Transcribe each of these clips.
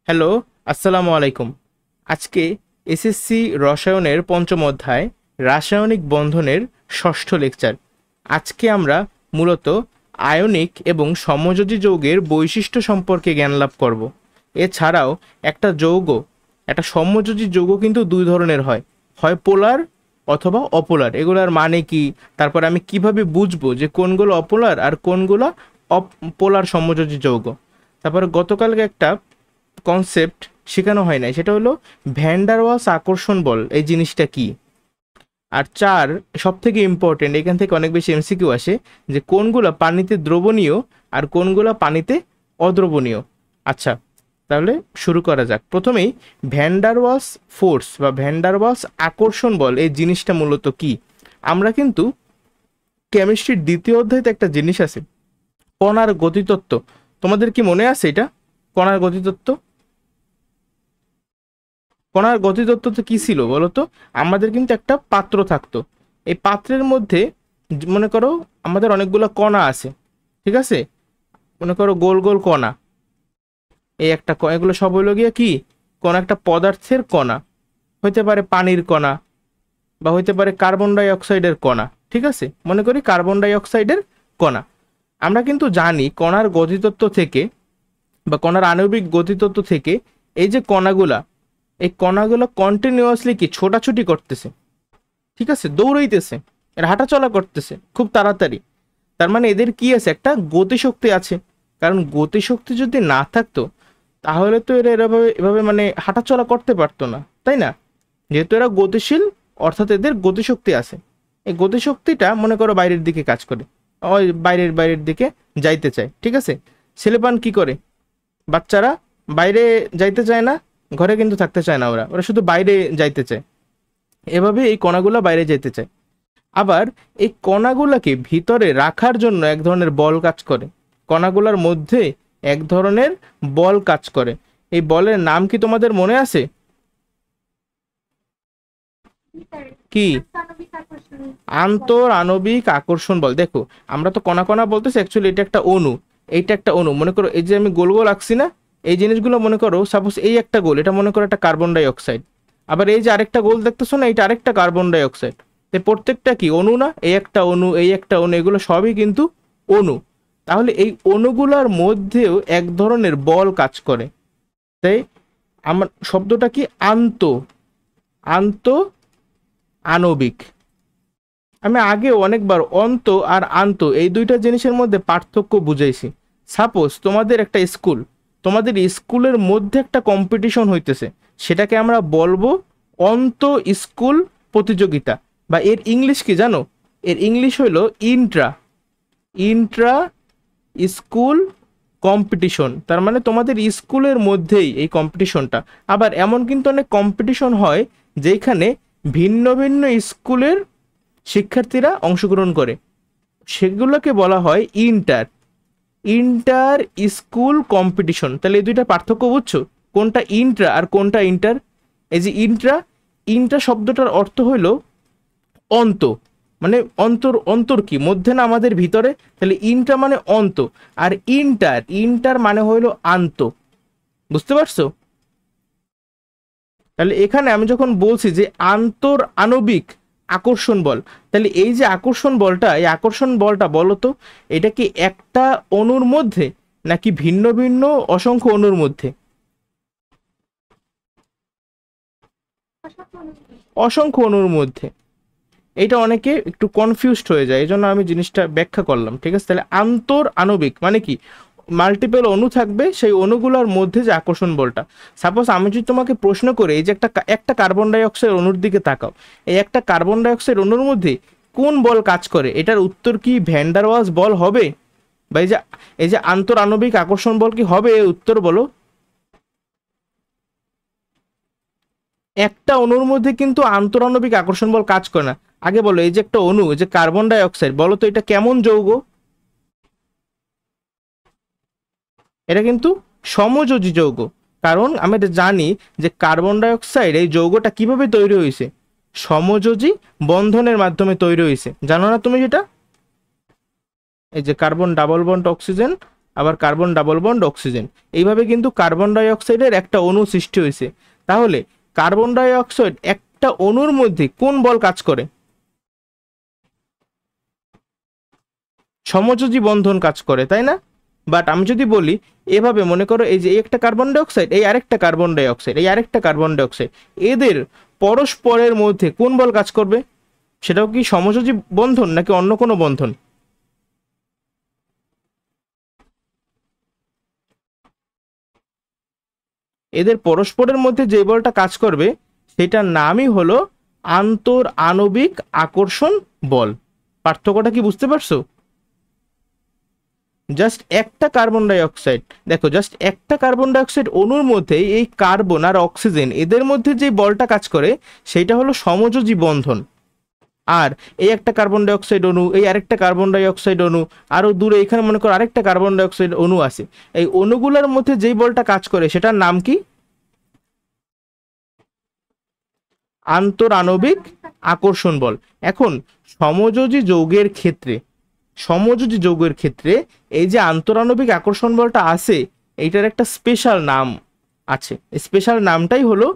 Hello, আসসালামু আলাইকুম। আজকে এসএসসি রসায়নের পঞ্চম অধ্যায় রাসায়নিক বন্ধনের ষষ্ঠ লেকচার। আজকে আমরা মূলত আয়নিক এবং সমযোজী যৌগের বৈশিষ্ট্য সম্পর্কে জ্ঞান লাভ করব। এছাড়াও একটা সমযোজী যৌগ কিন্তু দুই ধরনের হয়, হয় পোলার অথবা অপোলার। এগুলার মানে কি, তারপর আমি কিভাবে বুঝবো যে কোনগুলো অপোলার আর কোনগুলো পোলার সমযোজী যৌগ। তারপরে গতকালকে একটা কনসেপ্ট শেখানো হয় নাই, সেটা হলো ভ্যান ডার ওয়ালস আকর্ষণ বল এই জিনিসটা কি। আর চার, সব থেকে ইম্পর্টেন্ট, এখান থেকে অনেক বেশি এমসিকিউ আসে, যে কোনগুলো পানিতে দ্রবণীয় আর কোনগুলো পানিতে অদ্রবণীয়। আচ্ছা, তাহলে শুরু করা যাক। প্রথমেই ভ্যান ডার ওয়ালস ফোর্স বা ভ্যান ডার ওয়ালস আকর্ষণ বল এই জিনিসটা মূলত কি। আমরা কিন্তু কেমিস্ট্রির দ্বিতীয় অধ্যায়তে একটা জিনিস আছে, কণার গতিতত্ত্ব। তোমাদের কি মনে আছে এটা, কণার গতিতত্ত্ব? কণার গতিতত্ত্বতে কি ছিল বলতো? আমাদের কিন্তু একটা পাত্র থাকতো, এই পাত্রের মধ্যে মনে করো আমাদের অনেকগুলো কণা আছে, ঠিক আছে? মনে করো গোল গোল কণা, এই একটা এগুলো সব হইলো গিয়া কি, কোন একটা পদার্থের কণা, হইতে পারে পানির কণা বা হইতে পারে কার্বন ডাই অক্সাইডের কণা। ঠিক আছে, মনে করি কার্বন ডাই অক্সাইডের কণা। আমরা কিন্তু জানি কণার গতিতত্ত্ব থেকে বা কণার আণবিক গতিতত্ত্ব থেকে এই যে কণাগুলা, এই কণাগুলো কন্টিনিউয়াসলি কি ছোটাছুটি করতেছে, ঠিক আছে, দৌড়াইতেছে, এর হাঁটাচলা করতেছে খুব তাড়াতাড়ি। তার মানে এদের কি আছে, একটা গতিশক্তি আছে। কারণ গতিশক্তি যদি না থাকতো তাহলে তো এরা এভাবে এভাবে মানে হাঁটাচলা করতে পারতো না, তাই না? যেহেতু এরা গতিশীল, অর্থাৎ এদের গতিশক্তি আছে। এই গতিশক্তিটা মনে করো বাইরের দিকে কাজ করে, ওই বাইরের বাইরের দিকে যাইতে চায়, ঠিক আছে? ছেলেপান কি করে, বাচ্চারা বাইরে যাইতে চায় না, ঘরে কিন্তু থাকতে চায় না, ওরা ওরা শুধু বাইরে যাইতে চায়। এভাবে এই কণাগুলো বাইরে যেতে চায়। আবার এই কণাগুলোকে ভিতরে রাখার জন্য এক ধরনের বল কাজ করে, কণাগুলোর মধ্যে এক ধরনের বল কাজ করে। এই বলের নাম কি তোমাদের মনে আছে? কি? আন্তর আণবিক আকর্ষণ বল। দেখো, আমরা তো কণা কণা বলতেছি, অ্যাকচুয়ালি এটা একটা অণু। এইটা একটা অণু, মনে করো এই যে আমি গোল গোল আঁকছি না, এই জিনিসগুলো মনে করো, সাপোজ এই একটা গোল, এটা মনে করো একটা কার্বন ডাই অক্সাইড। আবার এই যে আরেকটা গোল দেখতেছো না, এটা আরেকটা কার্বন ডাই অক্সাইড। এই প্রত্যেকটা কি অণু না? এই একটা অণু, এই একটা অণু, এগুলো সবই কিন্তু অণু। তাহলে এই অণুগুলোর মধ্যেও এক ধরনের বল কাজ করে। তাই আমার শব্দটা কি, আন্ত আন্ত আণবিক। আমি আগে অনেকবার অন্ত আর আন্ত এই দুইটা জিনিসের মধ্যে পার্থক্য বুঝাইছি। সাপোজ তোমাদের একটা স্কুল, তোমাদের স্কুলের মধ্যে একটা কম্পিটিশন হইতেছে, সেটাকে আমরা বলবো অন্ত স্কুল প্রতিযোগিতা, বা এর ইংলিশ কি জানো? এর ইংলিশ হইল ইন্ট্রা ইন্ট্রা স্কুল কম্পিটিশন। তার মানে তোমাদের স্কুলের মধ্যেই এই কম্পিটিশনটা। আবার এমন কিন্তু অনেক কম্পিটিশন হয় যেখানে ভিন্ন ভিন্ন স্কুলের শিক্ষার্থীরা অংশগ্রহণ করে, সেগুলোকে বলা হয় ইন্টার ইন্টার স্কুল কম্পিটিশন। তাহলে এই দুইটা পার্থক্য বুঝছো, কোনটা ইন্ট্রা আর কোনটা ইন্টার? এই যে ইন্ট্রা, ইন্ট্রা শব্দটার অর্থ হইল অন্ত, মানে অন্তর, অন্তর কি মধ্যে না আমাদের ভিতরে, তাহলে ইন্ট্রা মানে অন্ত। আর ইন্টার ইন্টার মানে হইল আন্ত। বুঝতে পারছো? তাহলে এখানে আমি যখন বলছি যে আন্তর আণবিক আকর্ষণ বল, তাহলে এই যে আকর্ষণ বলটা, এই আকর্ষণ বলটা বলো তো, এটা কি একটা অণুর মধ্যে নাকি ভিন্ন ভিন্ন অসংখ্য অণুর মধ্যে? অসংখ্য অণুর মধ্যে। এইটা অনেকে একটু কনফিউজড হয়ে যায়, এই জন্য আমি জিনিসটা ব্যাখ্যা করলাম, ঠিক আছে? তাহলে আন্তর আণবিক মানে কি, মাল্টিপল অণু থাকবে, সেই অণুগুলোর মধ্যে যে আকর্ষণ বলটা। সাপোজ আমি যদি তোমাকে প্রশ্ন করি, এই যে একটা একটা কার্বন ডাই অক্সাইড অণুর দিকে তাকাও, এই একটা কার্বন ডাই অক্সাইড অণুর মধ্যে কোন বল কাজ করে, এটার উত্তর কি ভ্যান ডার ওয়ালস বল হবে, বা এই যে আন্তর আণবিক আকর্ষণ বল কি হবে? উত্তর বলো। একটা অণুর মধ্যে কিন্তু আন্তরাণবিক আকর্ষণ বল কাজ করে না। আগে বলো, এই যে একটা অণু, এই যে কার্বন ডাই অক্সাইড, বলো তো এটা কেমন যৌগ? এটা কিন্তু সমযোজী যৌগ। কারণ আমরা এটা জানি যে কার্বন ডাই অক্সাইড এই যৌগটা কিভাবে তৈরি হয়েছে, সমযোজী বন্ধনের মাধ্যমে তৈরি হয়েছে। জানো না তুমি সেটা? এই যে কার্বন ডাবল বন্ড অক্সিজেন আবার কার্বন ডাবল বন্ড অক্সিজেন। এইভাবে কিন্তু কার্বন ডাই অক্সাইডের একটা অণু সৃষ্টি হয়েছে। তাহলে কার্বন ডাই অক্সাইড একটা অণুর মধ্যে কোন বল কাজ করে? সমযোজী বন্ধন কাজ করে, তাই না? বাট আমি যদি বলি এভাবে, মনে করো এই যে একটা কার্বন ডাই অক্সাইড, এই আরেকটা কার্বন ডাই অক্সাইড, এই আরেকটা কার্বন ডাই অক্সাইড, এদের পরস্পরের মধ্যে কোন বল কাজ করবে? সেটাও কি সমযোজী বন্ধন নাকি অন্য কোনো বন্ধন? এদের পরস্পরের মধ্যে যে বলটা কাজ করবে সেটার নামই হলো আন্তর আণবিক আকর্ষণ বল। পার্থক্যটা কি বুঝতে পারছো? জাস্ট একটা কার্বন ডাই অক্সাইড, দেখো জাস্ট একটা কার্বন ডাই অক্সাইড অণুর মধ্যে এই কার্বন আর অক্সিজেন এদের মধ্যে যে বলটা কাজ করে সেটা হলো সমযোজী বন্ধন। আর এই একটা কার্বন ডাই অক্সাইড অণু, এই আরেকটা কার্বন ডাই অক্সাইড অণু, আরো দূরে এখানে মনে করো আরেকটা কার্বন ডাই অক্সাইড অণু আছে, এই অণুগুলোর মধ্যে যেই বলটা কাজ করে সেটার নাম কি? আন্তরাণবিক আকর্ষণ বল। এখন সমযোজী যৌগের ক্ষেত্রে, সমযোজী যৌগের ক্ষেত্রে এই যে আন্তরাণবিক আকর্ষণ বলটা আছে, এইটার একটা স্পেশাল নাম আছে। স্পেশাল নামটাই হলো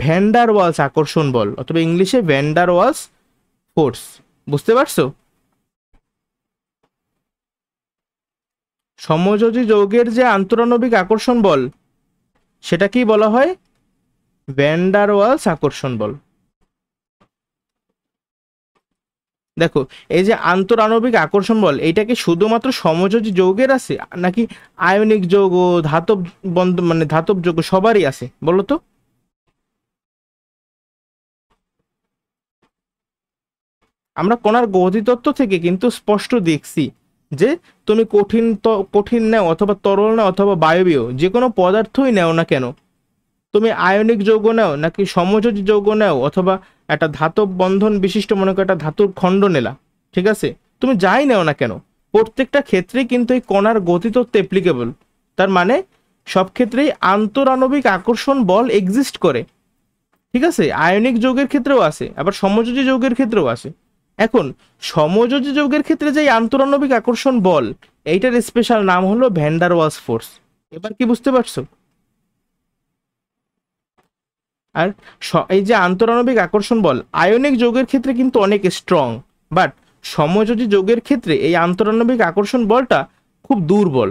ভ্যান ডার ওয়ালস আকর্ষণ বল, অথবা ইংলিশে ভ্যান ডার ওয়ালস ফোর্স। বুঝতে পারছো? সমযোজী যৌগের যে আন্তরাণবিক আকর্ষণ বল সেটা কি বলা হয়? ভ্যান ডার ওয়ালস আকর্ষণ বল। দেখো এই যে আন্তরাণবিক আকর্ষণ বল, এইটা কি শুধুমাত্র সমযোজী যৌগের আছে নাকি আয়নিক যৌগ, ধাতব বন্ধ মানে ধাতব যৌগ সবারই আছে বলো তো? আমরা কণার গতিতত্ত্ব থেকে কিন্তু স্পষ্ট দেখছি যে তুমি কঠিন নাও অথবা তরল নাও অথবা বায়বীয় যে কোনো পদার্থই নাও না কেন, তুমি আয়নিক যৌগ নাও নাকি সমযোজী যৌগ নাও অথবা একটা ধাতব বন্ধন বিশিষ্ট মনে করো একটা ধাতুর খণ্ড নেলা, ঠিক আছে, তুমি যাই নাও না কেন, প্রত্যেকটা ক্ষেত্রেই কিন্তু এই কণার গতিতত্ত্ব অ্যাপ্লিকেবল। তার মানে সব ক্ষেত্রেই আন্তরাণবিক আকর্ষণ বল এক্সিস্ট করে। ঠিক আছে, আয়নিক যৌগের ক্ষেত্রেও আছে, আবার সমযোজী যৌগের ক্ষেত্রেও আছে। এখন সমযোজী যৌগের ক্ষেত্রে যে আন্তরাণবিক আকর্ষণ বল, এইটার স্পেশাল নাম হলো ভ্যান ডার ওয়ালস ফোর্স। এবার কি বুঝতে পারছো? আর এই যে আন্তরাণবিক আকর্ষণ বল আয়নিক যৌগের ক্ষেত্রে কিন্তু অনেক স্ট্রং, বাট সমযোজী যৌগের ক্ষেত্রে এই আন্তরাণবিক আকর্ষণ বলটা খুব দুর্বল।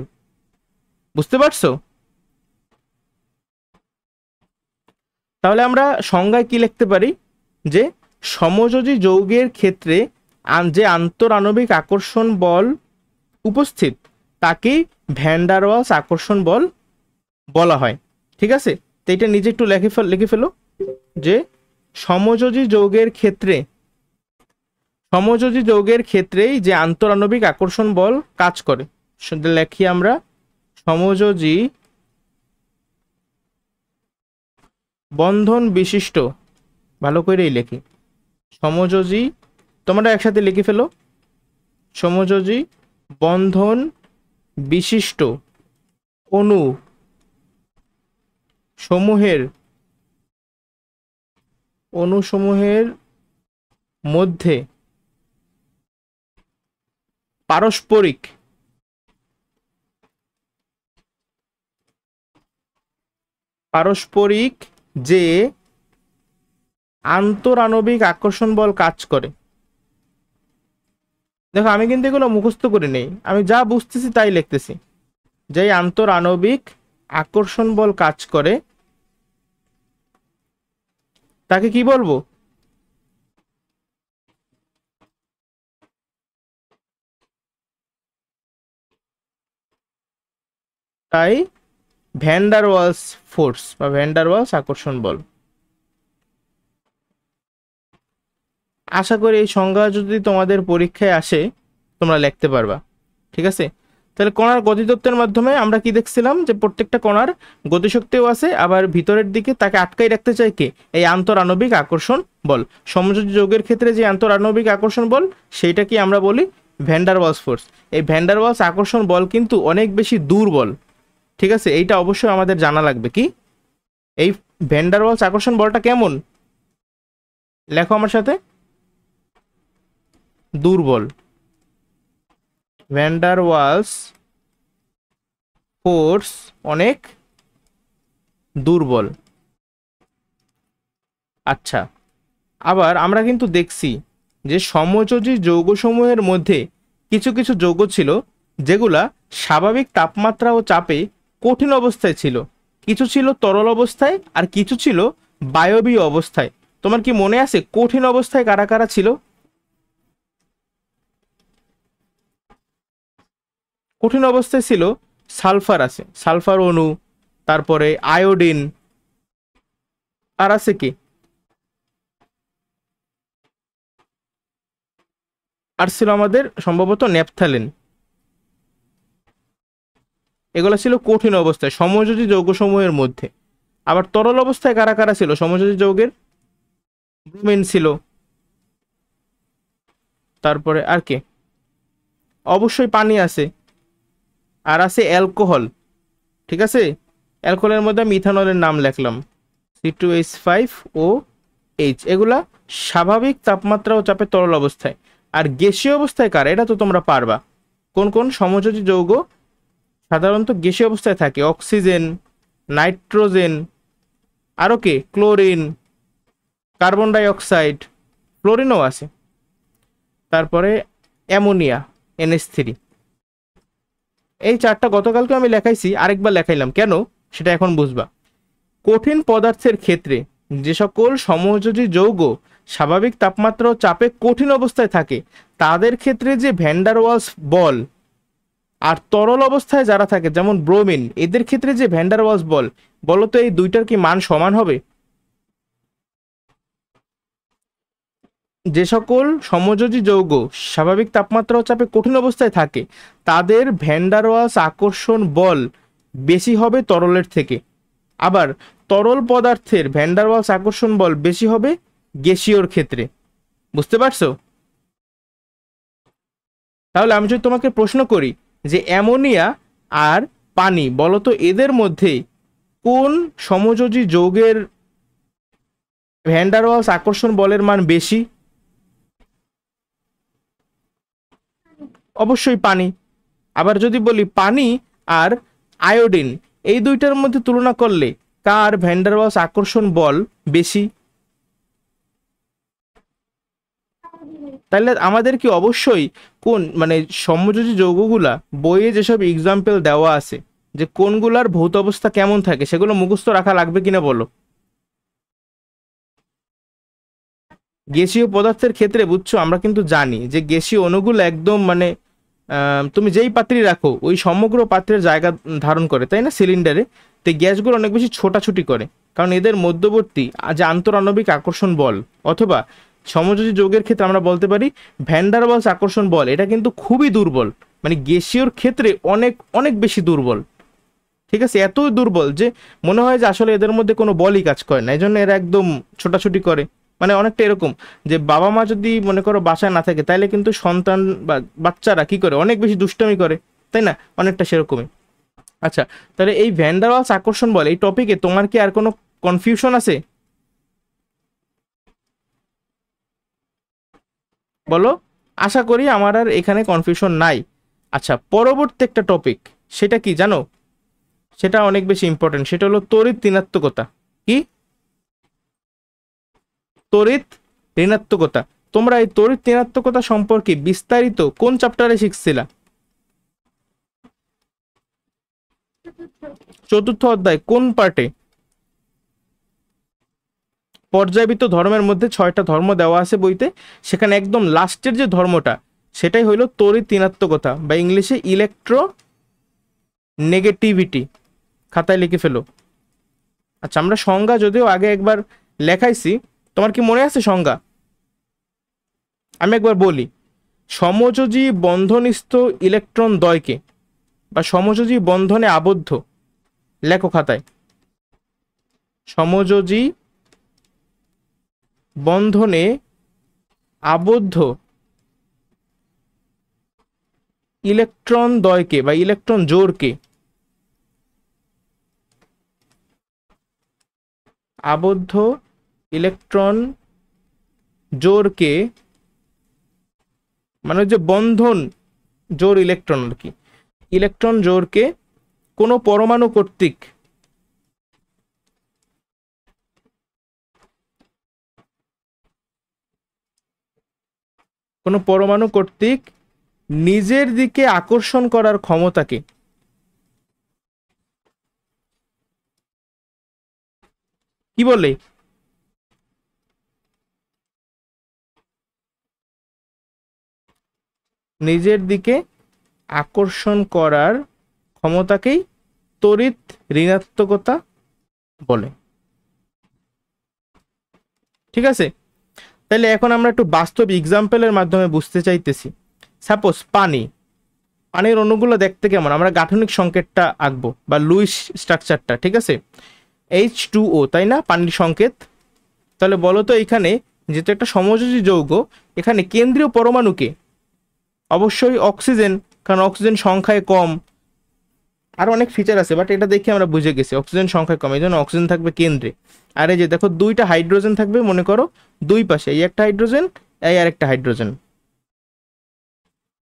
বুঝতে পারছো? তাহলে আমরা সংজ্ঞায় কি লিখতে পারি? যে সমযোজী যৌগের ক্ষেত্রে যে আন্তরাণবিক আকর্ষণ বল উপস্থিত তাকেই ভ্যান ডার ওয়ালস আকর্ষণ বল বলা হয়। ঠিক আছে, তো এটা নিজে একটু লিখে ফেলো যে সমযোজী যৌগের ক্ষেত্রে, সমযোজী যৌগের ক্ষেত্রেই যে আন্তরাণবিক আকর্ষণ বল কাজ করে, লেখি আমরা সমযোজী বন্ধন বিশিষ্ট, ভালো করেই লেখি সমযোজী, তোমরা একসাথে লিখে ফেলো সমযোজী বন্ধন বিশিষ্ট অণু সমূহের মধ্যে পারস্পরিক যে আন্তরাণবিক আকর্ষণ বল কাজ করে। দেখো আমি কিন্তু এগুলো মুখস্থ করে নেই, আমি যা বুঝতেছি তাই লিখতেছি। যে আন্তরাণবিক আকর্ষণ বল কাজ করে তাকে কি বলবো? তাই ভ্যান ডার ওয়ালস ফোর্স বা ভ্যান ডার ওয়ালস আকর্ষণ বল। আশা করি এই সংজ্ঞা যদি তোমাদের পরীক্ষায় আসে তোমরা লিখতে পারবা। ঠিক আছে, তাহলে কণার গতিতত্ত্বের মাধ্যমে আমরা কি দেখছিলাম যে প্রত্যেকটা কণার গতিশক্তিও আছে, আবার ভিতরের দিকে তাকে আটকাই রাখতে চাই কে? এই আন্তরাণবিক আকর্ষণ বল। সমযোজী যৌগের ক্ষেত্রে যে আন্তরাণবিক আকর্ষণ বল সেইটা কি আমরা বলি ভ্যান ডার ওয়ালস ফোর্স। এই ভ্যান ডার ওয়ালস আকর্ষণ বল কিন্তু অনেক বেশি দুর্বল। ঠিক আছে, এইটা অবশ্যই আমাদের জানা লাগবে। কি এই ভ্যান ডার ওয়ালস আকর্ষণ বলটা কেমন? লেখো আমার সাথে, দুর্বল। ভ্যান ডার ওয়ালস ফোর্স অনেক দুর্বল। আচ্ছা, আবার আমরা কিন্তু দেখছি যে সমযোজী যৌগসমূহের মধ্যে কিছু কিছু যৌগ ছিল যেগুলা স্বাভাবিক তাপমাত্রা ও চাপে কঠিন অবস্থায় ছিল, কিছু ছিল তরল অবস্থায় আর কিছু ছিল বায়বীয় অবস্থায়। তোমার কি মনে আছে কঠিন অবস্থায় কারা কারা ছিল? কঠিন অবস্থায় ছিল সালফার, আছে সালফার অণু, তারপরে আয়োডিন, আর আছে কি, আর ছিল আমাদের সম্ভবত ন্যাপথালিন। এগুলো ছিল কঠিন অবস্থায় সমযোজী যৌগসমূহের মধ্যে। আবার তরল অবস্থায় কারা কারা ছিল সমযোজী যৌগের? ব্রোমিন ছিল, তারপরে আর কে, অবশ্যই পানি আছে, আর আছে অ্যালকোহল। ঠিক আছে, অ্যালকোহলের মধ্যে আমি ইথানলের নাম লিখলাম, C2H5OH। এগুলা স্বাভাবিক তাপমাত্রা ও চাপে তরল অবস্থায়। আর গ্যাসীয় অবস্থায় কারা, এটা তো তোমরা পারবা। কোন কোন সমযোজী যৌগ সাধারণত গ্যাসীয় অবস্থায় থাকে? অক্সিজেন, নাইট্রোজেন, আরও কে, ক্লোরিন, কার্বন ডাই অক্সাইড, ফ্লোরিনও আছে, তারপরে অ্যামোনিয়া NH3। এই চারটা গতকালকে আমি লেখাইছি, আরেকবার লেখাইলাম কেন সেটা এখন বুঝবা। কঠিন পদার্থের ক্ষেত্রে যে সকল সমযোজী যৌগ স্বাভাবিক তাপমাত্রা ও চাপে কঠিন অবস্থায় থাকে তাদের ক্ষেত্রে যে ভ্যান ডার ওয়ালস বল, আর তরল অবস্থায় যারা থাকে যেমন ব্রোমিন, এদের ক্ষেত্রে যে ভ্যান ডার ওয়ালস বল, বলতো এই দুইটার কি মান সমান হবে? যে সকল সমযোজী যৌগ স্বাভাবিক তাপমাত্রা ও চাপে কঠিন অবস্থায় থাকে তাদের ভ্যান ডার ওয়ালস আকর্ষণ বল বেশি হবে তরলের থেকে। আবার তরল পদার্থের ভ্যান ডার ওয়ালস আকর্ষণ বল বেশি হবে গ্যাসীয়র ক্ষেত্রে। বুঝতে পারছো? তাহলে আমি যদি তোমাকে প্রশ্ন করি যে অ্যামোনিয়া আর পানি, বলতো এদের মধ্যে কোন সমযোজী যৌগের ভ্যান ডার ওয়ালস আকর্ষণ বলের মান বেশি? অবশ্যই পানি। আবার যদি বলি পানি আর আয়োডিন, এই দুইটার মধ্যে তুলনা করলে কার ভ্যান ডার ওয়ালস আকর্ষণ বল বেশি? তাহলে আমাদের কি অবশ্যই কোন মানে সমযোজী যৌগগুলা বইয়ে যেসব এক্সাম্পল দেওয়া আছে যে কোনগুলার ভৌত অবস্থা কেমন থাকে সেগুলো মুখস্থ রাখা লাগবে কিনা বলো? গ্যাসীয় পদার্থের ক্ষেত্রে বুঝছো আমরা কিন্তু জানি যে গ্যাসীয় অণুগুলো একদম মানে তুমি যেই পাত্রই রাখো ওই সমগ্র পাত্রের জায়গা ধারণ করে, তাই না, সিলিন্ডারে। তো গ্যাসগুলো অনেক বেশি ছোটাছুটি করে, কারণ এদের মধ্যবর্তী যে আন্তরাণবিক আকর্ষণ বল অথবা সমযোজী যৌগের ক্ষেত্রে আমরা বলতে পারি ভ্যান ডার ওয়ালস আকর্ষণ বল, এটা কিন্তু খুবই দুর্বল, মানে গ্যাসীয়র ক্ষেত্রে অনেক অনেক বেশি দুর্বল। ঠিক আছে, এত দুর্বল যে মনে হয় যে আসলে এদের মধ্যে কোনো বলই কাজ করে না, এই জন্য এরা একদম ছোটাছুটি করে। মানে অনেকটা এরকম যে বাবা মা যদি মনে করো বাসায় না থাকে তাহলে কিন্তু সন্তান বা বাচ্চারা কি করে, অনেক বেশি দুষ্টামি করে, তাই না, অনেকটা সেরকমই। আচ্ছা, তাহলে এই ভ্যান ডার ওয়ালস আকর্ষণ বল এই টপিকে তোমার কি আর কোনো কনফিউশন আছে বলো? আশা করি আমার আর এখানে কনফিউশন নাই। আচ্ছা, পরবর্তী একটা টপিক, সেটা কি জানো? সেটা অনেক বেশি ইম্পর্টেন্ট, সেটা হলো তড়িৎ ঋণাত্মকতা। কি? তড়িৎ ঋণাত্মকতা। তোমরা এই তড়িৎ ঋণাত্মকতা সম্পর্কে বিস্তারিত কোন চ্যাপ্টারে শিখছিলা? চতুর্থ অধ্যায় কোন পার্টে? পর্যায়বৃত্ত ধর্মের মধ্যে 6টা ধর্ম দেওয়া আছে বইতে, সেখানে একদম লাস্টের যে ধর্মটা সেটাই হইল তড়িৎ ঋণাত্মকতা বা ইংলিশে ইলেকট্রো নেগেটিভিটি। খাতায় লিখে ফেলো। আচ্ছা, আমরা সংজ্ঞা যদিও আগে একবার লেখাইছি, তোমার কি মনে আছে সংজ্ঞা? আমি একবার বলি, সমযোজী বন্ধনস্থ ইলেকট্রন দ্বয়কে বা সমযোজী বন্ধনে আবদ্ধ, লেখো খাতায়, সমযোজী বন্ধনে আবদ্ধ ইলেকট্রন দ্বয়কে বা ইলেকট্রন জোড়কে, আবদ্ধ ইলেকট্রন জোড়কে মানে যে বন্ধন জোড় ইলেকট্রন আর কি, ইলেকট্রন জোড়কে কোনো পরমাণু কর্তৃক নিজের দিকে আকর্ষণ করার ক্ষমতাকে কি বলে? নিজের দিকে আকর্ষণ করার ক্ষমতাকেই তড়িৎ ঋণাত্মকতা বলে। ঠিক আছে, তাহলে এখন আমরা একটু বাস্তব এক্সাম্পলের মাধ্যমে বুঝতে চাইতেছি। সাপোজ পানির অণুগুলো দেখতে কেমন, আমরা গাঠনিক সংকেতটা আঁকবো বা লুইস স্ট্রাকচারটা। ঠিক আছে, H2O, তাই না, পানির সংকেত। তাহলে বলো তো এখানে যেহেতু একটা সমযোজী যৌগ, এখানে কেন্দ্রীয় পরমাণুকে অবশ্যই অক্সিজেন, কারণ অক্সিজেন সংখ্যায় কম, আর অনেক ফিচার আছে, বাট এটা দেখে আমরা বুঝে গেছি অক্সিজেন সংখ্যায় কম, এই জন্য অক্সিজেন থাকবে কেন্দ্রে। আর এই যে দেখো দুইটা হাইড্রোজেন থাকবে, মনে করো দুই পাশে, এই একটা হাইড্রোজেন, এই আর একটা হাইড্রোজেন।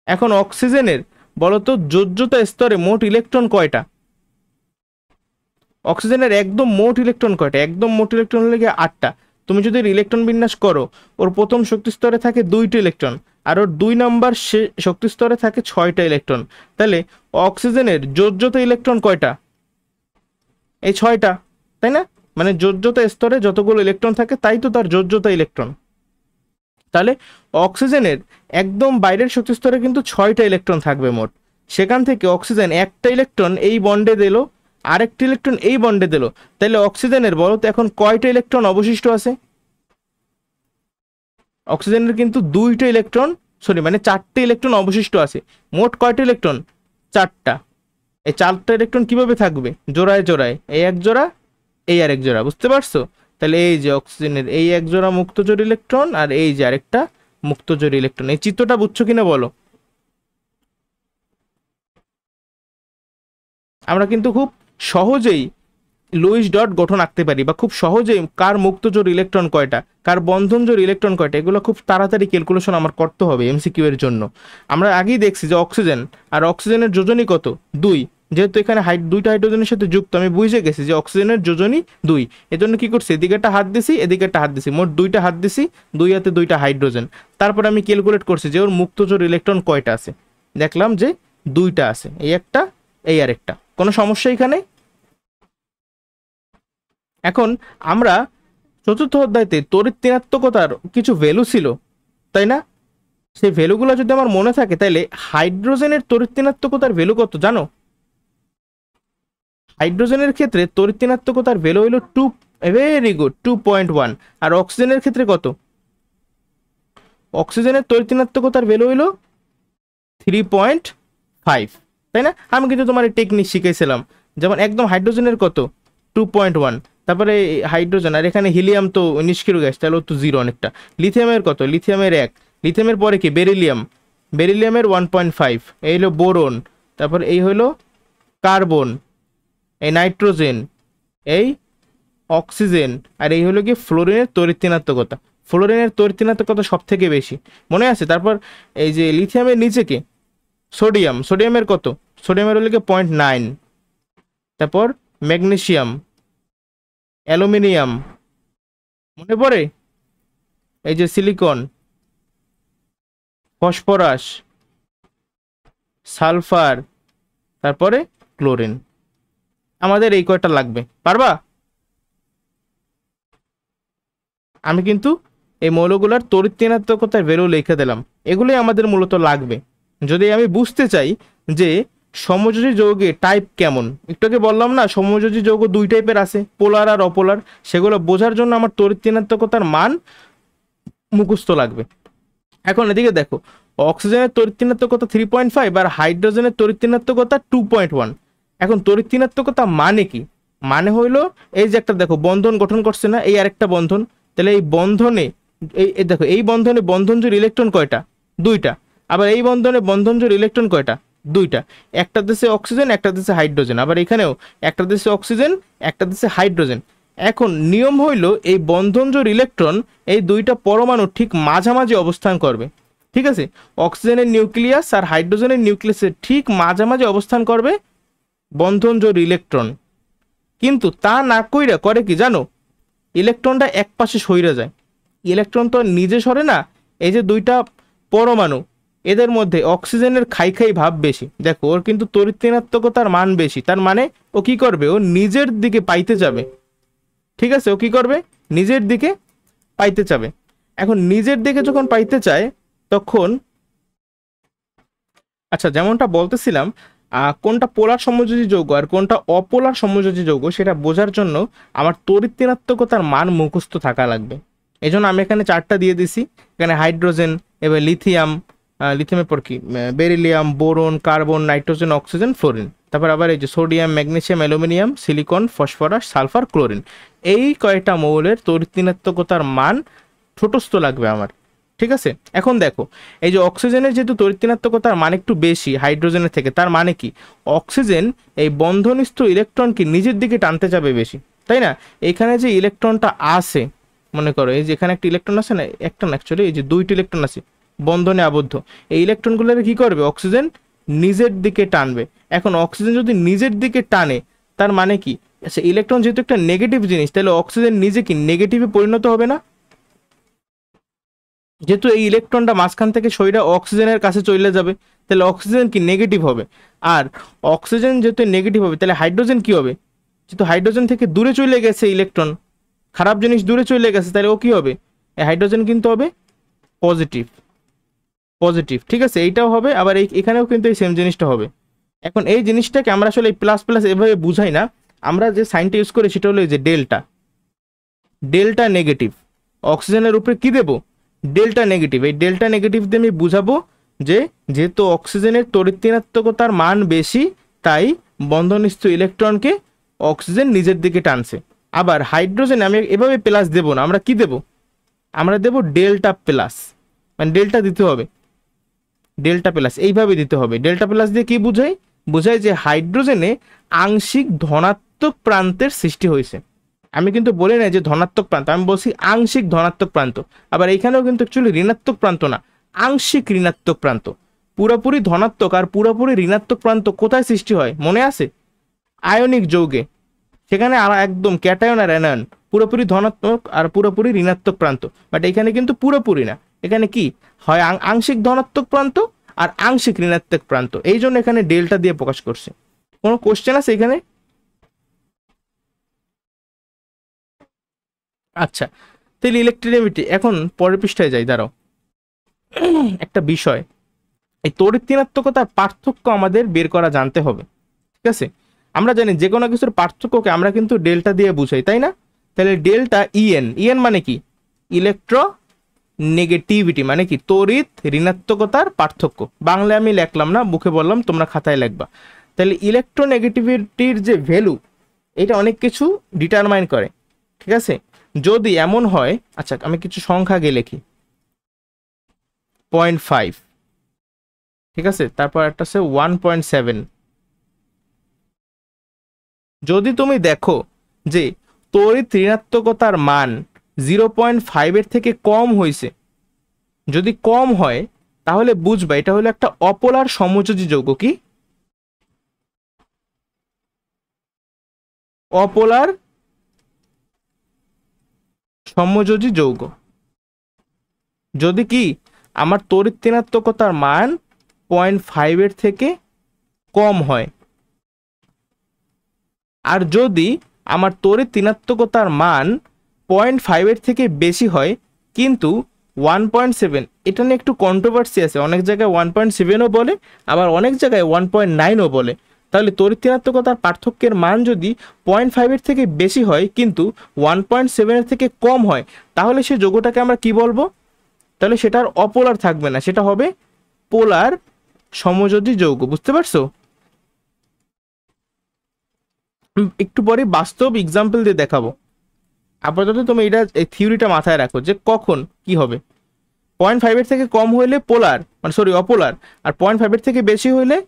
এখন অক্সিজেনের বলতো যোজ্যতা স্তরে মোট ইলেকট্রন কয়টা? অক্সিজেনের একদম মোট ইলেকট্রন কয়টা? একদম মোট ইলেকট্রন হলে গিয়ে 8টা। তুমি যদি ইলেকট্রন বিন্যাস করো, ওর প্রথম শক্তি স্তরে থাকে 2টা ইলেকট্রন, আর ওর 2 নম্বর শক্তি স্তরে থাকে 6টা ইলেকট্রন। তাহলে অক্সিজেনের যোজ্যতা ইলেকট্রন কয়টা? এই 6টা, তাই না? মানে যোজ্যতা স্তরে যতগুলো ইলেকট্রন থাকে তাই তো তার যোজ্যতা ইলেকট্রন। তাহলে অক্সিজেনের একদম বাইরের শক্তি স্তরে কিন্তু 6টা ইলেকট্রন থাকবে মোট। সেখান থেকে অক্সিজেন একটা ইলেকট্রন এই বন্ডে দিল, আরেকটি ইলেকট্রন এই বন্ডে দিল। তাহলে অক্সিজেনের বলো তো এখন কয়টা ইলেকট্রন অবশিষ্ট আছে? অক্সিজেনের কিন্তু 2টা ইলেকট্রন, মানে 4টে ইলেকট্রন অবশিষ্ট আছে। মোট কয়টা ইলেকট্রন? 4টা। এই 4টা ইলেকট্রন কিভাবে থাকবে? জোড়ায় জোড়ায়, এই এক জোড়া, এই আর এক জোড়া। বুঝতে পারছো? তাহলে এই যে অক্সিজেনের এই এক জোড়া মুক্তজোড় ইলেকট্রন, আর এই যে আরেকটা মুক্তজোড় ইলেকট্রন। এই চিত্রটা বুঝছো কিনা বলো? আমরা কিন্তু খুব সহজেই লুইস ডট গঠন আঁকতে পারি, বা খুব সহজেই কার মুক্তজোড় ইলেকট্রন কয়টা, কার বন্ধনজোড় ইলেকট্রন কয়টা, এগুলো খুব তাড়াতাড়ি ক্যালকুলেশন আমার করতে হবে এমসিকিউ এর জন্য। আমরা আগেই দেখছি যে অক্সিজেন আর অক্সিজেনের যোজনী কত? 2। যেহেতু এখানে দুইটা হাইড্রোজেনের সাথে যুক্ত, আমি বুঝে গেছি যে অক্সিজেনের যোজনী 2। এজন্য কি করছি, এদিকে একটা হাত দিছি, এদিকে একটা হাত দিছি, মোট 2টা হাত দিছি, 2 হাতে 2টা হাইড্রোজেন। তারপর আমি ক্যালকুলেট করছি যে ওর মুক্তজোড় ইলেকট্রন কয়টা আছে। দেখলাম যে 2টা আছে, এই একটা, এই আরেকটা। কোনো সমস্যা এখানে? এখন আমরা চতুর্থ অধ্যায়তে তড়িৎ ঋণাত্মকতার কিছু ভ্যালু ছিল, তাই না? সেই ভ্যালুগুলো যদি আমার মনে থাকে, তাহলে হাইড্রোজেনের তড়িৎ ঋণাত্মকতার ভ্যালু কত জানো? হাইড্রোজেনের ক্ষেত্রে তড়িৎ ঋণাত্মকতার ভ্যালু হলো 2, ভেরি গুড, 2.1। আর অক্সিজেনের ক্ষেত্রে কত? অক্সিজেনের তড়িৎ ঋণাত্মকতার ভ্যালু হলো 3.5, তাই না? আমি কিন্তু তোমার এই টেকনিক শিখেছিলাম। যেমন একদম হাইড্রোজেনের কত? 2.1। তারপরে হাইড্রোজেন, আর এখানে হিলিয়াম তো নিষ্ক্রিয় গ্যাস, তাহলে তো 0 অনেকটা। লিথিয়ামের কত? লিথিয়ামের 1। লিথিয়ামের পরে কি? বেরিলিয়ামের 1.5। এই হলো বোরন, তারপর এই হলো কার্বন, এই নাইট্রোজেন, এই অক্সিজেন, আর এই হলো কি ফ্লোরিনের তড়িৎ ঋণাত্মকতা। ফ্লোরিনের তড়িৎ ঋণাত্মকতা সব থেকে বেশি, মনে আছে? তারপর এই যে লিথিয়ামের নিচে কি? সোডিয়ামের কত? সোডিয়ামের হলো কি 0.9। তারপর ম্যাগনেসিয়াম, অ্যালুমিনিয়াম, মনে পড়ে? এই যে সিলিকন, ফসফরাস, সালফার, তারপরে ক্লোরিন। আমাদের এই কয়টা লাগবে, পারবা? আমি কিন্তু এই মৌলগুলার তড়িৎ ঋণাত্মকতার ভ্যালু লিখে দিলাম। এগুলোই আমাদের মূলত লাগবে যদি আমি বুঝতে চাই যে সমযোজী যৌগে টাইপ কেমন। একটু আগে বললাম না, সমযোজী যৌগ 2 টাইপের আছে, পোলার আর অপোলার। সেগুলো বোঝার জন্য আমার তড়িৎ ঋণাত্মকতার মান মুখস্থ লাগবে। এখন এদিকে দেখো, অক্সিজেনের তড়িৎ ঋণাত্মকতা 3.5 আর হাইড্রোজেনের তড়িৎ ঋণাত্মকতা 2.1। এখন তড়িৎ ঋণাত্মকতা মানে কি? মানে হইলো এই যে একটা দেখো বন্ধন গঠন করছে না, এই আরেকটা বন্ধন। তাহলে এই বন্ধনে এই দেখো, এই বন্ধনে বন্ধনজোড় ইলেকট্রন কয়টা? 2টা। আবার এই বন্ধনে বন্ধনজোড় ইলেকট্রন কয়টা? 2টা। একটা দেশে অক্সিজেন, একটা দেশে হাইড্রোজেন। আবার এখানেও একটা দেশে অক্সিজেন, একটা দেশে হাইড্রোজেন। এখন নিয়ম হইল এই বন্ধনজোড় ইলেকট্রন এই 2টা পরমাণু ঠিক মাঝামাঝি অবস্থান করবে। ঠিক আছে, অক্সিজেনের নিউক্লিয়াস আর হাইড্রোজেনের নিউক্লিয়াসের ঠিক মাঝামাঝি অবস্থান করবে। বন্ধন জোড় ইলেকট্রন, কিন্তু তা না কইরা করে কি জানো, ইলেকট্রনটা এক পাশে সইরে যায়। ইলেকট্রন তো নিজে সরে না, এই যে দুইটা পরমাণু এদের মধ্যে অক্সিজেনের খাই খাই ভাব বেশি, দেখো ওর কিন্তু তড়িৎ ঋণাত্মকতার মান বেশি, তার মানে ও কি করবে, ও নিজের দিকে পাইতে যাবে। ঠিক আছে, ও কি করবে, নিজের দিকে পাইতে যাবে। এখন নিজের দিকে যখন পাইতে চায় তখন, আচ্ছা যেমনটা বলতেছিলাম, কোনটা পোলার সমযোজী যৌগ আর কোনটা অপোলার সমযোজী যৌগ সেটা বোঝার জন্য আমার তড়িৎ ঋণাত্মকতার মান মুখস্থ থাকা লাগবে। এই জন্য আমি এখানে চারটা দিয়ে দিছি, এখানে হাইড্রোজেন, এবার লিথিয়াম, লিথিয়ামের পর কি beryllium, boron, carbon, nitrogen, oxygen, fluorine, তারপর আবার এই যে sodium, magnesium, aluminium, silicon, phosphorus, sulphur, chlorine. এই কয়টা মৌলের তড়িৎ ঋণাত্মকতার মান ছোটস্থ লাগবে আমার। ঠিক আছে, এখন দেখো এই যে অক্সিজেনের যেহেতু তড়িৎ ঋণাত্মকতার মান একটু বেশি হাইড্রোজেনের থেকে, তার মানে কি অক্সিজেন এই বন্ধনস্থ ইলেকট্রনকে নিজের দিকে টানতে যাবে বেশি, তাই না? এখানে যে ইলেকট্রনটা আছে, মনে করো এই যে এখানে একটা ইলেকট্রন আছে না, একটা না অ্যাকচুয়ালি এই যে দুইটি ইলেকট্রন আছে বন্ধনে আবদ্ধ, এই ইলেকট্রনগুলোর কি করবে, অক্সিজেন নিজের দিকে টানবে। এখন অক্সিজেন যদি নিজের দিকে টানে তার মানে কি, আচ্ছা ইলেকট্রন যেহেতু একটা নেগেটিভ জিনিস, তাহলে অক্সিজেন নিজে কি নেগেটিভে পরিণত হবে না? যেহেতু এই ইলেকট্রনটা মাঝখান থেকে সইরা অক্সিজেনের কাছে চলে যাবে, তাহলে অক্সিজেন কি নেগেটিভ হবে। আর অক্সিজেন যেহেতু নেগেটিভ হবে, তাহলে হাইড্রোজেন কি হবে, যেহেতু হাইড্রোজেন থেকে দূরে চলে গেছে ইলেকট্রন, খারাপ জিনিস দূরে চলে গেছে, তাহলে ও কি হবে, এই হাইড্রোজেন কিন্তু হবে পজিটিভ। পজিটিভ, ঠিক আছে, এইটাও হবে, আবার এখানেও কিন্তু এই সেম জিনিসটা হবে। এখন এই জিনিসটাকে আমরা আসলে এই প্লাস প্লাস এভাবে বুঝাই না, আমরা যে সাইনটা ইউজ করি সেটা হলো এই যে ডেল্টা, ডেল্টা নেগেটিভ, অক্সিজেনের উপরে কি দেব, ডেল্টা নেগেটিভ। এই ডেল্টা নেগেটিভ দিয়ে আমি বুঝাবো যে যেহেতু অক্সিজেনের তড়িৎ ঋণাত্মকতার মান বেশি, তাই বন্ধনস্থ ইলেকট্রনকে অক্সিজেন নিজের দিকে টানছে। আবার হাইড্রোজেন আমি এভাবে প্লাস দেব না, আমরা কি দেব, আমরা দেব ডেল্টা প্লাস, মানে ডেল্টা দিতে হবে, ডেল্টা প্লাস এইভাবে দিতে হবে। ডেল্টা প্লাস দিয়ে কি বুঝাই, বোঝায় যে হাইড্রোজেনে আংশিক ধনাত্মক প্রান্তের সৃষ্টি হয়েছে। আমি কিন্তু বলি না যে ধনাত্মক প্রান্ত, আমি বলছি আংশিক ধনাত্মক প্রান্ত। আবার এইখানেও কিন্তু অ্যাকচুয়ালি ঋণাত্মক প্রান্ত না, আংশিক ঋণাত্মক প্রান্ত। পুরোপুরি ধনাত্মক আর পুরোপুরি ঋণাত্মক প্রান্ত কোথায় সৃষ্টি হয় মনে আছে, আয়নিক যৌগে, সেখানে আর একদম ক্যাটায়ন আর অ্যানায়ন, পুরোপুরি ধনাত্মক আর পুরোপুরি ঋণাত্মক প্রান্ত। বাট এখানে কিন্তু পুরোপুরি না, এখানে কি হয় আংশিক ধনাত্মক প্রান্ত আর আংশিক ঋণাত্মক প্রান্ত, এই জন্য এখানে ডেল্টা দিয়ে প্রকাশ করছে। কোনো কোশ্চেন আছে এখানে? আচ্ছা, তাহলে ইলেকট্রোনেগেটিভিটি, এখন পরের পৃষ্ঠায় যাই, দাঁড়াও। একটা বিষয়, এই তড়িৎ ঋণাত্মকতার পার্থক্য আমাদের বের করা জানতে হবে। ঠিক আছে, আমরা জানি যে কোনো কিছুর পার্থক্যকে আমরা কিন্তু ডেল্টা দিয়ে বুঝাই, তাই না? তাহলে ডেল্টা ইএন, ইএন মানে কি, ইলেকট্রো নেগেটিভিটি, মানে কি তড়িৎ ঋণাত্মকতার পার্থক্য। বাংলায় আমি লিখলাম না, মুখে বললাম, তোমরা খাতায় লিখবা। তাহলে ইলেকট্রোনেগেটিভিটির যে ভ্যালু, এটা অনেক কিছু ডিটারমাইন করে। ঠিক আছে, যদি এমন হয়, আচ্ছা আমি কিছু সংখ্যা আগে লিখি, 0.5, ঠিক আছে, তারপর একটা আছে 1.7। যদি তুমি দেখো যে তড়িৎ ঋণাত্মকতার মান 0.5 এর থেকে কম হয়েছে, যদি কম হয় তাহলে বুঝবা এটা হলো একটা অপোলার সমযোজী যৌগ। কি অপোলার সমযোজী যৌগ। যদি কি আমার তড়িৎ ঋণাত্মকতার মান 0.5 এর থেকে কম হয়, আর যদি আমার তড়িৎ ঋণাত্মকতার মান 0.5 এর থেকে বেশি হয় কিন্তু 1.7, এটা নিয়ে একটু কন্ট্রোভার্সি আছে, অনেক জায়গায় 1.7ও বলে, আবার অনেক জায়গায় 1.9ও বলে। তাহলে তড়িৎ ঋণাত্মকতার পার্থক্যের মান যদি 0.5 এর থেকে বেশি হয় কিন্তু 1.7 এর থেকে কম হয়, তাহলে সেই যৌগটাকে আমরা কি বলবো, তাহলে সেটার অপোলার থাকবে না, সেটা হবে পোলার সমযোজী যৌগ। বুঝতে পারছো? একটু পরে বাস্তব এক্সাম্পল দিয়ে দেখাবো। আপাতত তুমি এটা এই থিওরিটা মাথায় রাখো যে কখন কি হবে। 0.5 এর থেকে কম হইলে পোলার, মানে সরি অপোলার, আর 0.5 এর থেকে বেশি হইলে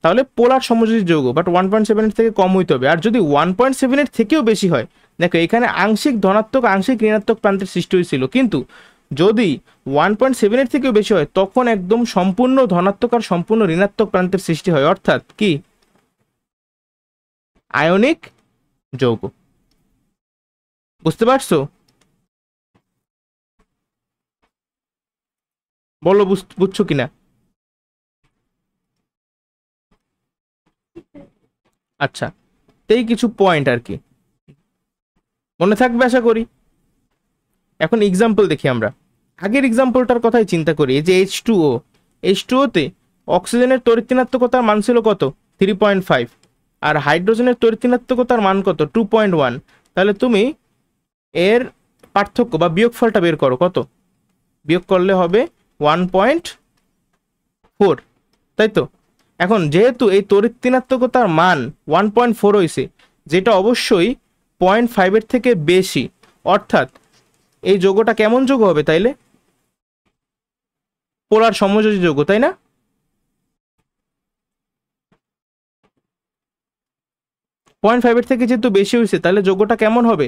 তাহলে পোলার সমযোজী যৌগ, বাট 1.7 এর থেকে কম হইতে হবে। আর যদি 1.7 এর থেকেও বেশি হয়, দেখো এখানে আংশিক ধনাত্মক আংশিক ঋণাত্মক প্রান্তের সৃষ্টি হয়েছিল, কিন্তু যদি 1.7 এর থেকেও বেশি হয় তখন একদম সম্পূর্ণ ধনাত্মক আর সম্পূর্ণ ঋণাত্মক প্রান্তের সৃষ্টি হয়। অর্থাৎ কি আয়নিক যৌগ। বুঝতে পারছো? বলো বুঝছো কিনা। আচ্ছা, এই কিছু পয়েন্ট আর কি মনে থাকবে আশা করি। এখন এক্সাম্পল দেখি আমরা। আগের এক্সাম্পলটার কথাই চিন্তা করি। এই যে H2O তে অক্সিজেনের তড়িৎ-ঋণাত্মকতার মান ছিল কত? 3.5। আর হাইড্রোজেনের তড়িৎ-ঋণাত্মকতার মান কত? 2.1। তাহলে তুমি এর পার্থক্য বা বিয়োগফলটা বের করো। কত বিয়োগ করলে হবে? 1.4, তাই তো? এখন যেহেতু এই তড়িৎ-ঋণাত্মকতার মান 1.4 হয়েছে, যেটা অবশ্যই 0.5 থেকে বেশি, অর্থাৎ এই যৌগটা কেমন যৌগ হবে তাইলে? পোলার সমযোজী যৌগ, তাই না? পয়েন্ট ফাইভের থেকে যেহেতু বেশি হয়েছে, তাহলে যৌগটা কেমন হবে?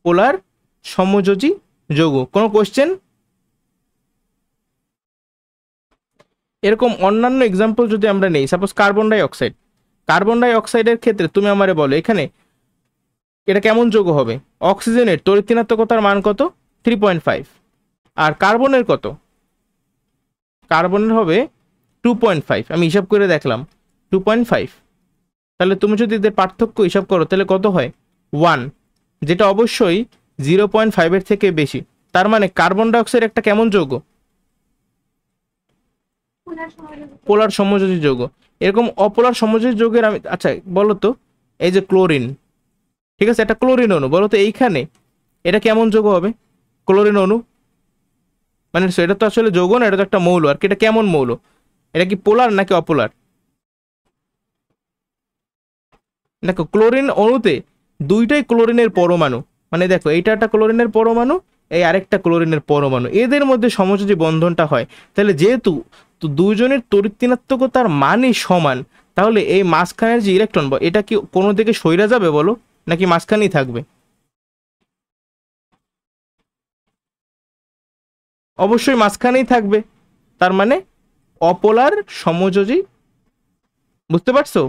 পোলার সমযোজী যৌগ। কোনো কোশ্চেন? এরকম অন্যান্য এক্সাম্পল যদি আমরা নেই, সাপোজ কার্বন ডাই অক্সাইডের ক্ষেত্রে তুমি আমারে বলো এখানে এটা কেমন যৌগ হবে? অক্সিজেনের তড়িৎ-ঋণাত্মকতার মান কত? 3.5। আর কার্বনের কত? কার্বনের হবে 2.5। আমি হিসাব করে দেখলাম 2.5। তাহলে তুমি যদি এদের পার্থক্য হিসাব করো তাহলে কত হয়? 1, যেটা অবশ্যই 0.5 থেকে বেশি। তার মানে কার্বন ডাইঅক্সাইড একটা কেমন যৌগ? পোলার সমযোজী যৌগ। এরকম অপোলার সমযোজী যৌগের আমি, আচ্ছা বলো তো, এই যে ক্লোরিন, ঠিক আছে, একটা ক্লোরিন অণু, বলো তো এইখানে এটা কেমন যৌগ হবে? ক্লোরিন অণু মানে এটা তো আসলে যৌগ না, এটা তো একটা মৌল। আর কি এটা কেমন মৌল? এটা কি পোলার নাকি অপোলার? দেখো ক্লোরিন অণুতে দুইটাই ক্লোরিনের পরমাণু, মানে দেখো এইটা একটা ক্লোরিনের পরমাণু, এই আরেকটা ক্লোরিনের পরমাণু, এদের মধ্যে সমযোজী বন্ধনটা হয়। তাহলে যেহেতু দুইজনের তড়িৎ-ঋণাত্মকতার মানই সমান, তাহলে এই মাঝখানের যে ইলেকট্রন, এটা কি কোনো দিকে সইরা যাবে বলো, নাকি মাঝখানেই থাকবে? অবশ্যই মাঝখানেই থাকবে। তার মানে অপোলার সমযোজী। বুঝতে পারছো?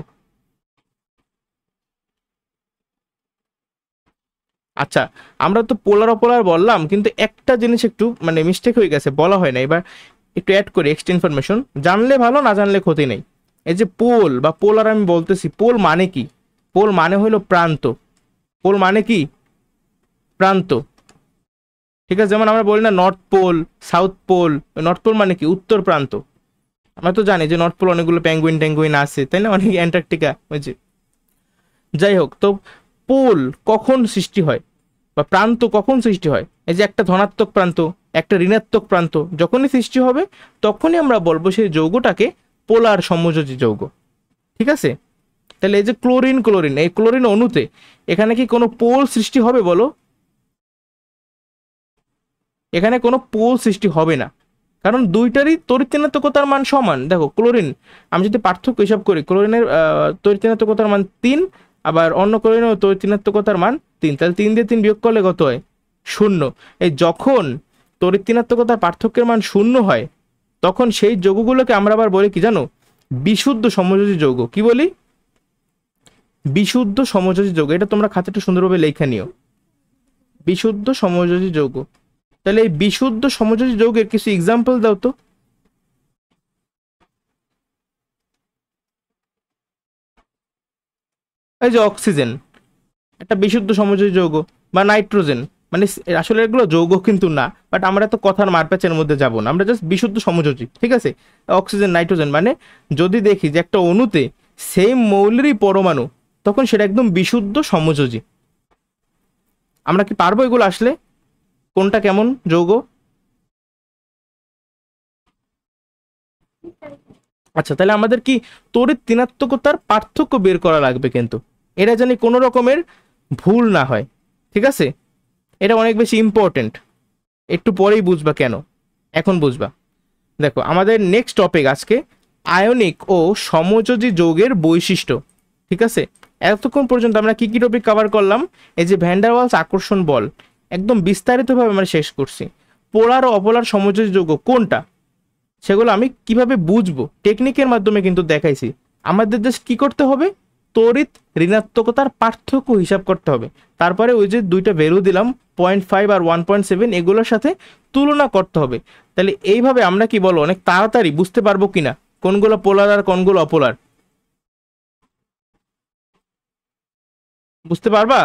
আচ্ছা, আমরা তো পোলার অপোলার বললাম, কিন্তু একটা জিনিস একটু মানে মিস্টেক হয়ে গেছে, বলা হয় না। এবার একটু অ্যাড করি এক্সট্রা ইনফরমেশন, জানলে ভালো, না জানলে ক্ষতি নেই। এই যে পোল বা পোলার আমি বলতেছি, পোল মানে কি? পোল মানে হলো প্রান্ত। পোল মানে কি? প্রান্ত। ঠিক আছে, যেমন আমরা বলি না north pole, south pole. North pole মানে কি? উত্তর প্রান্ত। আমরা তো জানি যে নর্থ পোল অনেকগুলো পেঙ্গুইন ট্যাঙ্গুইন আছে, তাই না, অনেক অ্যান্টার্কটিকা ওই যে। যাই হোক, তো পোল কখন সৃষ্টি হয় বা প্রান্ত কখন সৃষ্টি হয়? এই যে একটা ধনাত্মক প্রান্ত, একটা ঋণাত্মক প্রান্ত যখনই সৃষ্টি হবে, তখনই আমরা বলবো সেই যৌগটাকে পোলার সমযোজী যৌগ। ঠিক আছে? তাহলে এই যে ক্লোরিন, এই ক্লোরিন অণুতে এখানে কি কোনো পোল সৃষ্টি হবে বলো? এখানে কোনো পোল সৃষ্টি হবে না, কারণ দুইটারই তড়িৎ-ঋণাত্মকতার মান সমান। দেখো ক্লোরিন, আমি যদি পার্থক্য হিসাব করি, ক্লোরিনের তড়িৎ-ঋণাত্মকতার মান 3, আবার অন্য ক্লোরিনের তড়িৎ-ঋণাত্মকতার মান 3। তাহলে 3 দিয়ে 3 বিয়োগ করলে কত হয়? 0। এই যখন তড়িৎ-ঋণাত্মকতার পার্থক্যের মান 0 হয়, তখন সেই যৌগগুলোকে আমরা আবার বলি কি জানো? বিশুদ্ধ সমযোজী যৌগ। কি বলি? বিশুদ্ধ সমযোজী যৌগ। এটা তোমরা খাতাটা সুন্দরভাবে লেখা নিও, বিশুদ্ধ সমযোজী যৌগ। তাহলে এই বিশুদ্ধ সমযোজী যৌগের কিছু এক্সাম্পল দাও তো। এই যে অক্সিজেন একটা বিশুদ্ধ সমযোজী যৌগ, বা নাইট্রোজেন, মানে আসলে এগুলো যৌগ কিন্তু না, বাট আমরা তো কথার মারপ্যাচের মধ্যে যাব না, আমরা জাস্ট বিশুদ্ধ সমযোজী। ঠিক আছে, অক্সিজেন, নাইট্রোজেন, মানে যদি দেখি যে একটা অণুতে সেম মৌলেরই পরমাণু, তখন সেটা একদম বিশুদ্ধ সমযোজী। আমরা কি পারবো এগুলো আসলে কোনটা কেমন যৌগ? আচ্ছা, তাহলে আমাদের কি তড়িৎ-ঋণাত্মকতার পার্থক্য বের করা লাগবে, কিন্তু এটা জানি কোনো রকমের ভুল না হয়। ঠিক আছে, এটা অনেক বেশি ইম্পর্টেন্ট। একটু পরেই বুঝবা কেন, এখন বুঝবা। দেখো আমাদের নেক্সট টপিক আজকে আয়নিক ও সমযোজী যৌগের বৈশিষ্ট্য। ঠিক আছে, এতক্ষণ পর্যন্ত আমরা কি কি টপিক কভার করলাম? এই যে ভ্যান ডার ওয়ালস আকর্ষণ বল, একদম বিস্তারিতভাবে আমরা শেষ করছি। পোলার ও অপোলার সমযোজী যৌগ কোনটা, সেগুলো আমি কিভাবে বুঝবো টেকনিকের মাধ্যমে কিন্তু দেখাইছি। আমাদের জাস্ট কি করতে হবে? তড়িৎ ঋণাত্মকতার পার্থক্য হিসাব করতে হবে। তারপরে ওই যে দুইটা ভ্যালু দিলাম 0.5 আর 1.7, এগুলোর সাথে তুলনা করতে হবে। তাহলে এইভাবে আমরা কি বলো অনেক তাড়াতাড়ি বুঝতে পারবো কিনা কোনগুলো পোলার আর কোনগুলো অপোলার? বুঝতে পারবা?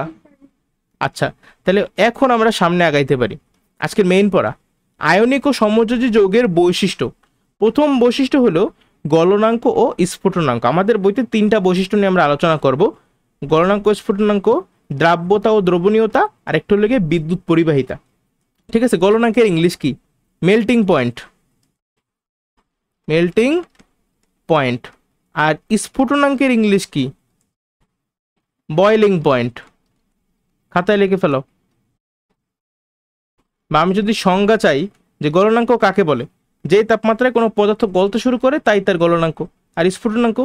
আচ্ছা, তাহলে এখন আমরা সামনে আগাইতে পারি। আজকের মেইন পড়া, আয়নিক ও সমযোজী যৌগের বৈশিষ্ট্য। প্রথম বৈশিষ্ট্য হলো গলনাঙ্ক ও স্ফুটনাঙ্ক। আমাদের বইতে তিনটা বৈশিষ্ট্য নিয়ে আমরা আলোচনা করব: গলনাঙ্ক, স্ফুটনাঙ্ক, দ্রাব্যতা ও দ্রবণীয়তা, আর একটা হলো গিয়ে বিদ্যুৎ পরিবাহিতা। ঠিক আছে, গলনাঙ্কের ইংলিশ কি? Melting point, melting point. আর স্ফুটনাঙ্কের ইংলিশ কি? Boiling point. খাতায় লিখে ফেলো। বা আমি যদি সংজ্ঞা চাই যে গলনাঙ্ক কাকে বলে, যেই তাপমাত্রায় কোনো পদার্থ গলতে শুরু করে তাই তার গলনাঙ্ক। আর স্ফুটনাঙ্ক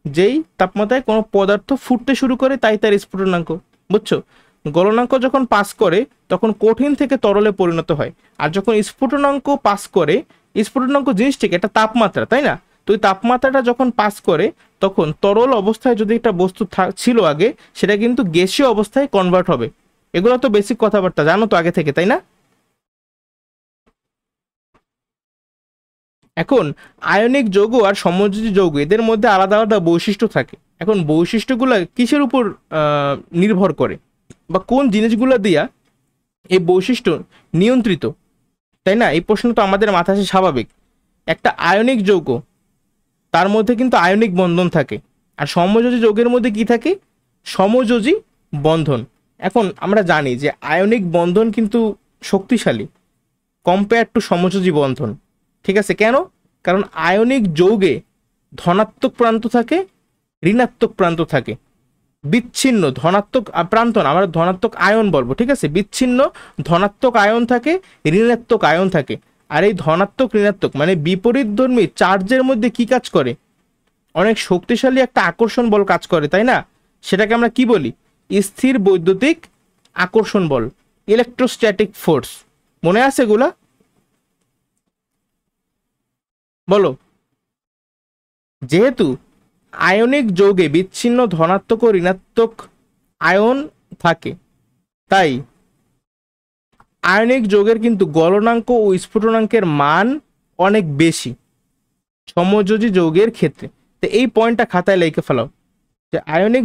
যেই তাপমাত্রায় কোনো পদার্থ ফুটতে শুরু করে তাই তার স্ফুটনাঙ্ক। বুঝছো? গলনাঙ্ক যখন পাস করে তখন কঠিন থেকে তরলে পরিণত হয়, আর যখন স্ফুটনাঙ্ক পাস করে, স্ফুটনাঙ্ক জিনিসটিকে একটা তাপমাত্রা, তাই না? তো ওই তাপমাত্রাটা যখন পাস করে তখন তরল অবস্থায় যদি একটা বস্তু ছিল আগে, সেটা কিন্তু গ্যাসীয় অবস্থায় কনভার্ট হবে। এগুলো তো বেসিক কথাবার্তা জানো তো আগে থেকে, তাই না? এখন আয়নিক যৌগ আর সমযোজী যৌগ, এদের মধ্যে আলাদা আলাদা বৈশিষ্ট্য থাকে। এখন বৈশিষ্ট্যগুলো কিসের উপর নির্ভর করে, বা কোন জিনিসগুলো দিয়া এই বৈশিষ্ট্য নিয়ন্ত্রিত, তাই না? এই প্রশ্ন তো আমাদের মাথায় আসে স্বাভাবিক। একটা আয়নিক যৌগ, তার মধ্যে কিন্তু আয়নিক বন্ধন থাকে, আর সমযোজী যৌগের মধ্যে কি থাকে? সমযোজী বন্ধন। এখন আমরা জানি যে আয়নিক বন্ধন কিন্তু শক্তিশালী কম্পেয়ার টু সমযোজী বন্ধন। ঠিক আছে, কেন? কারণ আয়নিক যৌগে ধনাত্মক প্রান্ত থাকে, ঋণাত্মক প্রান্ত থাকে। বিচ্ছিন্ন ধনাত্মক প্রান্ত না, আমরা ধনাত্মক আয়ন বলবো। ঠিক আছে, বিচ্ছিন্ন ধনাত্মক আয়ন থাকে, ঋণাত্মক আয়ন থাকে। আর এই ধনাত্মক ঋণাত্মক মানে বিপরীতধর্মী চার্জের মধ্যে কি কাজ করে? অনেক শক্তিশালী একটা আকর্ষণ বল কাজ করে, তাই না? সেটাকে আমরা কি বলি? স্থির বৈদ্যুতিক আকর্ষণ বল, ইলেকট্রোস্ট্যাটিক ফোর্স। মনে আছে এগুলা? বলো। যেহেতু আয়নিক যৌগে বিচ্ছিন্ন ধনাত্মক ও ঋণাত্মক আয়ন থাকে, তাই আয়নিক যৌগের কিন্তু গলনাঙ্ক ও স্ফুটনাঙ্কের মান অনেক বেশি সমযোজী যৌগের ক্ষেত্রে। তো এই পয়েন্টটা খাতায় লিখে ফেলাও যে আয়নিক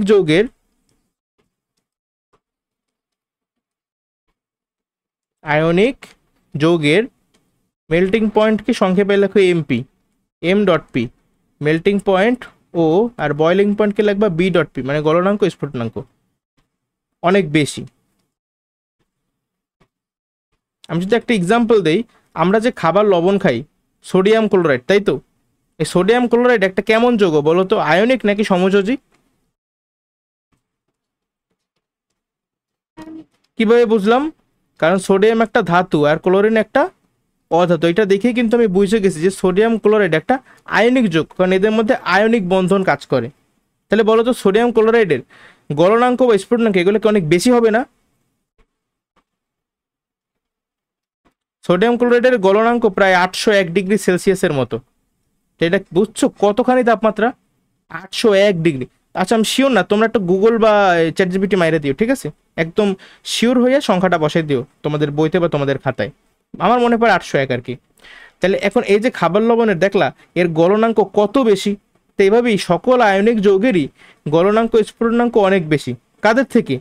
যৌগের মেল্টিং পয়েন্টকে সংক্ষেপে লেখো MP, M dot P melting point ও, আর বয়লিং পয়েন্টকে লিখবা বি ডট পি, মানে গলনাঙ্ক স্ফুটনাঙ্ক অনেক বেশি। আমি যদি একটা এক্সাম্পল দেই, আমরা যে খাবার লবণ খাই সোডিয়াম ক্লোরাইড, তাই তো? এই সোডিয়াম ক্লোরাইড একটা কেমন যৌগ বলো তো? আয়নিক নাকি সমযোজী? কিভাবে বুঝলাম? কারণ সোডিয়াম একটা ধাতু আর ক্লোরিন একটা অধাতু। এটা দেখেই কিন্তু আমি বুঝে গেছি যে সোডিয়াম ক্লোরাইড একটা আয়নিক যৌগ, কারণ এদের মধ্যে আয়নিক বন্ধন কাজ করে। তাহলে বলো তো সোডিয়াম ক্লোরাইডের গলনাঙ্ক বা স্ফুটনাঙ্ক এগুলো কি অনেক বেশি হবে না? সোডিয়াম ক্লোরাইডের গলনাঙ্ক প্রায় 801 ডিগ্রি সেলসিয়াসের মতো। এটা বুঝছো কতখানি তাপমাত্রা? 801 ডিগ্রি। আচ্ছা, আমি শিওর না, তোমরা একটা গুগল বা চ্যাট জিপিটি মাইরে দিও, ঠিক আছে? একদম শিওর হয়ে সংখ্যাটা বসাই দিও তোমাদের বইতে বা তোমাদের খাতায়। আমার মনে পড়ে 801 আর কি। তাহলে এখন এই যে খাবার লবণের দেখলা, এর গলনাঙ্ক কত বেশি। তো এইভাবেই সকল আয়নিক যৌগেরই গলনাঙ্ক স্ফুটনাঙ্ক অনেক বেশি। কাদের থেকে?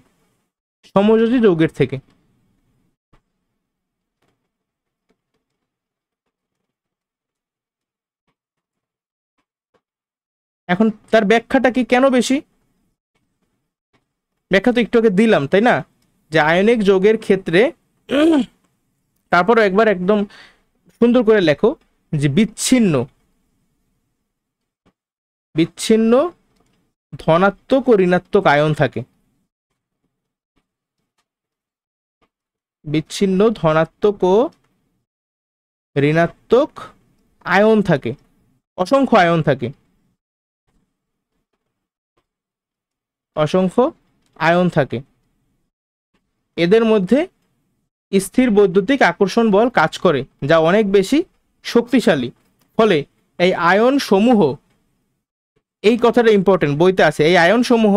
সমযোজী যৌগের থেকে। এখন তার ব্যাখ্যাটা কি, কেন বেশি? ব্যাখ্যা তো একটু আগে দিলাম, তাই না? যে আয়নিক যৌগের ক্ষেত্রে, তারপরও একবার একদম সুন্দর করে লেখো যে বিচ্ছিন্ন বিচ্ছিন্ন ধনাত্মক ও ঋণাত্মক আয়ন থাকে। বিচ্ছিন্ন ধনাত্মক ও ঋণাত্মক আয়ন থাকে, অসংখ্য আয়ন থাকে, অসংখ্য আয়ন থাকে। এদের মধ্যে স্থির বৈদ্যুতিক আকর্ষণ বল কাজ করে, যা অনেক বেশি শক্তিশালী। ফলে এই আয়ন সমূহ এই কথাটা ইম্পর্টেন্ট, বইতে আছে। এই আয়ন সমূহ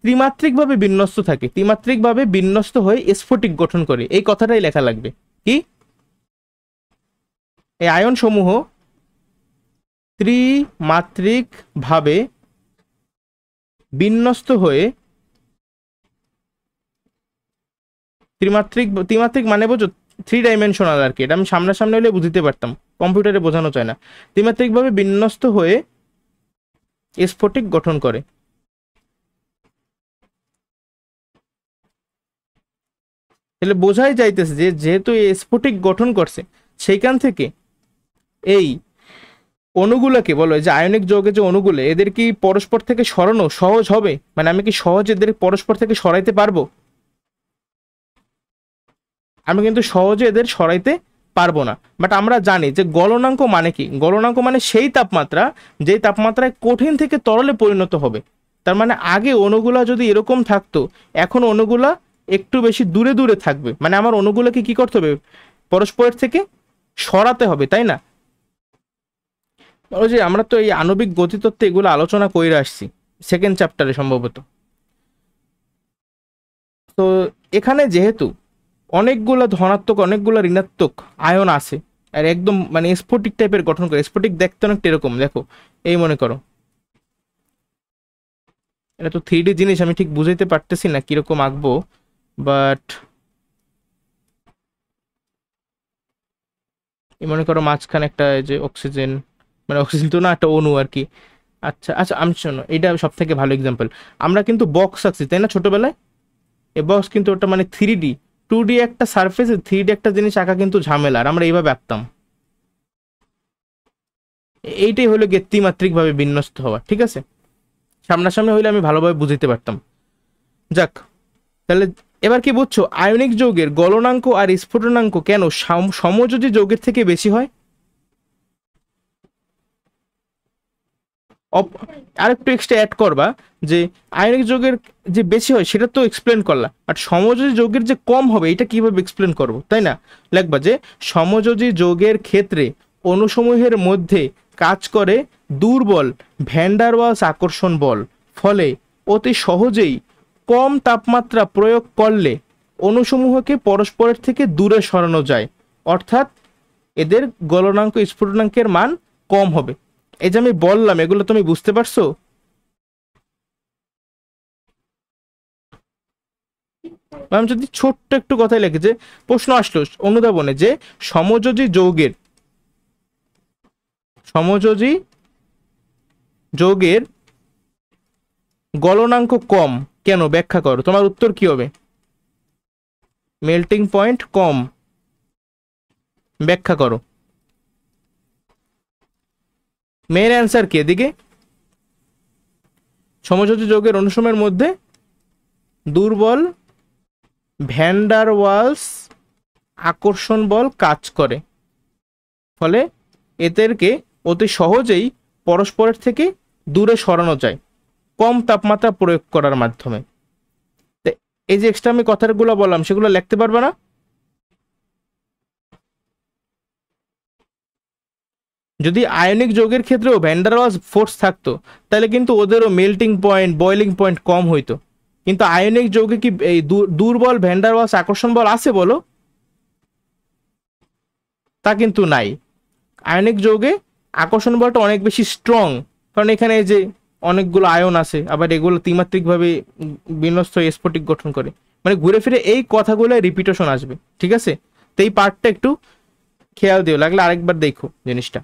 ত্রিমাত্রিকভাবে বিন্যস্ত থাকে, ত্রিমাত্রিকভাবে বিন্যস্ত হয়ে স্ফটিক গঠন করে, এই কথাটাই লেখা লাগবে। কি? এই আয়ন সমূহ ত্রিমাত্রিকভাবে বিন্যস্ত হয়ে, ত্রিমাত্রিক ত্রিমাত্রিক মানে বোঝো 3 ডাইমেনশনাল আর কি, এটা আমি সামনাসামনি হলে বুঝতে পারতাম, কম্পিউটারে বোঝানো যায় না। ত্রিমাত্রিকভাবে বিন্যস্ত হয়ে স্ফটিক গঠন করে। তাহলে বোঝাই যাইতেছে যে যেহেতু এই স্ফটিক গঠন করছে, সেইখান থেকে এই অণুগুলোকে বলো, যে আয়নিক যৌগের যে অণুগুলো, এদের কি পরস্পর থেকে সরানো সহজ হবে? মানে আমি কি সহজ এদের পরস্পর থেকে সরাইতে পারবো? আমি কিন্তু সহজে এদের সরাইতে পারবো না। বাট আমরা জানি যে গলনাঙ্ক মানে কি? গলনাঙ্ক মানে সেই তাপমাত্রা, যেই তাপমাত্রায় কঠিন থেকে তরলে পরিণত হবে। তার মানে আগে অণুগুলা যদি এরকম থাকতো, এখন অণুগুলা একটু বেশি দূরে দূরে থাকবে, মানে আমার অণুগুলোকে কি করতে হবে? পরস্পরের থেকে সরাতে হবে, তাই না? ওই যে আমরা তো এই আণবিক গতিতত্ত্বে এগুলো আলোচনা করে আসছি, সেকেন্ড চ্যাপ্টারে সম্ভবত। তো এখানে যেহেতু অনেকগুলো ধনাত্মক অনেকগুলো ঋণাত্মক আয়ন আছে, আর একদম মানে স্ফটিক টাইপের গঠন করে, স্ফটিক দেখতে অনেকটা এরকম, দেখো এই মনে করো, এটা তো 3D জিনিস, আমি ঠিক বুঝাইতে পারতেছি না কিরকম আঁকবো, বাট এই মনে করো মাঝখানে একটা এই যে অক্সিজেন, মানে অক্সিজেন তো না, একটা অণু আর কি। আচ্ছা আচ্ছা, আমি শোনো, এটা সব থেকে ভালো এক্সাম্পল। আমরা কিন্তু বক্স আঁকছি তাই না ছোটবেলায়? এ বক্স কিন্তু ওটা মানে 3D, 2D একটা সারফেসে 3D একটা জিনিস আঁকা কিন্তু ঝামেলা, আর আমরা এইভাবে আঁকতাম। এইটাই হলো গিয়ে ত্রিমাত্রিক ভাবে বিন্যস্ত হওয়া, ঠিক আছে? সামনাসামনি হইলে আমি ভালোভাবে বুঝতে পারতাম। যাক, তাহলে এবার কি বুঝছো আয়নিক যৌগের গলনাঙ্ক আর স্ফুটনাঙ্ক কেন সমযোজী যৌগের থেকে বেশি হয়? আরেকটু এক্সট্রা অ্যাড করবা যে আয়নিক যৌগের যে বেশি হয় সেটা তো এক্সপ্লেন করলা, আর সমযোজী যৌগের যে কম হবে এটা কিভাবে এক্সপ্লেন করবো, তাই না? লিখবা যে সমযোজী যৌগের ক্ষেত্রে অণুসমূহের মধ্যে কাজ করে দুর্বল ভ্যান ডার ওয়ালস আকর্ষণ বল, ফলে অতি সহজেই কম তাপমাত্রা প্রয়োগ করলে অণুসমূহকে পরস্পরের থেকে দূরে সরানো যায়, অর্থাৎ এদের গলনাঙ্ক স্ফুটনাঙ্কের মান কম হবে। এই যে আমি বললাম, এগুলো তুমি বুঝতে পারছো? আমি যদি ছোট্ট একটু কথাই লিখি, যে প্রশ্ন আসলো অনুধাবনে যে সমযোজী যৌগের সমযোজী যৌগের গলনাঙ্ক কম কেন, ব্যাখ্যা করো। তোমার উত্তর কি হবে? মেল্টিং পয়েন্ট কম, ব্যাখ্যা করো। মেন অ্যান্সার কি এদিকে? সমযোজী যৌগের অনুসময়ের মধ্যে দুর্বল ভ্যান ডার ওয়ালস আকর্ষণ বল কাজ করে, ফলে এদেরকে অতি সহজেই পরস্পরের থেকে দূরে সরানো যায় কম তাপমাত্রা প্রয়োগ করার মাধ্যমে। এই যে এক্সট্রা আমি কথাগুলো বললাম সেগুলো লিখতে পারবে না? যদি আয়নিক যৌগের ক্ষেত্রেও ভ্যান ডার ওয়ালস ফোর্স থাকতো, তাহলে কিন্তু ওদেরও মেল্টিং পয়েন্ট বয়লিং পয়েন্ট কম হইতো। কিন্তু আয়নিক যৌগে কি এই দুর্বল ভ্যান ডার ওয়ালস আকর্ষণ বল আছে বলো? তা কিন্তু নাই। আয়নিক যৌগে আকর্ষণ বলটা অনেক বেশি স্ট্রং, কারণ এখানে এই যে অনেকগুলো আয়ন আছে, আবার এগুলো ত্রিমাত্রিকভাবে বিন্যস্ত হয়ে স্ফটিক গঠন করে, মানে ঘুরে ফিরে এই কথাগুলো রিপিটেশন আসবে, ঠিক আছে? তো এই পার্টটা একটু খেয়াল দিও, লাগলে আরেকবার দেখো জিনিসটা।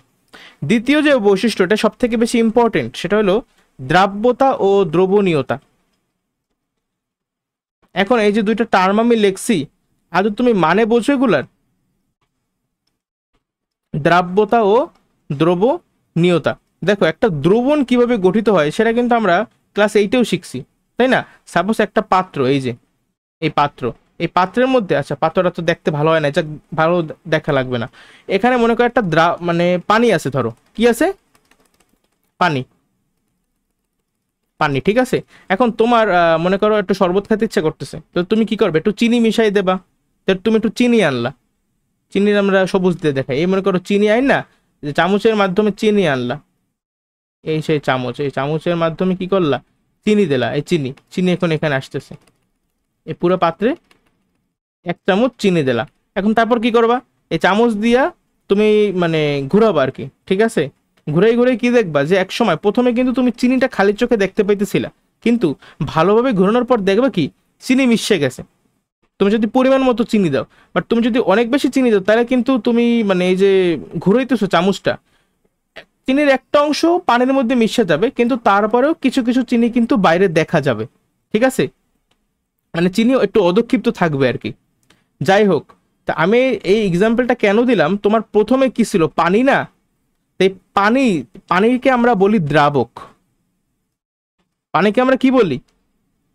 দ্বিতীয় যে বৈশিষ্ট্যটা সব থেকে বেশি ইম্পর্টেন্ট, সেটা হলো দ্রাব্যতা ও দ্রবণীয়তা। এখন এই যে দুইটা টার্ম আমি লিখছি, আদৌ তুমি মানে বোঝো এগুলার? দ্রাব্যতা ও দ্রবণীয়তা। দেখো একটা দ্রবণ কিভাবে গঠিত হয় সেটা কিন্তু আমরা ক্লাস 8-এও শিখছি, তাই না? সাপোজ একটা পাত্র, এই যে এই পাত্র, এই পাত্রের মধ্যে, আচ্ছা পাত্রটা তো দেখতে ভালো হয় না, যা ভালো দেখা লাগবে না। এখানে মনে করো একটা মানে পানি আছে, ধরো কি আছে? পানি, পানি, ঠিক আছে? এখন তোমার মনে করো একটু শরবত খেতে ইচ্ছা করতেছে, তো তুমি কি করবে? একটু চিনি মিশাই দেবা। তো তুমি একটু চিনি আনলা, চিনি আমরা সবুজ দিয়ে দেখাই, এই মনে করো চিনি আইন না, যে চামচের মাধ্যমে চিনি আনলা, এই সেই চামচ, এই চামচের মাধ্যমে কি করলা, চিনি দিলা, এই চিনি চিনি এখন এখানে আসতেছে, এই পুরো পাত্রে 1 চামচ চিনি দিলা। এখন তারপর কি করবা, এই চামচ দিয়া তুমি মানে ঘুরাবা আর কি, ঠিক আছে। ঘুরাই ঘুরাই কি দেখবা যে এক সময় প্রথমে কিন্তু তুমি চিনিটা খালি চোখে দেখতে পাইতেছিলা, কিন্তু ভালোভাবে ঘোরানোর পর দেখবা কি চিনি মিশে গেছে। তুমি যদি পরিমাণ মতো চিনি দাও, বাট তুমি যদি অনেক বেশি চিনি দাও তাহলে কিন্তু তুমি মানে এই যে ঘুরাইতেছো চামচটা, চিনির একটা অংশ পানির মধ্যে মিশে যাবে, কিন্তু তারপরেও কিছু কিছু চিনি কিন্তু বাইরে দেখা যাবে, ঠিক আছে। মানে চিনিও একটু অদক্ষিপ্ত থাকবে আর কি। যাই হোক, তা আমি এই এক্সাম্পলটা কেন দিলাম, তোমার প্রথমে কি ছিল, পানি না, তাই পানিকে আমরা বলি দ্রাবক, পানিকে আমরা কি বলি,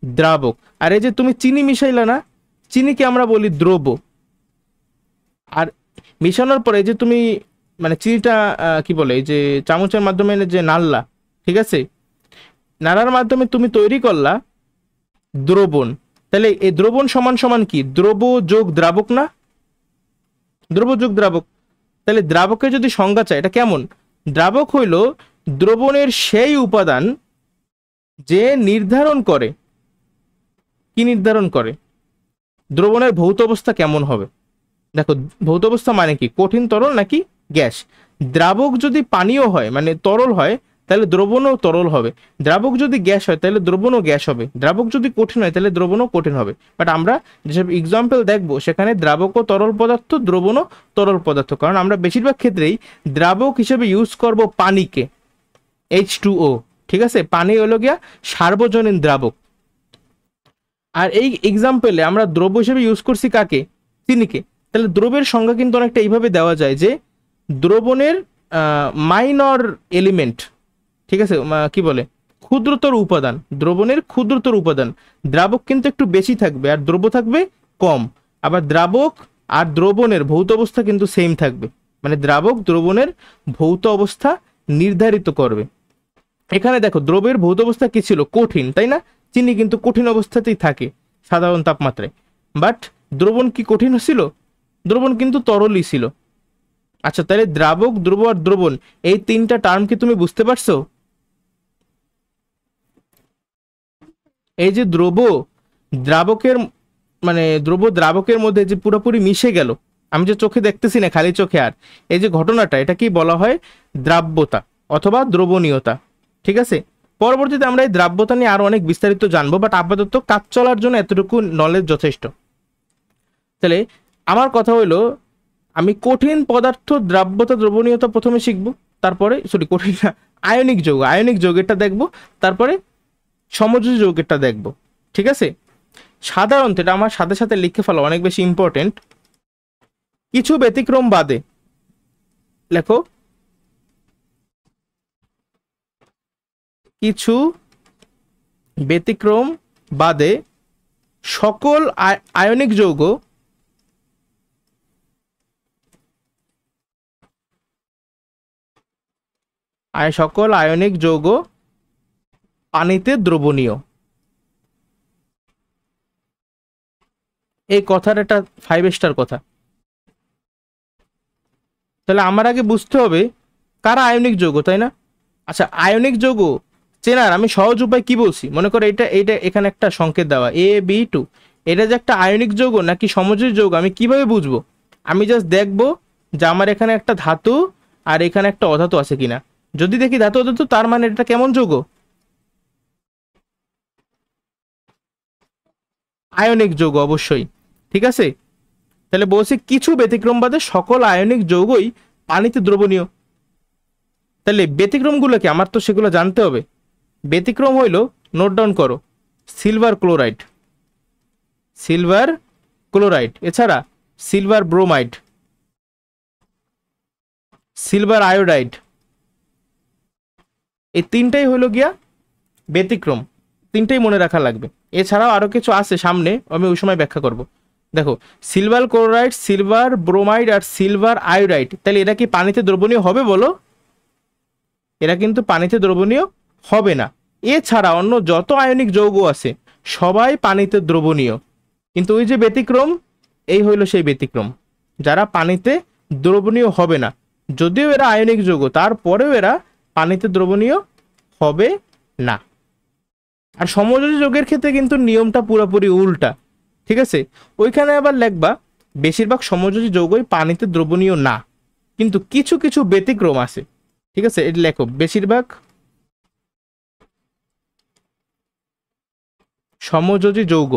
দ্রাবক। আর এই যে তুমি চিনি মিশাইলা না, চিনিকে আমরা বলি দ্রব্য। আর মিশানোর পরে যে তুমি মানে চিনিটা কি বলে, এই যে চামচের মাধ্যমে যে নাড়লা, ঠিক আছে, নাড়ার মাধ্যমে তুমি তৈরি করলা দ্রবণ। তাহলে এই দ্রবণ সমান সমান কি, দ্রব্য যোগ দ্রাবক না, দ্রব্য যোগ দ্রাবক। তাহলে দ্রাবকের যদি সংজ্ঞা চাই, এটা কেমন, দ্রাবক হইল দ্রবণের সেই উপাদান যে নির্ধারণ করে, কি নির্ধারণ করে, দ্রবণের ভৌত অবস্থা কেমন হবে। দেখো ভৌত অবস্থা মানে কি, কঠিন তরল নাকি গ্যাস। দ্রাবক যদি পানীয় হয় মানে তরল হয় তাহলে দ্রবণও তরল হবে, দ্রাবক যদি গ্যাস হয় তাহলে দ্রবণও গ্যাস হবে, দ্রাবক যদি কঠিন হয় তাহলে দ্রবণও কঠিন হবে। বাট আমরা যেসব এক্সাম্পল দেখবো সেখানে দ্রাবকও তরল পদার্থ, দ্রবণও তরল পদার্থ, কারণ আমরা বেশিরভাগ ক্ষেত্রেই দ্রাবক হিসেবে ইউজ করব পানিকে, H2O, ঠিক আছে। পানি হলো গিয়া সার্বজনীন দ্রাবক। আর এই এক্সাম্পলে আমরা দ্রব্য হিসেবে ইউজ করছি কাকে, চিনিকে। তাহলে দ্রব্যের সংজ্ঞা কিন্তু অনেকটা এইভাবে দেওয়া যায় যে দ্রবণের মাইনর এলিমেন্ট, ঠিক আছে, কি বলে, ক্ষুদ্রতর উপাদান, দ্রবণের ক্ষুদ্রতর উপাদান। দ্রাবক কিন্তু একটু বেশি থাকবে আর দ্রব্য থাকবে কম। আবার দ্রাবক আর দ্রবণের ভৌত অবস্থা কিন্তু সেম থাকবে, মানে দ্রাবক দ্রবণের ভৌত অবস্থা নির্ধারিত করবে। এখানে দেখো দ্রবের ভৌত অবস্থা কি ছিল, কঠিন, তাই না। চিনি কিন্তু কঠিন অবস্থাতেই থাকে সাধারণ তাপমাত্রায়, বাট দ্রবণ কি কঠিন ছিল, দ্রবণ কিন্তু তরলই ছিল। আচ্ছা, তাহলে দ্রাবক, দ্রব আর দ্রবণ এই তিনটা টার্ম কি তুমি বুঝতে পারছো। এই যে দ্রব দ্রাবকের মানে দ্রব দ্রাবকের মধ্যে যে পুরোপুরি মিশে গেল, আমি যে চোখে দেখতেছি না খালি চোখে, আর এই যে ঘটনাটা, এটা কি বলা হয় দ্রাব্যতা অথবা দ্রবণীয়তা, ঠিক আছে। পরবর্তীতে আমরা এই দ্রাব্যতা নিয়ে আরো অনেক বিস্তারিত জানবো, বাট আপাতত কাজ চলার জন্য এতটুকু নলেজ যথেষ্ট। তাহলে আমার কথা হইলো, আমি কঠিন পদার্থ দ্রাব্যতা দ্রবণীয়তা প্রথমে শিখবো, তারপরে কঠিন না, আয়নিক যৌগেরটা দেখবো, তারপরে সমযোজী যৌগেরটা দেখবো, ঠিক আছে। সাধারণত এটা আমার সাথে সাথে লিখে ফেলা অনেক বেশি ইম্পর্টেন্ট। কিছু ব্যতিক্রম বাদে, লেখো, কিছু ব্যতিক্রম বাদে সকল আয়নিক যৌগ সকল আয়নিক যৌগ পানিতে দ্রবণীয়। এই কথার একটা 5 স্টার কথা। তাহলে আমার আগে বুঝতে হবে কারা আয়নিক যৌগ, তাই না। আচ্ছা, আয়নিক যৌগ চেনার আমি সহজ উপায় কি বলছি, মনে করো এটা এইটা এখানে একটা সংকেত দেওয়া AB2, এটা যে একটা আয়নিক যৌগ নাকি সমযোজী যৌগ আমি কিভাবে বুঝবো। আমি জাস্ট দেখবো যে আমার এখানে একটা ধাতু আর এখানে একটা অধাতু আছে কিনা। যদি দেখি ধাতু অধাতু, তার মানে এটা কেমন যৌগ, আয়নিক যৌগ অবশ্যই, ঠিক আছে। তাহলে বলছি কিছু ব্যতিক্রম বাদে সকল আয়নিক যৌগই পানিতে দ্রবণীয়। তাহলে ব্যতিক্রমগুলো কি, আমার তো সেগুলো জানতে হবে। ব্যতিক্রম হইল, নোট ডাউন করো, সিলভার ক্লোরাইড, এছাড়া সিলভার ব্রোমাইড, সিলভার আয়োডাইড, এই তিনটাই হইল গিয়া ব্যতিক্রম। তিনটাই মনে রাখা লাগবে। এছাড়াও আরো কিছু আছে সামনে, আমি ওই সময় ব্যাখ্যা করব। দেখো, সিলভার ক্লোরাইড, সিলভার ব্রোমাইড আর সিলভার আয়োডাইড, তাহলে এরা কি পানিতে দ্রবণীয় হবে বলো। এরা কিন্তু পানিতে দ্রবণীয় হবে না। এছাড়া অন্য যত আয়নিক যৌগ আছে সবাই পানিতে দ্রবণীয়, কিন্তু ওই যে ব্যতিক্রম, এই হইল সেই ব্যতিক্রম যারা পানিতে দ্রবণীয় হবে না। যদিও এরা আয়নিক যৌগ, তারপরেও এরা পানিতে দ্রবণীয় হবে না। আর সমযোজী যৌগের ক্ষেত্রে কিন্তু নিয়মটা পুরোপুরি উল্টা, ঠিক আছে? ওইখানে আবার লিখবা বেশিরভাগ সমযোজী যৌগই পানিতে দ্রবণীয় না, কিন্তু কিছু কিছু ব্যতিক্রম আছে, ঠিক আছে? এটা লেখো, বেশিরভাগ সমযোজী যৌগ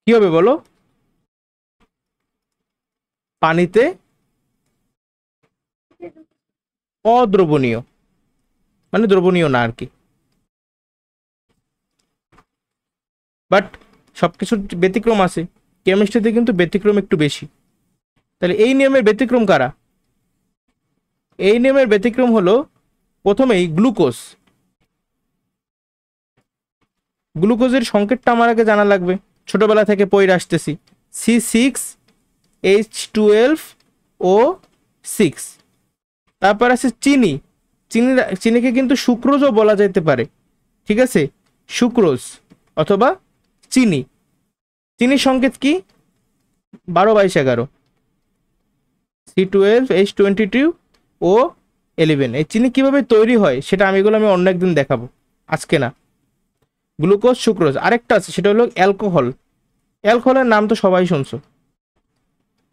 কি হবে বলো? পানিতে অদ্রবণীয়, মানে দ্রবণীয় না আর কি। বাট সবকিছুর ব্যতিক্রম আছে, কেমিস্ট্রিতে কিন্তু ব্যতিক্রম একটু বেশি। তাহলে এই নিয়মের ব্যতিক্রম কারা? এই নিয়মের ব্যতিক্রম হলো প্রথমেই গ্লুকোজ। গ্লুকোজের সংকেতটা আমার আগে জানা লাগবে, ছোটবেলা থেকে পড়ে আসতেছি, C6H12O6। তারপর আছে চিনি। চিনি, চিনিকে কিন্তু সুক্রোজও বলা যেতে পারে, ঠিক আছে? সুক্রোজ অথবা চিনি। চিনির সংকেত কি? 12 22 11, C12H22O11। এই চিনি কিভাবে তৈরি হয় সেটা আমি অন্য একদিন দেখাবো, আজকে না। গ্লুকোজ, সুক্রোজ, আরেকটা আছে সেটা হলো অ্যালকোহল। অ্যালকোহলের নাম তো সবাই শুনছো।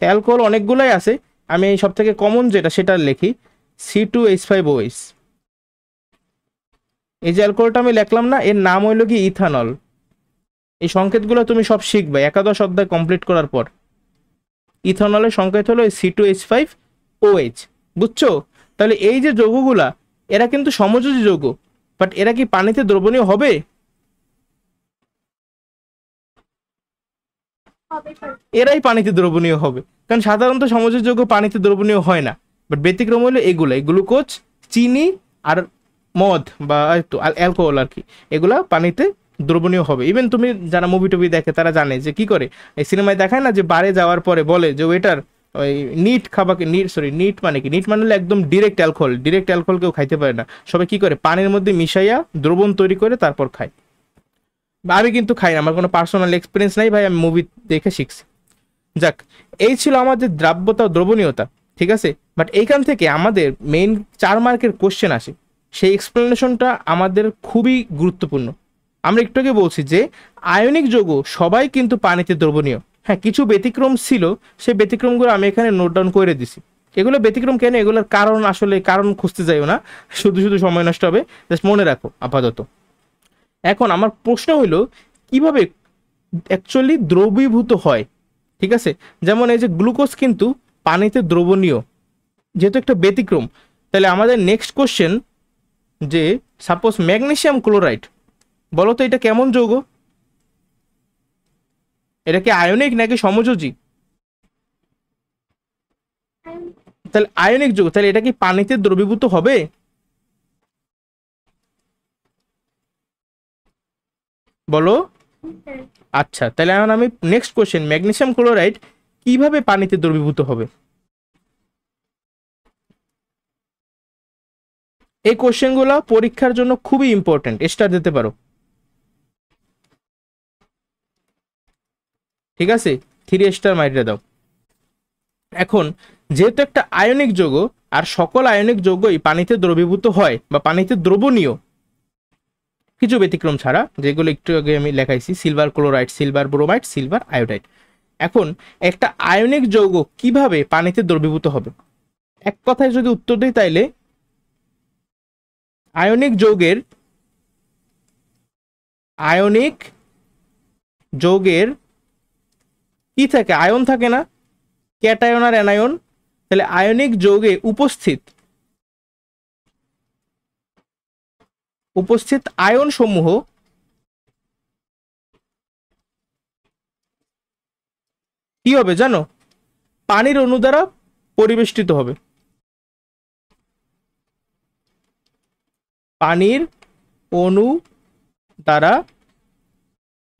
অ্যালকোহল অনেকগুলাই আছে, আমি এই সব থেকে কমন যেটা সেটা লিখি, C2H5OH। এই যে অ্যালকোহলটা আমি লিখলাম না, এর নাম হইলো কি ইথানল। এই সংকেতগুলো তুমি সব শিখবে একাদশ অধ্যায় কমপ্লিট করার পর। ইথানলের সংকেত হলো C2H5OH, বুঝছো? তাহলে এই যে যৌগগুলা, এরা কিন্তু সমযোজী যৌগ, বাট এরা কি পানিতে দ্রবণীয় হবে? এরাই পানিতে দ্রবণীয় হবে, কারণ সাধারণত সমযোজী যৌগ পানিতে দ্রবণীয় হয় না। বাট ব্যতিক্রম হলো এগুলাই, গ্লুকোজ, চিনি আর মদ বা একটু অ্যালকোহল আর কি, এগুলা পানিতে দ্রবণীয় হবে। ইভেন তুমি যারা মুভি টুভি দেখে তারা জানে যে কি করে, এই সিনেমায় দেখায় না যে বারে যাওয়ার পরে বলে যে ওয়েটার ওই নিট খাবাকে, নিট মানে কি? নিট মানে হলো একদম ডিরেক্ট অ্যালকোহল। ডিরেক্ট অ্যালকোহল কেউ খাইতে পারে না, সবাই কি করে পানির মধ্যে মিশাইয়া দ্রবণ তৈরি করে তারপর খায়। বা আমি কিন্তু খাই না, আমার কোনো পার্সোনাল এক্সপিরিয়েন্স নাই ভাই, আমি মুভি দেখে শিখছি। যাক, এই ছিল আমাদের দ্রাব্যতা ও দ্রবণীয়তা, ঠিক আছে? বাট এইখান থেকে আমাদের মেইন 4 মার্কের কোশ্চেন আসে, সেই এক্সপ্লেনেশনটা আমাদের খুবই গুরুত্বপূর্ণ। আমরা একটু আগে বলছি যে আয়নিক যৌগ সবাই কিন্তু পানিতে দ্রবণীয়, হ্যাঁ কিছু ব্যতিক্রম ছিল, সেই ব্যতিক্রমগুলো আমি এখানে নোট ডাউন করে দিছি। এগুলো ব্যতিক্রম কেন, এগুলোর কারণ আসলে কারণ খুঁজতে যাইও না, শুধু শুধু সময় নষ্ট হবে, জাস্ট মনে রাখো আপাতত। এখন আমার প্রশ্ন হইল কিভাবে অ্যাকচুয়ালি দ্রবীভূত হয়, ঠিক আছে? যেমন এই যে গ্লুকোজ কিন্তু পানিতে দ্রবণীয়, যেহেতু একটা ব্যতিক্রম, তাহলে আমাদের নেক্সট কোশ্চেন যে সাপোজ ম্যাগনেসিয়াম ক্লোরাইড, বলো তো এটা কেমন যৌগ? এটা কি আয়নিক নাকি সমযোজী? তাহলে আয়নিক যৌগ, তাহলে এটা কি পানিতে দ্রবীভূত হবে? বলো। আচ্ছা, তাহলে এখন আমি নেক্সট কোশ্চেন, ম্যাগনেসিয়াম ক্লোরাইড কিভাবে পানিতে দ্রবীভূত হবে? এই কোশ্চেনগুলো পরীক্ষার জন্য খুবই ইম্পর্টেন্ট, স্টার দিতে পারো, ঠিক আছে? 3 স্টার মাইরে দাও। এখন যেহেতু একটা আয়নিক যৌগ, আর সকল আয়নিক যৌগই পানিতে দ্রবীভূত হয় বা পানিতে দ্রবণীয়, কিছু ব্যতিক্রম ছাড়া, যেগুলো একটু আগে আমি লেখাইছি, silver chloride, silver bromide, silver iodide. এখন একটা আয়নিক যৌগ কিভাবে পানিতে দ্রবীভূত হবে? এক কথায় যদি উত্তর দিই তাইলে আয়নিক যৌগের আয়নিক যৌগের কি থাকে? আয়ন থাকে না, ক্যাটায়ন আর অ্যানায়ন। তাহলে আয়নিক যৌগে উপস্থিত উপস্থিত আয়ন সমূহ কি হবে জানো? পানির অণু দ্বারা পরিবেষ্টিত হবে। পানির অণু দ্বারা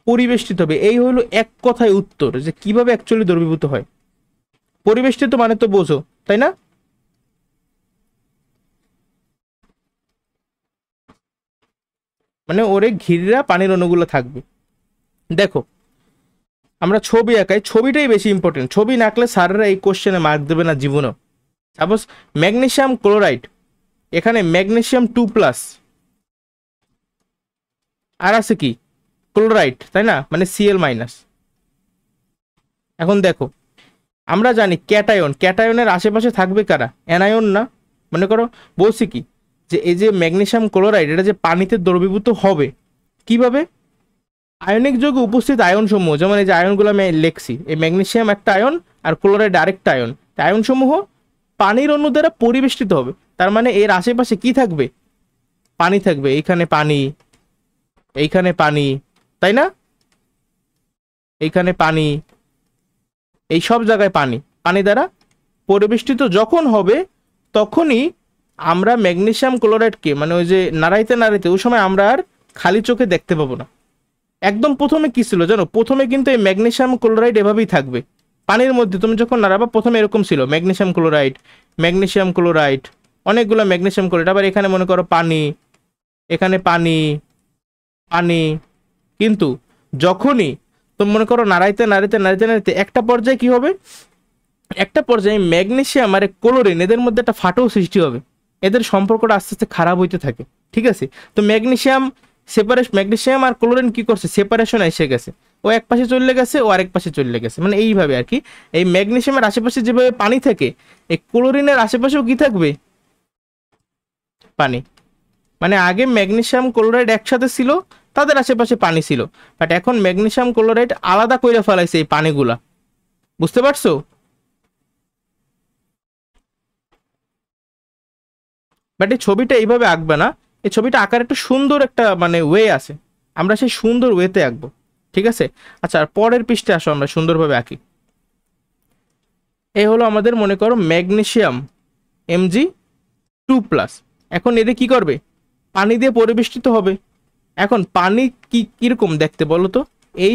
পরিবেষ্টিত হবে, এই হলো এক কথায় উত্তর যে কিভাবে অ্যাকচুয়ালি দ্রবীভূত হয়। পরিবেষ্টিত মানে তো বোঝো, তাই না? মানে ওরে ঘিরা পানির অণুগুলো থাকবে। দেখো, আমরা ছবি আঁকাই, ছবিটাই বেশি ইম্পর্টেন্ট। ছবি না আঁকলে স্যাররা এই কোশ্চেনে মার্ক দেবে না জীবনও। সাপোজ ম্যাগনেসিয়াম ক্লোরাইড, এখানে ম্যাগনেসিয়াম 2+, আর আছে কি ক্লোরাইড, তাই না, মানে Cl-। এখন দেখো আমরা জানি ক্যাটায়ন, ক্যাটায়নের আশেপাশে থাকবে কারা, অ্যানায়ন না। মনে করো বলছি কি যে এই যে ম্যাগনেসিয়াম ক্লোরাইড এটা যে পানিতে দ্রবীভূত হবে কিভাবে, আয়নিক যৌগে উপস্থিত আয়ন সমূহ, যেমন এই যে আয়নগুলো আমি লিখছি, এই ম্যাগনেসিয়াম একটা আয়ন আর ক্লোরাইড আরেকটা আয়ন, আয়ন সমূহ পানির অণু দ্বারা পরিবেষ্টিত হবে। তার মানে এর আশেপাশে কি থাকবে, পানি থাকবে, এইখানে পানি, এইখানে পানি, তাই না, এইখানে পানি, এই সব জায়গায় পানি, পানি দ্বারা পরিবেষ্টিত যখন হবে তখনই আমরা ম্যাগনেসিয়াম ক্লোরাইডকে মানে ওই যে নাড়াইতে নাড়াইতে ওই সময় আমরা আর খালি চোখে দেখতে পাবো না। একদম প্রথমে কি ছিল জানো, প্রথমে কিন্তু এই ম্যাগনেসিয়াম ক্লোরাইড এভাবেই থাকবে পানির মধ্যে, তুমি যখন নাড়াবা প্রথমে এরকম ছিল ম্যাগনেসিয়াম ক্লোরাইড, ম্যাগনেসিয়াম ক্লোরাইড, অনেকগুলো ম্যাগনেসিয়াম ক্লোরাইড, আবার এখানে মনে করো পানি, এখানে পানি, পানি। কিন্তু যখনই তুমি মনে করো নাড়াইতে নাড়াইতে নাড়াইতে নাড়াইতে একটা পর্যায়ে কি হবে, একটা পর্যায়ে ম্যাগনেসিয়াম আর ক্লোরিন এদের মধ্যে একটা ফাটল সৃষ্টি হবে, এদের সম্পর্কটা আস্তে আস্তে খারাপ হইতে থাকে। ঠিক আছে, তো ম্যাগনেসিয়াম আর ক্লোরিন কি করছে, সেপারেশন এসে গেছে, ও এক পাশে চলে গেছে, ও আরেক পাশে চলে গেছে, মানে এইভাবে আর কি। এই ম্যাগনেসিয়ামের আশেপাশে যেভাবে পানি থাকে, এই ক্লোরিনের আশেপাশেও কি থাকবে, পানি। মানে আগে ম্যাগনেসিয়াম ক্লোরাইড একসাথে ছিল, তাদের আশেপাশে পানি ছিল, বাট এখন ম্যাগনেসিয়াম ক্লোরাইড আলাদা করে ফেলাইছে এই পানিগুলা। বুঝতে পারছো? বাট এই ছবিটা এইভাবে আঁকবে না, এই ছবিটা আঁকার একটা সুন্দর একটা মানে ওয়ে আছে, আমরা সেই সুন্দর ওয়েতে আঁকবো। ঠিক আছে, আচ্ছা আর পরের পৃষ্ঠে আসো, আমরা সুন্দরভাবে আঁকি। এই হলো আমাদের মনে করো ম্যাগনেসিয়াম Mg2+। এখন এদের কি করবে, পানি দিয়ে পরিবেষ্টিত হবে। এখন পানি কি কিরকম দেখতে বলো তো,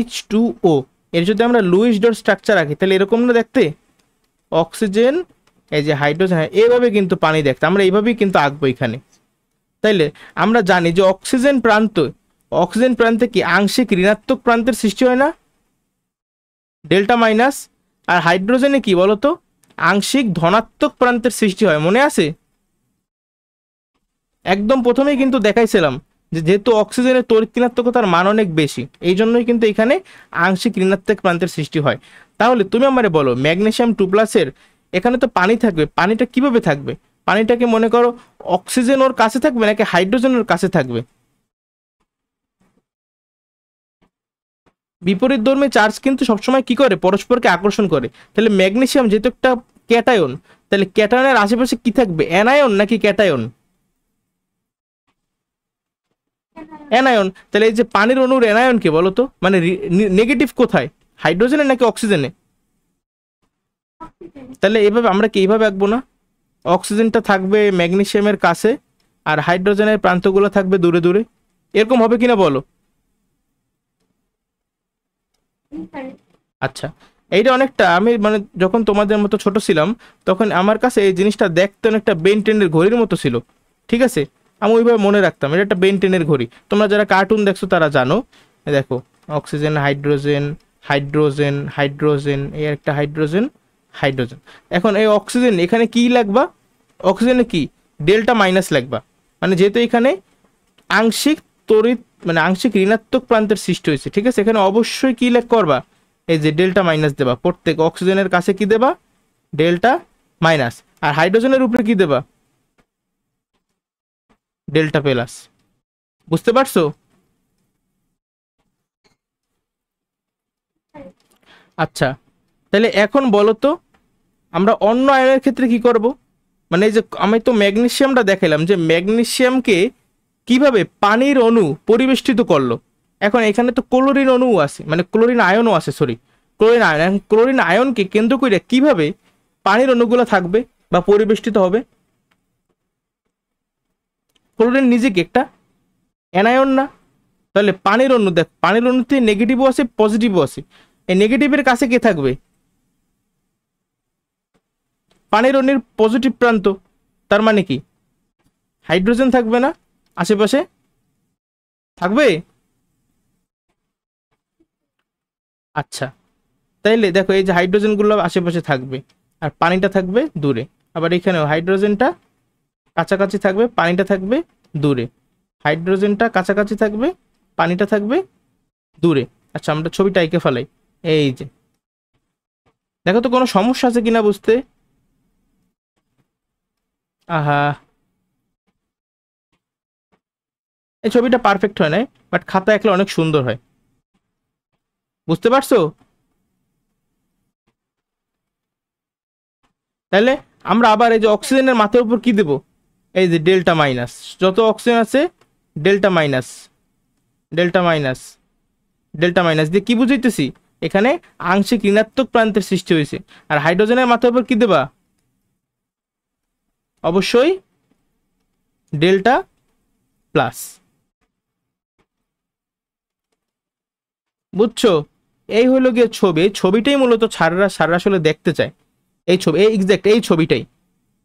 H2O, এর যদি আমরা লুইস ডট স্ট্রাকচার আঁকি তাহলে এরকম না দেখতে, অক্সিজেন, এই যে হাইড্রোজেন, হ্যাঁ এইভাবে কিন্তু পানি দেখতে, আমরা এইভাবেই কিন্তু আঁকবো এখানে। তাইলে আমরা জানি যে অক্সিজেন প্রান্তে কি আংশিক ঋণাত্মক প্রান্তের সৃষ্টি হয় না, ডেল্টা মাইনাস, আর হাইড্রোজেনে কি বলতো আংশিক ধনাত্মক প্রান্তের সৃষ্টি হয়, মনে আছে? একদম প্রথমেই কিন্তু দেখাইছিলাম যে যেহেতু অক্সিজেনের তড়িৎ ঋণাত্মকতার মান অনেক বেশি, এই জন্যই কিন্তু এখানে আংশিক ঋণাত্মক প্রান্তের সৃষ্টি হয়। তাহলে তুমি আমারে বলো ম্যাগনেসিয়াম 2+-এর এখানে তো পানি থাকবে, পানিটা কিভাবে থাকবে, পানিটাকে মনে করো অক্সিজেন ওর কাছে থাকবে নাকি হাইড্রোজেন ওর কাছে থাকবে, বিপরীত ধর্মী চার্জ কিন্তু সবসময় কি করে, পরস্পরকে আকর্ষণ করে। তাহলে ম্যাগনেসিয়াম যেহেতু একটা ক্যাটায়ন, তাহলে ক্যাটায়নের আশেপাশে কি থাকবে, অ্যানায়ন নাকি ক্যাটায়ন, অ্যানায়ন। তাহলে এই যে পানির অণুর অ্যানায়ন কে বলো তো, মানে নেগেটিভ কোথায়, হাইড্রোজেনে নাকি অক্সিজেনে? তাহলে এইভাবে আমরা কি এইভাবে আঁকবো না, অক্সিজেনটা থাকবে ম্যাগনেসিয়ামের কাছে আর হাইড্রোজেনের প্রান্তগুলো থাকবে দূরে দূরে, এরকম হবে কিনা বলো? আচ্ছা, এইটা অনেকটা আমি মানে যখন তোমাদের মতো ছোট ছিলাম তখন আমার কাছে এই জিনিসটা দেখতে অনেকটা বেন টেনের ঘড়ির মতো ছিল। ঠিক আছে, আমি ওইভাবে মনে রাখতাম এটা একটা বেন টেনের ঘড়ি, তোমরা যারা কার্টুন দেখছো তারা জানো। এই দেখো অক্সিজেন হাইড্রোজেন হাইড্রোজেন হাইড্রোজেন, এই একটা হাইড্রোজেন হাইড্রোজেন। এখন এই অক্সিজেন এখানে কি লাগবা, অক্সিজেনে কি ডেল্টা মাইনাস লাগবা, মানে যেহেতু এখানে আংশিক তড়িৎ মানে আংশিক ঋণাত্মক প্রান্তের সৃষ্টি হয়েছে। ঠিক আছে, এখানে অবশ্যই কি লেখ করবা, এই যে ডেল্টা মাইনাস দেবা, প্রত্যেক অক্সিজেনের কাছে কি দেবা, ডেল্টা মাইনাস, আর হাইড্রোজেনের উপরে কি দেবা, ডেল্টা প্লাস। বুঝতে পারছো? আচ্ছা, তাহলে এখন বলো তো আমরা অন্য আয়নের ক্ষেত্রে কি করব, মানে এই যে আমি তো ম্যাগনেসিয়ামটা দেখাইলাম যে ম্যাগনেসিয়ামকে কিভাবে পানির অণু পরিবেষ্টিত করলো। এখন এখানে তো ক্লোরিন অণুও আছে, মানে ক্লোরিন আয়নও আছে, সরি ক্লোরিন আয়ন। এখন ক্লোরিন আয়নকে কেন্দ্র করে কিভাবে পানির অণুগুলো থাকবে বা পরিবেষ্টিত হবে, ক্লোরিন নিজে কি একটা অ্যানায়ন না? তাহলে পানির অণু দেখ, পানির অণুতে নেগেটিভও আছে পজিটিভও আছে, এই নেগেটিভের কাছে কে থাকবে, পানির অণুর পজিটিভ প্রান্ত, তার মানে কি হাইড্রোজেন থাকবে না আশেপাশে, থাকবে? আচ্ছা, তাইলে দেখো এই যে হাইড্রোজেনগুলো আশেপাশে থাকবে আর পানিটা থাকবে দূরে, আবার এখানেও হাইড্রোজেনটা কাছাকাছি থাকবে, পানিটা থাকবে দূরে, হাইড্রোজেনটা কাছাকাছি থাকবে, পানিটা থাকবে দূরে। আচ্ছা আমরা ছবিটা এঁকে ফেলাই। এই যে দেখো তো কোনো সমস্যা আছে কিনা বুঝতে। আহা, এই ছবিটা পারফেক্ট হয় নাই, বাট খাতা আঁকলে অনেক সুন্দর হয়, বুঝতে পারছো? তাহলে আমরা আবার এই যে অক্সিজেনের মাথার উপর কি দেব, এই যে ডেল্টা মাইনাস, যত অক্সিজেন আছে delta minus, delta minus, delta minus দিয়ে কি বুঝাইতেছি, এখানে আংশিক ঋণাত্মক প্রান্তের সৃষ্টি হয়েছে। আর হাইড্রোজেনের মাথার উপর কি দেবা, অবশ্যই ডেল্টা প্লাস। বুঝছো? এই হলো গিয়ে ছবি, এই ছবিটাই মূলত ছাড়রা সাররা আসলে দেখতে চায়, এই ছবি, এই এক্সাক্ট এই ছবিটাই।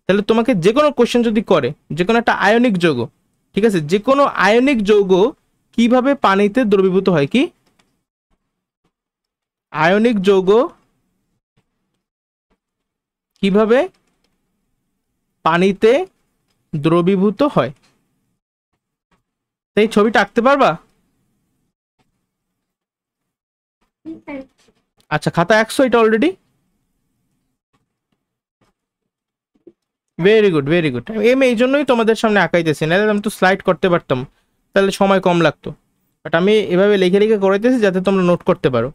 তাহলে তোমাকে যে কোনো কোশ্চেন যদি করে, যে কোনো একটা আয়নিক যৌগ, ঠিক আছে, যে কোনো আয়নিক যৌগ কিভাবে পানিতে দ্রবীভূত হয়, কি আয়নিক যৌগ কিভাবে পানিতে দ্রবীভূত হয়, এই ছবিটা আঁকতে পারবা? আচ্ছা খাতা 100 এটা already, very good very good. আমি এই জন্যই তোমাদের সামনে আঁকাইতেছি, না আমি তো স্লাইড করতে পারতাম, তাহলে সময় কম লাগতো, বাট আমি এভাবে লিখে লিখে করাইতেছি যাতে তোমরা নোট করতে পারো।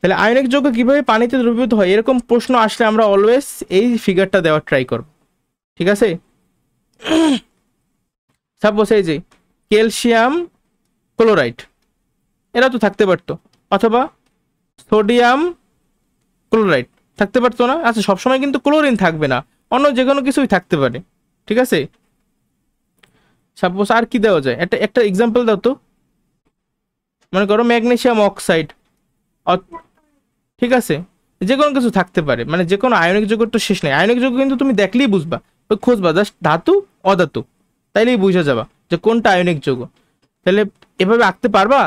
তাহলে আয়নিক যৌগ কিভাবে পানিতে দ্রবীভূত হয়, এরকম প্রশ্ন আসলে আমরা অলওয়েজ এই ফিগারটা দেওয়ার ট্রাই করব, ঠিক আছে? সাপোজ এই যে ক্যালসিয়াম ক্লোরাইড, এরা তো থাকতে পারতো, অথবা সোডিয়াম ক্লোরাইড থাকতে পারতো না। আচ্ছা সবসময় কিন্তু ক্লোরিন থাকবে না, অন্য যে কোনো কিছুই থাকতে পারে, ঠিক আছে? সাপোজ আর কি দেওয়া যায়, একটা একটা এক্সাম্পল দাও তো। মনে করো ম্যাগনেসিয়াম অক্সাইড, ঠিক আছে, যে কোনো কিছু থাকতে পারে, মানে যে কোনো আয়নিক যৌগের তো শেষ নেই। আয়নিক যৌগ কিন্তু তুমি দেখলেই বুঝবা, ওই খুঁজবা জাস্ট ধাতু অধাতু, তাইলেই বুঝে যাবা যে কোনটা আয়নিক যৌগ। তাহলে এভাবে আঁকতে পারবা?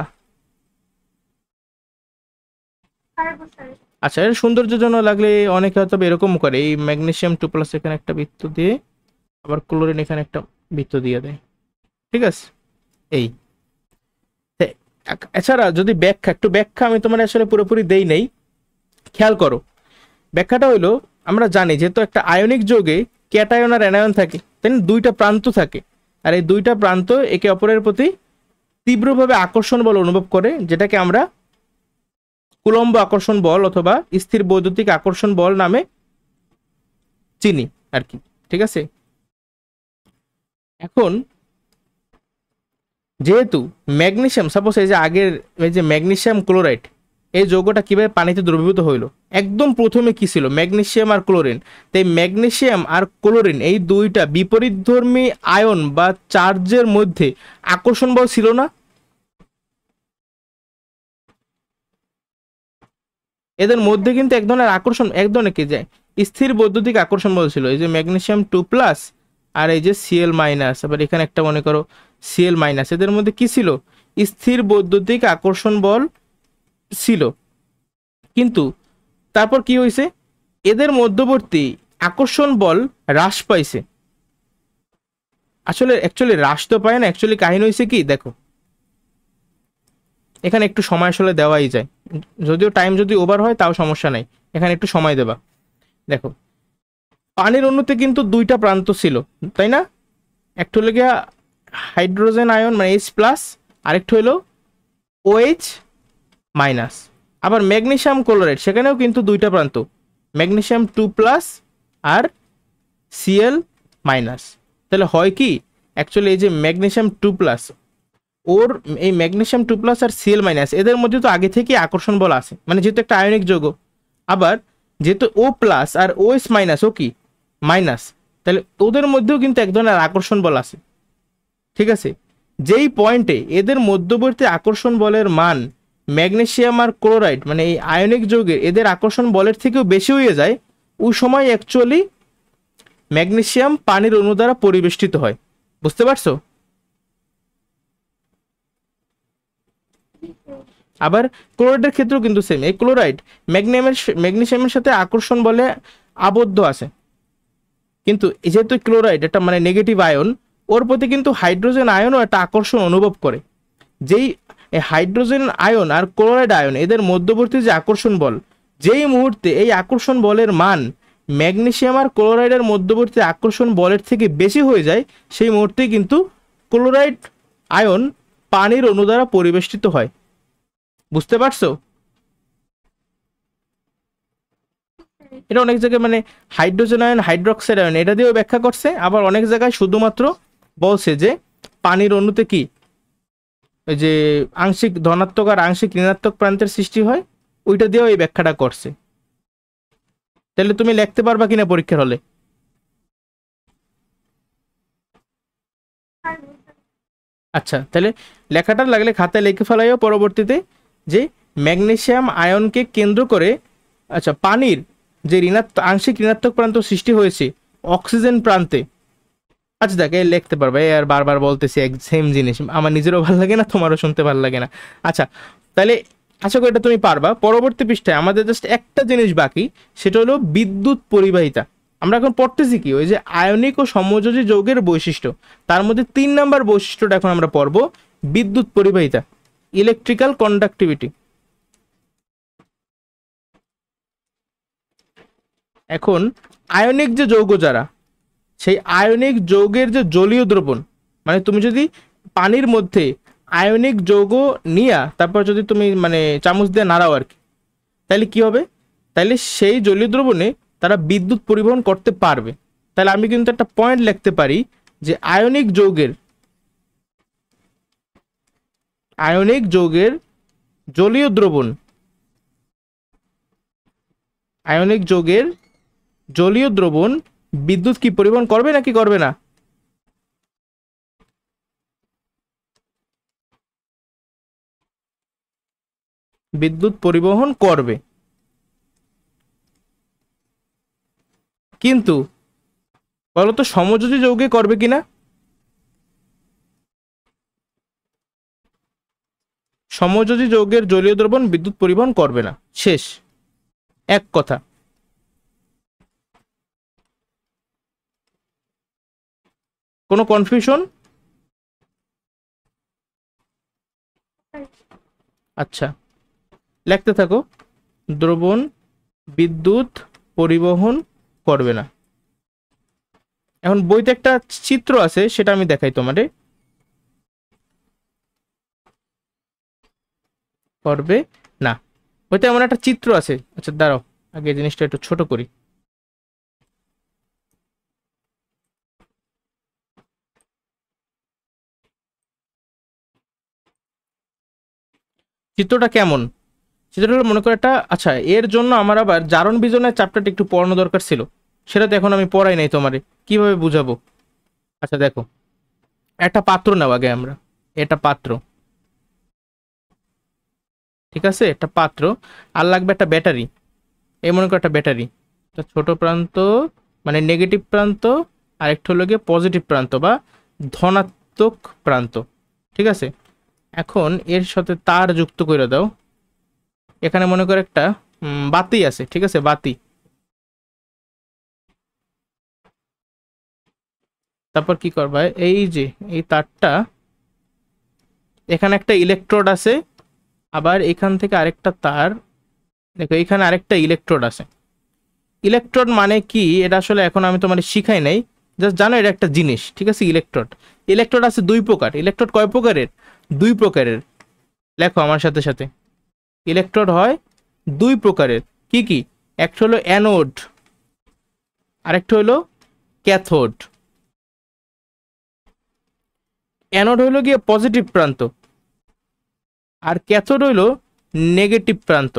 আচ্ছা এর সৌন্দর্যের জন্য লাগলে অনেকে হয়তো এরকম করে, এই ম্যাগনেসিয়াম 2+ এখানে একটা বৃত্ত দিয়ে, আবার ক্লোরিন এখানে একটা বৃত্ত দিয়ে দেয়, ঠিক আছে? এই এছাড়া যদি ব্যাখ্যা, একটু ব্যাখ্যা আমি তোমার আসলে পুরোপুরি দেই নেই, খেয়াল করো। ব্যাখ্যাটা হইলো, আমরা জানি যেহেতু একটা আয়নিক যৌগে ক্যাটায়ন আর অ্যানায়ন থাকে, তাই না, দুইটা প্রান্ত থাকে, আর এই দুইটা প্রান্ত একে অপরের প্রতি তীব্রভাবে আকর্ষণ বল অনুভব করে, যেটাকে আমরা কুলম্ব আকর্ষণ বল অথবা স্থির বৈদ্যুতিক আকর্ষণ বল নামে চিনি আর কি, ঠিক আছে? এখন যেহেতু ম্যাগনেসিয়াম, সাপোজ এই যে আগের এই যে ম্যাগনেসিয়াম ক্লোরাইড, এই যৌগটা কিভাবে পানিতে দ্রবীভূত হইলো, একদম প্রথমে কি ছিল, ম্যাগনেসিয়াম আর ক্লোরিন। তাই ম্যাগনেসিয়াম আর ক্লোরিন এই দুইটা বিপরীতধর্মী আয়ন বা চার্জের মধ্যে আকর্ষণ বল ছিল না? এদের মধ্যে কিন্তু এক ধরনের আকর্ষণ, এক ধরনের কি যায় স্থির বৈদ্যুতিক আকর্ষণ বল ছিল, এই যে ম্যাগনেসিয়াম 2+ আর এই যে Cl-, আবার এখানে একটা মনে করো Cl-, এদের মধ্যে কি ছিল, স্থির বৈদ্যুতিক আকর্ষণ বল ছিল। কিন্তু তারপর কি হয়েছে, এদের মধ্যবর্তী আকর্ষণ বল হ্রাস পাইছে। আসলে অ্যাকচুয়ালি হ্রাস তো পায় না, অ্যাকচুয়ালি কাহিনী হয়েছে কি দেখো, এখানে একটু সময় আসলে দেওয়াই যায়, যদিও টাইম যদি ওভার হয় তাও সমস্যা নাই, এখানে একটু সময় দেবা। দেখো পানির অণুতে কিন্তু দুইটা প্রান্ত ছিল, তাই না? একটা হলো গিয়া হাইড্রোজেন আয়ন মানে H+, আরেকটা হলো OH-। আবার ম্যাগনেসিয়াম ক্লোরাইড সেখানেও কিন্তু দুইটা প্রান্ত, ম্যাগনেসিয়াম 2+ আর Cl-। তাহলে হয় কি, অ্যাকচুয়ালি এই যে ম্যাগনেসিয়াম 2+, ওর এই ম্যাগনেসিয়াম 2+ আর Cl-, এদের মধ্যে তো আগে থেকে আকর্ষণ বল আছে, মানে যেহেতু একটা আয়নিক যৌগ। আবার যেহেতু O+ আর OH- ও কি মাইনাস, তাহলে ওদের মধ্যেও কিন্তু এক ধরনের আকর্ষণ বল আছে, ঠিক আছে? যেই পয়েন্টে এদের মধ্যবর্তী আকর্ষণ বলের মান ম্যাগনেসিয়াম আর ক্লোরাইড মানে এই আয়নিক যৌগের এদের আকর্ষণ বলের থেকেও বেশি হয়ে যায়, ওই সময় অ্যাকচুয়ালি ম্যাগনেসিয়াম পানির অণু দ্বারা পরিবেষ্টিত হয়। বুঝতে পারছো? আবার ক্লোরাইডের ক্ষেত্রেও কিন্তু সেম, এই ক্লোরাইড ম্যাগনেসিয়ামের সাথে আকর্ষণ বলে আবদ্ধ আছে, কিন্তু যেহেতু ক্লোরাইড এটা মানে নেগেটিভ আয়ন, ওর প্রতি কিন্তু হাইড্রোজেন আয়নও একটা আকর্ষণ অনুভব করে। যেই হাইড্রোজেন আয়ন আর ক্লোরাইড আয়ন এদের মধ্যবর্তী যে আকর্ষণ বল, যেই মুহূর্তে এই আকর্ষণ বলের মান ম্যাগনেসিয়াম আর ক্লোরাইডের মধ্যবর্তী আকর্ষণ বলের থেকে বেশি হয়ে যায়, সেই মুহূর্তেই কিন্তু ক্লোরাইড আয়ন পানির অণু দ্বারা পরিবেষ্টিত হয়। বুঝতে পারছো? এটা অনেক জায়গায় মানে হাইড্রোজেন আয়ন, হাইড্রোক্সাইড আয়ন এটা দিয়েও ব্যাখ্যা করছে, আবার অনেক জায়গায় শুধুমাত্র বলছে যে পানির অণুতে কি ওই যে আংশিক ধনাত্মক আর আংশিক ঋণাত্মক প্রান্তের সৃষ্টি হয়, ওইটা দিয়েও এই ব্যাখ্যাটা করছে। তাহলে তুমি লিখতে পারবা কিনা পরীক্ষার হলে? আচ্ছা, তাহলে লেখাটা লাগলে খাতায় লিখে ফেলাইও পরবর্তীতে, যে ম্যাগনেসিয়াম আয়নকে কেন্দ্র করে আচ্ছা পানির যে আংশিক ঋণাত্মক প্রান্ত সৃষ্টি হয়েছে অক্সিজেন প্রান্তে। আচ্ছা দেখ, লিখতে পারবে, আর বারবার বলতেছি এক সেম জিনিস, আমার নিজেরও ভালো লাগে না, তোমারও শুনতে ভালো লাগে না। আচ্ছা তাহলে আশা করি এটা তুমি পারবা। পরবর্তী পৃষ্ঠায় আমাদের জাস্ট একটা জিনিস বাকি, সেটা হলো বিদ্যুৎ পরিবাহিতা। আমরা এখন পড়তেছি কি, ওই যে আয়নিক ও সমযোজী যৌগের বৈশিষ্ট্য, তার মধ্যে 3 নাম্বার বৈশিষ্ট্যটা এখন আমরা পড়বো, বিদ্যুৎ পরিবাহিতা, ইলেকট্রিক্যাল কন্ডাক্টিভিটি। এখন আয়নিক যে যৌগ যারা, সেই আয়নিক যৌগের যে জলীয় দ্রবণ, মানে তুমি যদি পানির মধ্যে আয়নিক যৌগ নিয়া তারপর যদি তুমি মানে চামচ দিয়ে নাড়াও আর কি, তাহলে কি হবে? তাহলে সেই জলীয় দ্রবণে তারা বিদ্যুৎ পরিবহন করতে পারবে। তাহলে আমি কিন্তু একটা পয়েন্ট লিখতে পারি যে আয়নিক যৌগের জলীয় দ্রবণ, আয়নিক যৌগের জলীয় দ্রবণ বিদ্যুৎ কি পরিবহন করবে নাকি করবে না? বিদ্যুৎ পরিবহন করবে, কিন্তু বলতো সমযোজী যৌগে করবে কিনা? সমযোজী যৌগের জলীয় দ্রবণ বিদ্যুৎ পরিবহন করবে না, শেষ, এক কথা। কোনো কনফিউশন? আচ্ছা লিখতে থাকো, দ্রবণ বিদ্যুৎ পরিবহন করবে না। এখন বইতে একটা চিত্র আছে, সেটা আমি দেখাই তোমারে। করবে না, বইতে এমন একটা চিত্র আছে। আচ্ছা দাঁড়াও, আগে জিনিসটা একটু ছোট করি। চিত্রটা কেমন? চিত্রটা মনে করো একটা, আচ্ছা এর জন্য আমার আবার জারণ বিজনের চ্যাপ্টারটা একটু পড়ানো দরকার ছিল, সেটা তো এখন আমি পড়াই নাই তোমারে, কিভাবে বুঝাবো? আচ্ছা দেখো, একটা পাত্র নাও আগে আমরা, এটা পাত্র, ঠিক আছে, একটা পাত্র, আর লাগবে একটা ব্যাটারি। এই মনে করো একটা ব্যাটারি, ছোট প্রান্ত মানে নেগেটিভ প্রান্ত, আর একটা হলো গিয়ে পজিটিভ প্রান্ত বা ধনাত্মক প্রান্ত, ঠিক আছে। এখন এর সাথে তার যুক্ত করে দাও। এখানে মনে করো একটা বাতি আছে, ঠিক আছে, বাতি। তারপর কি করবা, এই যে এই তারটা, এখানে একটা ইলেকট্রোড আছে, আবার এখান থেকে আরেকটা তার, দেখো এখানে আরেকটা ইলেকট্রোড আছে। ইলেকট্রোড মানে কি এটা আসলে এখন আমি তোমার শিখাই নাই, জাস্ট জানো এটা একটা জিনিস, ঠিক আছে। ইলেকট্রোড আছে 2 প্রকার। ইলেকট্রোড কয় প্রকারের? 2 প্রকারের। লেখো আমার সাথে সাথে, ইলেকট্রোড হয় 2 প্রকারের। কি কি? একটা হলো অ্যানোড, আরেকটা হলো ক্যাথোড। অ্যানোড হইলো গিয়ে পজিটিভ প্রান্ত, আর ক্যাথোড হইলো নেগেটিভ প্রান্ত।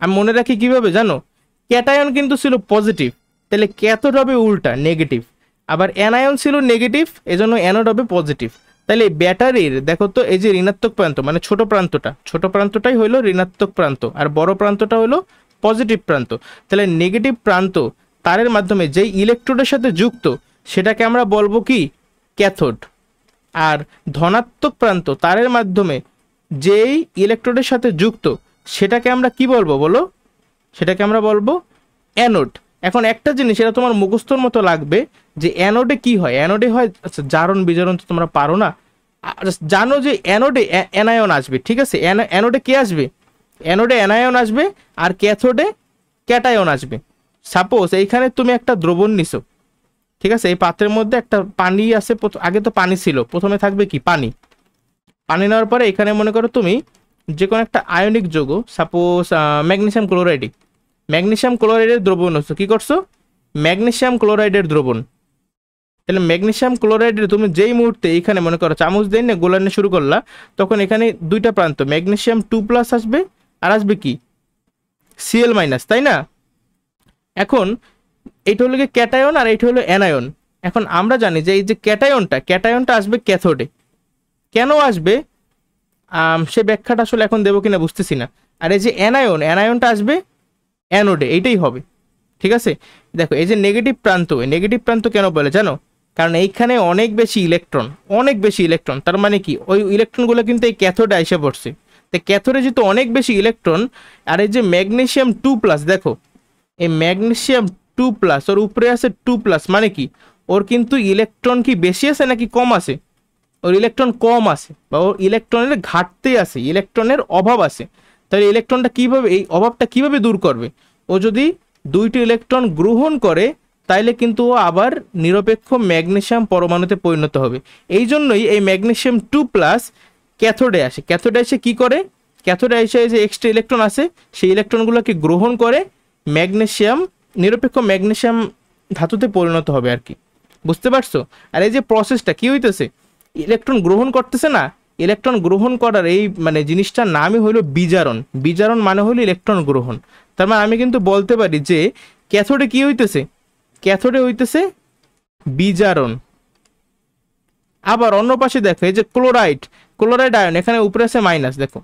আমি মনে রাখি কিভাবে জানো, ক্যাটায়ন কিন্তু ছিল পজিটিভ, তাহলে ক্যাথোড হবে উল্টা নেগেটিভ, আবার অ্যানায়ন ছিল নেগেটিভ, এজন্য অ্যানোড হবে পজিটিভ। তাহলে ব্যাটারির দেখো তো, এই যে ঋণাত্মক প্রান্ত মানে ছোট প্রান্তটাই হইলো ঋণাত্মক প্রান্ত, আর বড় প্রান্তটা হইলো পজিটিভ প্রান্ত। তাহলে নেগেটিভ প্রান্ত তারের মাধ্যমে যেই ইলেকট্রোডের সাথে যুক্ত, সেটাকে আমরা বলবো কি? ক্যাথোড। আর ধনাত্মক প্রান্ত তারের মাধ্যমে যেই ইলেকট্রোডের সাথে যুক্ত সেটাকে আমরা কি বলবো বলো? সেটাকে আমরা বলবো অ্যানোড। এখন একটা জিনিস এটা তোমার মুখস্থর মতো লাগবে যে অ্যানোডে কি হয়। অ্যানোডে হয়, আচ্ছা জারণ বিজারণ তো তোমরা পারো না, জানো যে অ্যানোডে অ্যানায়ন আসবে, ঠিক আছে? অ্যানোডে কে আসবে? অ্যানোডে অ্যানায়ন আসবে আর ক্যাথোডে ক্যাটায়ন আসবে। সাপোজ এইখানে তুমি একটা দ্রবণ নিছো, ঠিক আছে? এই পাত্রের মধ্যে একটা পানি আছে, আগে তো পানি ছিল, প্রথমে থাকবে কি পানি। পানি নেওয়ার পরে এখানে মনে করো তুমি যে কোনো একটা আয়নিক যৌগ, সাপোজ ম্যাগনেসিয়াম ক্লোরাইড, ম্যাগনেসিয়াম ক্লোরাইডের দ্রবণ হচ্ছে, কি করছো? ম্যাগনেসিয়াম ক্লোরাইডের দ্রবণ। তাহলে ম্যাগনেসিয়াম ক্লোরাইডের তুমি যেই মুহূর্তে এখানে মনে করো চামচ দিয়ে না গোলানো শুরু করলা, তখন এখানে দুইটা প্রান্ত ম্যাগনেসিয়াম 2+ আসবে আর আসবে কি Cl-, তাই না? এখন এইটা হলো ক্যাটায়ন আর এইটা হলো অ্যানায়ন। এখন আমরা জানি যে এই যে ক্যাটায়নটা আসবে ক্যাথোডে। কেন আসবে সে ব্যাখ্যাটা আসলে এখন দেবো কিনা বুঝতেছি না। আর এই যে অ্যানায়নটা আসবে অ্যানোডে, এইটাই হবে, ঠিক আছে? দেখো এই যে নেগেটিভ প্রান্ত কেন বলে জানো? কারণ এইখানে অনেক বেশি ইলেকট্রন, তার মানে কি ওই ইলেকট্রনগুলো কিন্তু এই ক্যাথোডে এসে পড়ছে। তো ক্যাথোডে যেহেতু অনেক বেশি ইলেকট্রন, আর এই যে ম্যাগনেসিয়াম 2+, দেখো এই ম্যাগনেসিয়াম 2+, ওর উপরে আছে 2+, মানে কি ওর কিন্তু ইলেকট্রন কি বেশি আছে নাকি কম আছে? ওর ইলেকট্রন কম আছে, বা ওর ইলেকট্রনের ঘাটতি আছে, ইলেকট্রনের অভাব আছে। তাহলে ইলেকট্রনটা কিভাবে, এই অভাবটা কিভাবে দূর করবে? ও যদি দুইটি ইলেকট্রন গ্রহণ করে তাইলে কিন্তু ও আবার নিরপেক্ষ ম্যাগনেসিয়াম পরমাণুতে পরিণত হবে। এই জন্যই এই ম্যাগনেসিয়াম 2+ ক্যাথোডে এসে কি করে? ক্যাথোডে এসে যে এক্সট্রা ইলেকট্রন আছে সেই ইলেকট্রনগুলোকে গ্রহণ করে নিরপেক্ষ ম্যাগনেসিয়াম ধাতুতে পরিণত হবে আর কি। বুঝতে পারছো? আর এই যে প্রসেসটা কি হইতেছে, ইলেকট্রন গ্রহণ করতেছে না, ইলেকট্রন গ্রহণ করার এই মানে জিনিসটার নামই হলো বিজারণ মানে হলো ইলেকট্রন গ্রহণ। তার মানে আমি কিন্তু বলতে পারি যে ক্যাথোডে কি হইতেছে? ক্যাথোডে হইতেছে বিজারণ। আবার অন্য পাশে দেখো এই যে ক্লোরাইড আয়ন, এখানে উপরে আছে মাইনাস, দেখো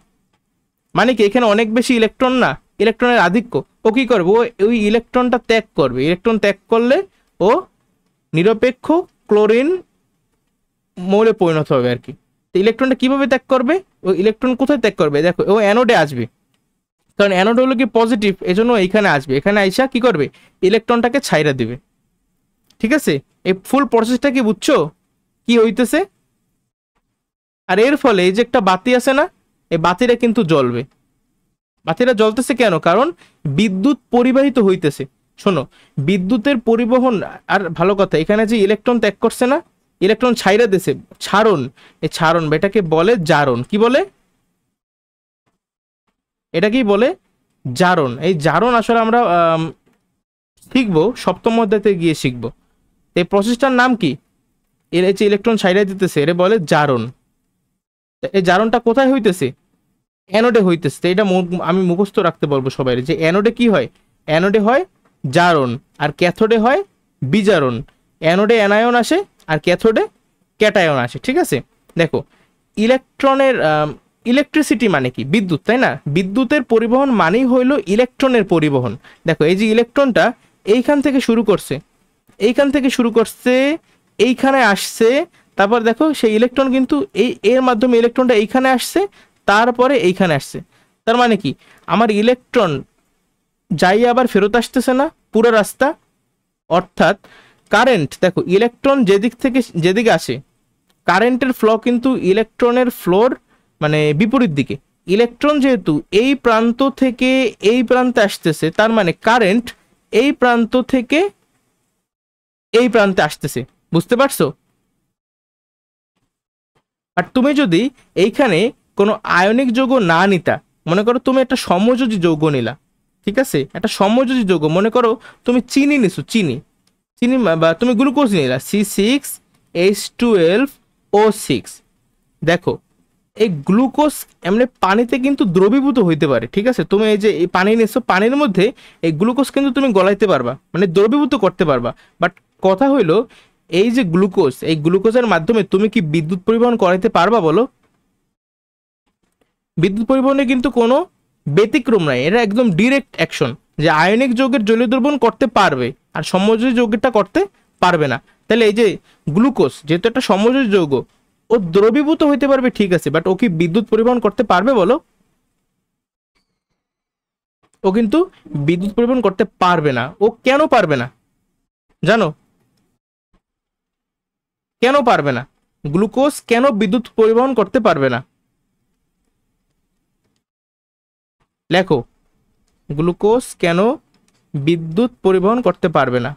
মানে কি এখানে অনেক বেশি ইলেকট্রন না, ইলেকট্রনের আধিক্য। ও কি করবে? ওই ইলেকট্রনটা ত্যাগ করবে। ইলেকট্রন ত্যাগ করলে ও নিরপেক্ষ ক্লোরিন মৌলে পরিণত হবে আর কি। তো ইলেকট্রনটা কিভাবে ত্যাগ করবে? ওই ইলেকট্রন কোথায় ত্যাগ করবে? দেখো ও অ্যানোডে আসবে, কারণ অ্যানোড হলো কি পজিটিভ, এজন্য এইখানে আসবে। এখানে আইসা কি করবে? ইলেকট্রনটাকে ছাইরা দিবে, ঠিক আছে? এই ফুল প্রসেসটা কি বুঝছো কি হইতেছে? আর এর ফলে এই যে একটা বাতি আছে না, এই বাতিটা কিন্তু জ্বলবে। বাতিটা জ্বলতেছে কেন? কারণ বিদ্যুৎ পরিবাহিত হইতেছে। শোনো, বিদ্যুতের পরিবহন, আর ভালো কথা এখানে যে ইলেকট্রন ত্যাগ করছে না, ইলেকট্রন ছাইরা দিছে, ছাড়ন। এই ছাড়ন এটাকে বলে জারণ। কি বলে? এটা কি বলে? জারণ। এই জারণ আসলে আমরা শিখবো সপ্তম অধ্যায়তে গিয়ে শিখবো। এই প্রসেসটার নাম কি? এর যে ইলেকট্রন ছাইরা দিতেছে এর বলে জারণ। এই জারণটা কোথায় হইতেছে? অ্যানোডে হইতেছে। এটা আমি মুখস্থ রাখতে বলবো সবাই যে অ্যানোডে কি হয়? অ্যানোডে হয় জারণ আর ক্যাথোডে হয় বিজারণ। অ্যানোডে অ্যানায়ন আসে আর ক্যাথোডে ক্যাটায়ন আসে, ঠিক আছে? দেখো ইলেকট্রনের ইলেকট্রিসিটি মানে কি? বিদ্যুৎ, তাই না? বিদ্যুতের পরিবহন মানেই হইল ইলেকট্রনের পরিবহন। দেখো এই যে ইলেকট্রনটা এইখান থেকে শুরু করছে, এইখানে আসছে, তারপর দেখো সেই ইলেকট্রন কিন্তু এর মাধ্যমে ইলেকট্রনটা এইখানে আসছে, তারপরে এইখানে আসছে। তার মানে কি আমার ইলেকট্রন যাই আবার ফেরত আসতেছে না পুরো রাস্তা। অর্থাৎ কারেন্ট, দেখো ইলেকট্রন যেদিকে আসে কারেন্টের ফ্লো কিন্তু ইলেকট্রনের ফ্লোর মানে বিপরীত দিকে। ইলেকট্রন যেহেতু এই প্রান্ত থেকে এই প্রান্তে আসতেছে, তার মানে কারেন্ট এই প্রান্ত থেকে এই প্রান্তে আসতেছে। বুঝতে পারছো? আর তুমি যদি এইখানে কোনো আয়নিক যৌগ না নিতা, মনে করো তুমি একটা সমযোজী যৌগ নিলা, ঠিক আছে? একটা সমযোজী যৌগ, মনে করো তুমি চিনি নিছো, চিনি বা তুমি গ্লুকোজ নিলা C6H12O6। দেখো এই গ্লুকোজ এমনি পানিতে কিন্তু দ্রবীভূত হইতে পারে, ঠিক আছে? তুমি এই যে এই পানি নিছো, পানির মধ্যে এই গ্লুকোজ কিন্তু তুমি গলাইতে পারবা, মানে দ্রবীভূত করতে পারবা। বাট কথা হইলো এই যে গ্লুকোজ, এই গ্লুকোজের মাধ্যমে তুমি কি বিদ্যুৎ পরিবহন করাইতে পারবা বলো? বিদ্যুৎ পরিবহনে কিন্তু কোনো ব্যতিক্রম নাই, এটা একদম ডিরেক্ট অ্যাকশন যে আয়নিক যৌগের জলীয় দ্রবণ করতে পারবে আর সমযোজী যৌগেরটা করতে পারবে না। তাহলে এই যে গ্লুকোজ যেহেতু একটা সমযোজী যৌগ, ও দ্রবীভূত হইতে পারবে ঠিক আছে, বাট ও কি বিদ্যুৎ পরিবহন করতে পারবে বলো? ও কিন্তু বিদ্যুৎ পরিবহন করতে পারবে না। ও কেন পারবে না জানো? কেন পারবে না? গ্লুকোজ কেন বিদ্যুৎ পরিবহন করতে পারবে না? লেখো, গ্লুকোজ কেন বিদ্যুৎ পরিবহন করতে পারবে না?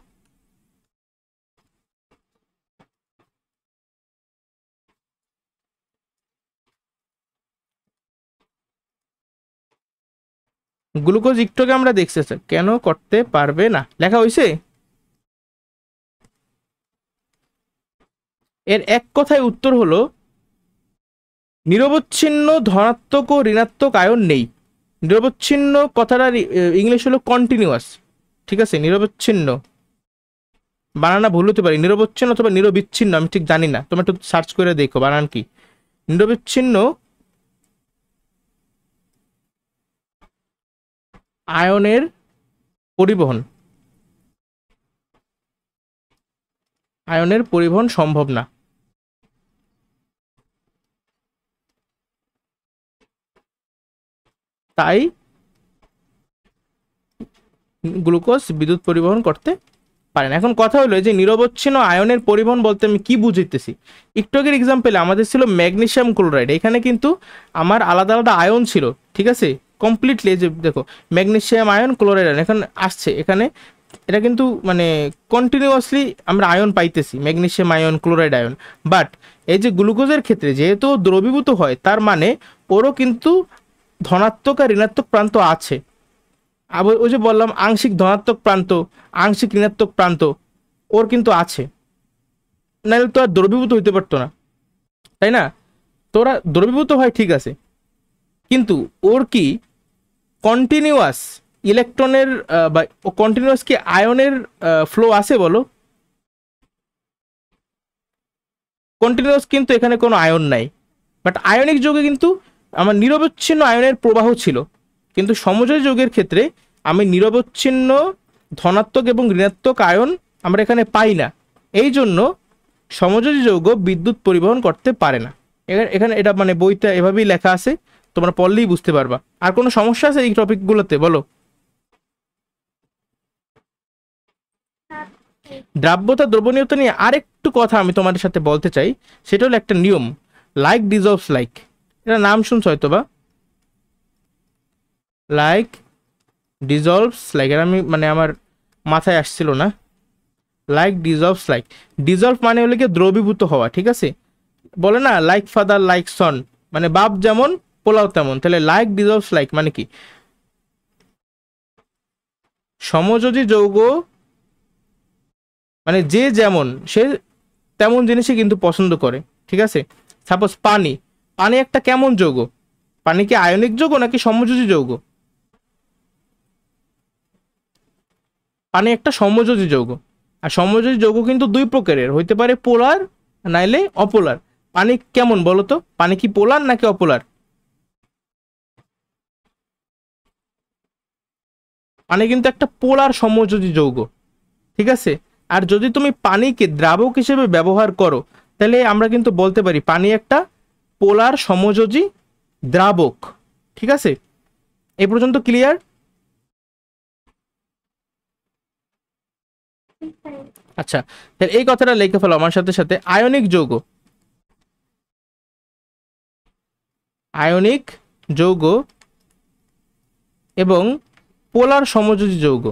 গ্লুকোজ একটু আগে আমরা দেখছি স্যার, কেন করতে পারবে না লেখা হয়েছে। এর এক কথায় উত্তর হলো নিরবচ্ছিন্ন ধনাত্মক ও ঋণাত্মক আয়ন নেই। নিরবচ্ছিন্ন কথাটা ইংলিশ হলো কন্টিনিউয়াস, ঠিক আছে? নিরবচ্ছিন্ন বানানা ভুল হতে পারি, নিরবচ্ছিন্ন অথবা নিরবিচ্ছিন্ন, আমি ঠিক জানি না, তোমরা একটু সার্চ করে দেখো বানান কি। নিরবিচ্ছিন্ন আয়নের পরিবহন, আয়নের পরিবহন সম্ভব না। তাই গ্লুকোজ বিদ্যুৎ পরিবহন করতে পারে না। এখন কথা হলো যে নিরবচ্ছিন্ন আয়নের পরিবহন বলতে আমি কি বুঝাইতেছি। একটু আগের এক্সাম্পলে আমাদের ছিল ম্যাগনেসিয়াম ক্লোরাইড, এখানে কিন্তু আমার আলাদা আলাদা আয়ন ছিল, ঠিক আছে? কমপ্লিটলি যে দেখো ম্যাগনেসিয়াম আয়ন, ক্লোরাইড আয়ন এখন আসছে এখানে, এটা কিন্তু মানে কন্টিনিউয়াসলি আমরা আয়ন পাইতেছি, magnesium ion, chloride ion. But এই যে গ্লুকোজের ক্ষেত্রে যেহেতু দ্রবীভূত হয়, তার মানে ওরও কিন্তু ধনাত্মক আর ঋণাত্মক প্রান্ত আছে। আবার ওই যে বললাম আংশিক ধনাত্মক প্রান্ত, আংশিক ঋণাত্মক প্রান্ত ওর কিন্তু আছে, নাহলে তো আর দ্রবীভূত হইতে পারতো না, তাই না? তোরা দ্রবীভূত হয় ঠিক আছে, কিন্তু ওর কি কন্টিনিউয়াস ইলেকট্রনের বা কন্টিনিউয়াস কি আয়নের ফ্লো আছে বলো? কন্টিনিউয়াস কিন্তু এখানে কোনো আয়ন নাই, বাট আয়নিক যৌগে কিন্তু আমার নিরবচ্ছিন্ন আয়নের প্রবাহ ছিল। কিন্তু সমযোজী যৌগের ক্ষেত্রে আমি নিরবচ্ছিন্ন ধনাত্মক এবং ঋণাত্মক আয়ন আমরা এখানে পাই না। এই জন্য সমযোজী যৌগ বিদ্যুৎ পরিবহন করতে পারে না। এখানে এটা মানে বইতে এভাবেই লেখা আছে, তোমরা পড়লেই বুঝতে পারবা। আর কোনো সমস্যা আছে এই টপিকগুলোতে বলো? দ্রাব্যতা দ্রবণীয়তা নিয়ে আরেকটু কথা আমি তোমাদের সাথে বলতে চাই, সেটা হলো একটা নিয়ম, লাইক ডিজলভস লাইক। এটা নাম শুনছো হয়তো বা, লাইক ডিজলভস লাইক, এটা আমি মানে আমার মাথায় আসছিল না। লাইক ডিজলভস লাইক, ডিজলভ মানে হলো কি দ্রবীভূত হওয়া, ঠিক আছে? বলে না লাইক ফাদার লাইক সন, মানে বাপ যেমন পোলাও তেমন। তাহলে লাইক ডিজলভস লাইক মানে কি সমযোজী যৌগ মানে যে যেমন সে তেমন জিনিসই কিন্তু পছন্দ করে, ঠিক আছে? সাপোজ পানি, পানি একটা কেমন যৌগ? পানি কি আয়নিক যৌগ নাকি সমযোজী যৌগ? পানি একটা সমযোজী যৌগ। আর সমযোজী যৌগ কিন্তু দুই প্রকারের হইতে পারে, পোলার নাইলে অপোলার। পানি কেমন বলো তো? পানি কি পোলার নাকি অপোলার? পানি কিন্তু একটা পোলার সমযোজী যৌগ, ঠিক আছে? আর যদি তুমি পানিকে দ্রাবক হিসেবে ব্যবহার করো, তাহলে আমরা কিন্তু বলতে পারি পানি একটা পোলার সমযোজী দ্রাবক, ঠিক আছে? এই পর্যন্ত ক্লিয়ার? আচ্ছা, তাহলে এই কথাটা লিখে ফেলো আমার সাথে সাথে। আয়নিক যৌগ, আয়নিক যৌগ এবং পোলার সমযোজী যৌগ।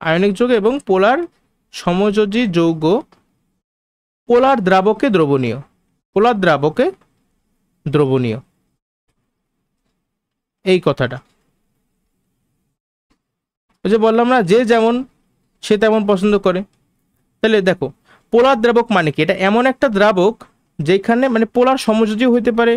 আয়নিক যৌগ এবং পোলার সমযোজী যৌগ পোলার দ্রাবকে দ্রবণীয়, পোলার দ্রাবকে দ্রবণীয়, এই কথাটা। ওই যে বললাম না যে যেমন সে তেমন পছন্দ করে। তাহলে দেখো পোলার দ্রাবক মানে কি? এটা এমন একটা দ্রাবক যেখানে মানে পোলার সমযোজী হইতে পারে,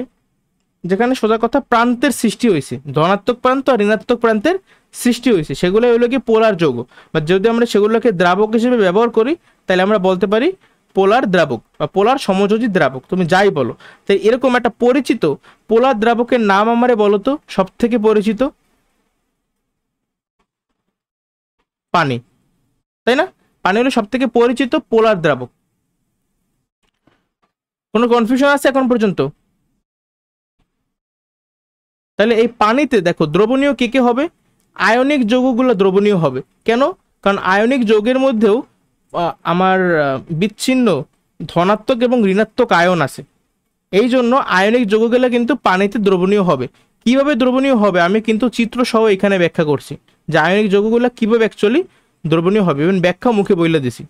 যেখানে সোজা কথা প্রান্তের সৃষ্টি হয়েছে, ধনাত্মক প্রান্ত আর ঋণাত্মক প্রান্তের সৃষ্টি হয়েছে, সেগুলো হলো কি পোলার যৌগ। বা যদি আমরা সেগুলোকে দ্রাবক হিসেবে ব্যবহার করি, তাহলে আমরা বলতে পারি পোলার দ্রাবক বা পোলার সমযোজী দ্রাবক, তুমি যাই বলো। তাই এরকম একটা পরিচিত পোলার দ্রাবকের নাম আমারে বলো তো, সব থেকে পরিচিত। পানি, তাই না? পানি হলো সব থেকে পরিচিত পোলার দ্রাবক। কোনো কনফিউশন আছে এখন পর্যন্ত? তাহলে এই পানিতে দেখো দ্রবণীয় কে কে হবে? আয়নিক যৌগগুলো দ্রবণীয় হবে। কেন? কারণ আয়নিক যৌগের মধ্যেও আমার বিচ্ছিন্ন ধনাত্মক এবং ঋণাত্মক আয়ন আছে। এই জন্য আয়নিক যৌগগুলো কিন্তু পানিতে দ্রবণীয় হবে। কিভাবে দ্রবণীয় হবে আমি কিন্তু চিত্র সহ এখানে ব্যাখ্যা করছি, যে আয়নিক যৌগগুলো কিভাবে অ্যাকচুয়ালি দ্রবণীয় হবে, এবং ব্যাখ্যা মুখে বইলে দিছি।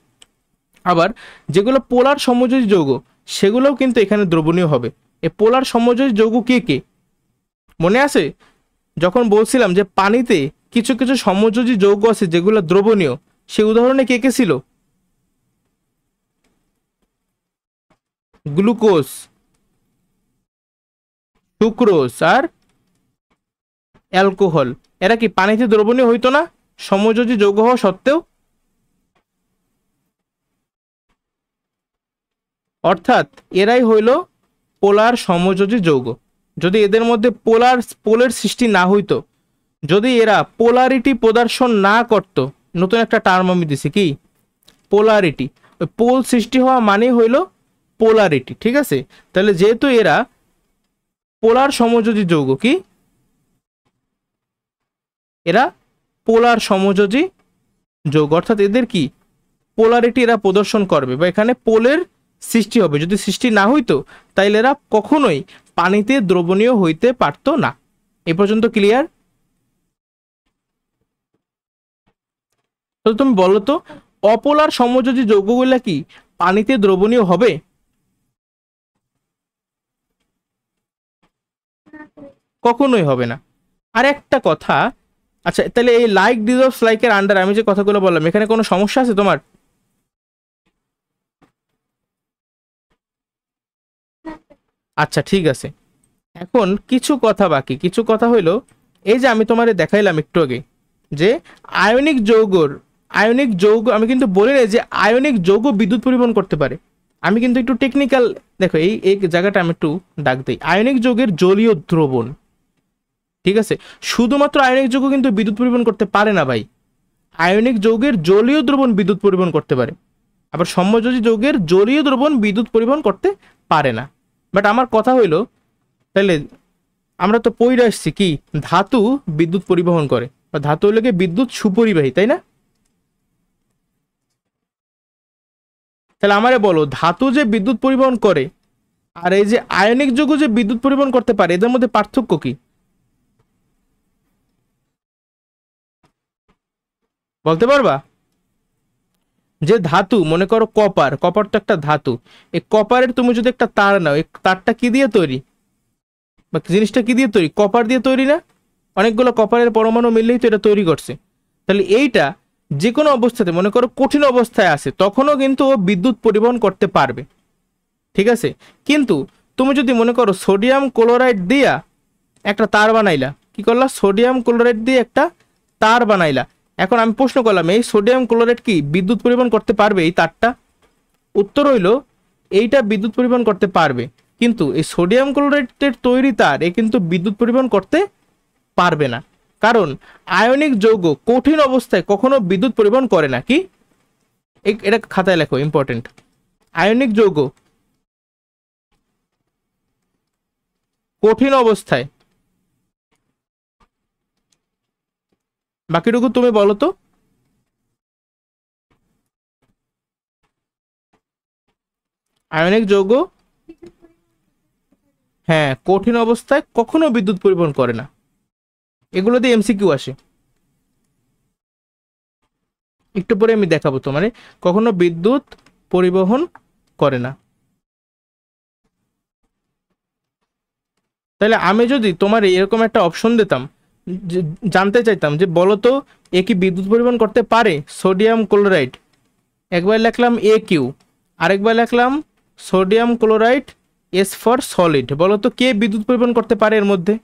আবার যেগুলো পোলার সমযোজী যৌগ সেগুলোও কিন্তু এখানে দ্রবণীয় হবে। এই পোলার সমযোজী যৌগ কে কে মনে আছে? যখন বলছিলাম যে পানিতে কিছু কিছু সমযোজী যৌগ আছে যেগুলো দ্রবণীয়, সেই উদাহরণে কে কে ছিল? গ্লুকোজ, সুক্রোজ আর অ্যালকোহল। এরা কি পানিতে দ্রবণীয় হইতো না সমযোজী যৌগ হওয়া সত্ত্বেও? অর্থাৎ এরাই হইল পোলার সমযোজী যৌগ। যদি এদের মধ্যে পোলের সৃষ্টি না হইতো, যদি এরা পোলারিটি প্রদর্শন না করত, নতুন একটা টার্ম আমি দিছি, কি? পোলারিটি। ওই পোল সৃষ্টি হওয়া মানে হইল পোলারিটি, ঠিক আছে? তাহলে যেহেতু এরা পোলার সমযোজী যৌগ, কি এরা পোলার সমযোজী যৌগ, অর্থাৎ এদের কি পোলারিটি এরা প্রদর্শন করবে, বা এখানে পোলের সৃষ্টি হবে। যদি সৃষ্টি না হইতো তাইলে এরা কখনোই পানিতে দ্রবণীয় হইতে পারতো না। এ পর্যন্ত ক্লিয়ার? তো তুমি বলো তো, অপোলার সমযোজী যৌগগুলা কি পানিতে দ্রবণীয় হবে? কখনোই হবে না। আর একটা কথা, আচ্ছা তাহলে এই লাইক ডিজলভস লাইকের আন্ডার আমি যে কথাগুলো বললাম, এখানে কোনো সমস্যা আছে তোমার? আচ্ছা ঠিক আছে, এখন কিছু কথা বাকি। কিছু কথা হইলো, এই যে আমি তোমারে দেখাইলাম একটু আগে যে আয়নিক যৌগ আমি কিন্তু বলি না যে আয়নিক যৌগ বিদ্যুৎ পরিবহন করতে পারে। আমি কিন্তু একটু টেকনিক্যাল, দেখো এই জায়গাটা আমি একটু ডাক দিই। আয়নিক যৌগের জলীয় দ্রবণ, ঠিক আছে? শুধুমাত্র আয়নিক যৌগ কিন্তু বিদ্যুৎ পরিবহন করতে পারে না ভাই। আয়নিক যৌগের জলীয় দ্রবণ বিদ্যুৎ পরিবহন করতে পারে, আবার সমযোজী যৌগের জলীয় দ্রবণ বিদ্যুৎ পরিবহন করতে পারে না। বাট আমার কথা হইলো, তাহলে আমরা তো পইরা আসছি কি ধাতু বিদ্যুৎ পরিবহন করে, বা ধাতু হলো কি বিদ্যুৎ সুপরিবাহী, তাই না? তাহলে আমারে বলো, ধাতু যে বিদ্যুৎ পরিবহন করে আর এই যে আয়নিক যৌগ যে বিদ্যুৎ পরিবহন করতে পারে, এদের মধ্যে পার্থক্য কি বলতে পারবা? যে ধাতু, মনে করো কপার তো একটা ধাতু। এই কপারের তুমি যদি একটা তার নাও, এই তারটা কি দিয়ে তৈরি, বা জিনিসটা কি দিয়ে তৈরি? কপার দিয়ে তৈরি না? অনেকগুলো কপারের পরমাণু মিললেই তো এটা তৈরি করছে। তাহলে এইটা যে কোনো অবস্থাতে, মনে করো কঠিন অবস্থায় আছে, তখনও কিন্তু ও বিদ্যুৎ পরিবহন করতে পারবে, ঠিক আছে? কিন্তু তুমি যদি মনে করো সোডিয়াম ক্লোরাইড দিয়া একটা তার বানাইলা, কি করলা? সোডিয়াম ক্লোরাইড দিয়ে একটা তার বানাইলা। এখন আমি প্রশ্ন করলাম, এই সোডিয়াম ক্লোরাইড কি বিদ্যুৎ পরিবহন করতে পারবে এই তারটা? উত্তর হইল এইটা বিদ্যুৎ পরিবহন করতে পারবে, কিন্তু এই সোডিয়াম ক্লোরাইডের তৈরি তার এ কিন্তু বিদ্যুৎ পরিবহন করতে পারবে না। কারণ আয়নিক যৌগ কঠিন অবস্থায় কখনো বিদ্যুৎ পরিবহন করে না। কি? এটা খাতায় লেখো, ইম্পর্টেন্ট। আয়নিক যৌগ কঠিন অবস্থায়, বাকিটুকু তুমি বলো তো। আয়নিক যৌগ, হ্যাঁ, কঠিন অবস্থায় কখনো বিদ্যুৎ পরিবহন করে না। এগুলো দিয়ে এমসিকিউ আসে, একটু পরে আমি দেখাবো তোমারে কখনো বিদ্যুৎ পরিবহন করে না। তাহলে আমি যদি তোমার এরকম একটা অপশন দিতাম, জানতে চাইতাম যে বলো তো এ কি বিদ্যুৎ পরিবহন করতে পারে সোডিয়াম ক্লোরাইড, একবার লিখলাম এ কিউ, আরেকবার লিখলাম sodium chloride S for solid, বলো তো কে বিদ্যুৎ পরিবহন করতে পারে এর মধ্যে?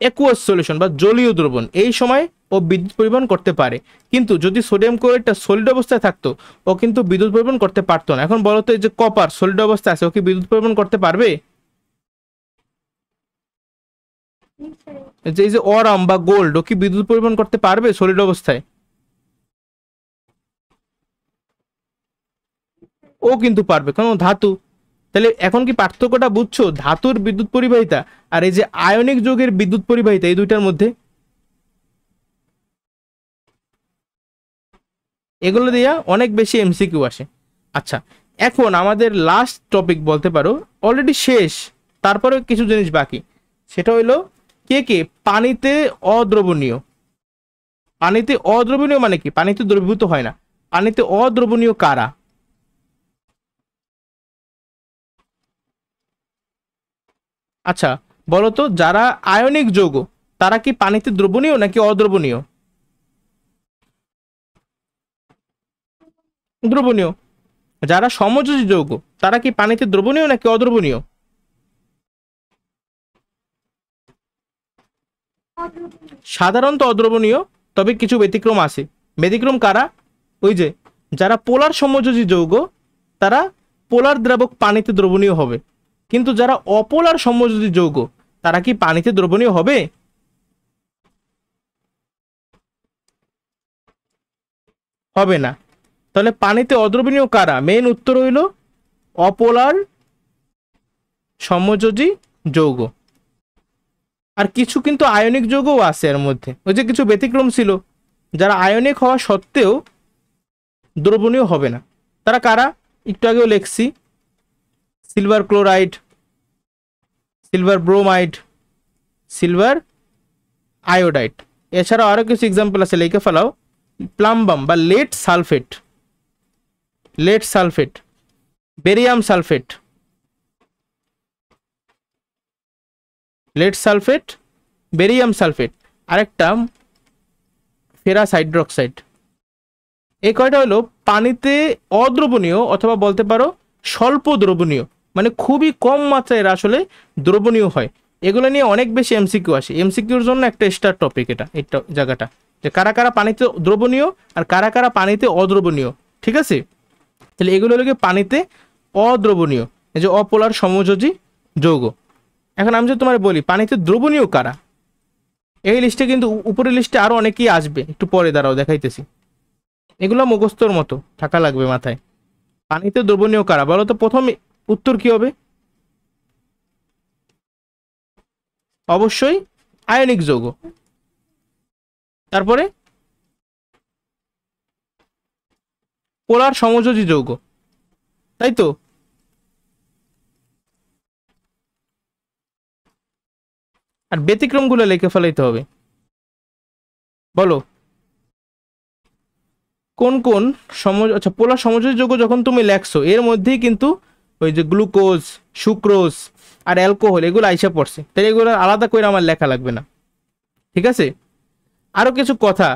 একুয়াস সলিউশন বা জলীয় দ্রবণ, এই সময় ও বিদ্যুৎ পরিবহন করতে পারে। কিন্তু যদি সোডিয়াম ক্লোরাইডটা সলিড অবস্থায় থাকতো, ও কিন্তু বিদ্যুৎ পরিবহন করতে পারতো না। এখন বলো তো এই যে কপার সলিড অবস্থায় আছে, ও কি বিদ্যুৎ পরিবহন করতে পারবে? এই যে অরাম বা গোল্ড, ও কি বিদ্যুৎ পরিবহন করতে পারবে সলিড অবস্থায়? ও কিন্তু পারবে, কারণ ও ধাতু। তাহলে এখন কি পার্থক্যটা বুঝছো ধাতুর বিদ্যুৎ পরিবাহিতা আর এই যে আয়নিক যৌগের বিদ্যুৎ পরিবাহিতা এই দুইটার মধ্যে? এগুলো দিয়া অনেক বেশি এমসিকিউ আসে। আচ্ছা, এখন আমাদের লাস্ট টপিক বলতে পারো, অলরেডি শেষ, তারপরে কিছু জিনিস বাকি। সেটা হইলো কে কে পানিতে অদ্রবণীয়। পানিতে অদ্রবণীয় মানে কি? পানিতে দ্রবীভূত হয় না। পানিতে অদ্রবণীয় কারা? আচ্ছা, বলো তো, যারা আয়নিক যৌগ তারা কি পানিতে দ্রবণীয় নাকি অদ্রবণীয়? দ্রবণীয়। যারা সমযোজী যৌগ তারা কি পানিতে দ্রবণীয় নাকি অদ্রবণীয়? সাধারণত অদ্রবণীয়, তবে কিছু ব্যতিক্রম আছে। ব্যতিক্রম কারা? ওই যে যারা পোলার সমযোজী যৌগ তারা পোলার দ্রাবক পানিতে দ্রবণীয় হবে, কিন্তু যারা অপোলার সমযোজী যৌগ তারা কি পানিতে দ্রবণীয় হবে? হবে না। তাহলে পানিতে অদ্রবণীয় কারা? মেইন উত্তর হইল অপোলার সমযোজী যৌগ। আর কিছু কিন্তু আয়নিক যৌগও আছে এর মধ্যে, ওই যে কিছু ব্যতিক্রম ছিল, যারা আয়নিক হওয়া সত্ত্বেও দ্রবণীয় হবে না। তারা কারা? একটু আগেও লেখছি, silver chloride, silver bromide, silver iodide. এছাড়াও আরো কিছু এক্সাম্পল আছে, লিখে ফেলাও। প্লাম্বাম বা lead sulphate, lead sulphate, barium sulphate, lead sulphate, barium sulphate, আরেকটা ফেরাস হাইড্রোক্সাইড। এই কয়টা হলো পানিতে অদ্রবণীয় অথবা বলতে পারো স্বল্প দ্রবণীয়, মানে খুবই কম মাত্রায় এরা আসলে দ্রবণীয় হয়। এগুলো নিয়ে অনেক বেশি এমসিকিউ আসে। এমসিকিউর জন্য একটা স্টার টপিক এটা, এটা জায়গাটা, যে কারা কারা পানিতে দ্রবণীয় আর কারা কারা পানিতে অদ্রবণীয়। ঠিক আছে, তাহলে এগুলো হলো পানিতে অদ্রবণীয়, এই যে অপোলার সমযোজী যৌগ। এখন আমি যদি তোমার বলি পানিতে দ্রবণীয় কারা, এই লিস্টে কিন্তু উপরের লিস্টে আরো অনেকেই আসবে, একটু পরে দাঁড়াও দেখাইতেছি। এগুলো মুখস্থর মতো থাকা লাগবে মাথায়। পানিতে দ্রবণীয় কারা বলো তো? প্রথম উত্তর কি হবে? অবশ্যই আয়নিক যৌগ। তারপরে পোলার সমযোজী যৌগ, তাই তো? আর ব্যতিক্রমগুলো লিখে ফেলাইতে হবে। বলো কোন কোন আচ্ছা, পোলার সমযোজী যৌগ যখন তুমি লেখছো এর মধ্যেই কিন্তু ওই যে গ্লুকোজ, সুক্রোজ আর অ্যালকোহল এগুলো আইসা পড়ছে, তাই এগুলো আলাদা করে আমার লেখা লাগবে না। ঠিক আছে, আরো কিছু কথা।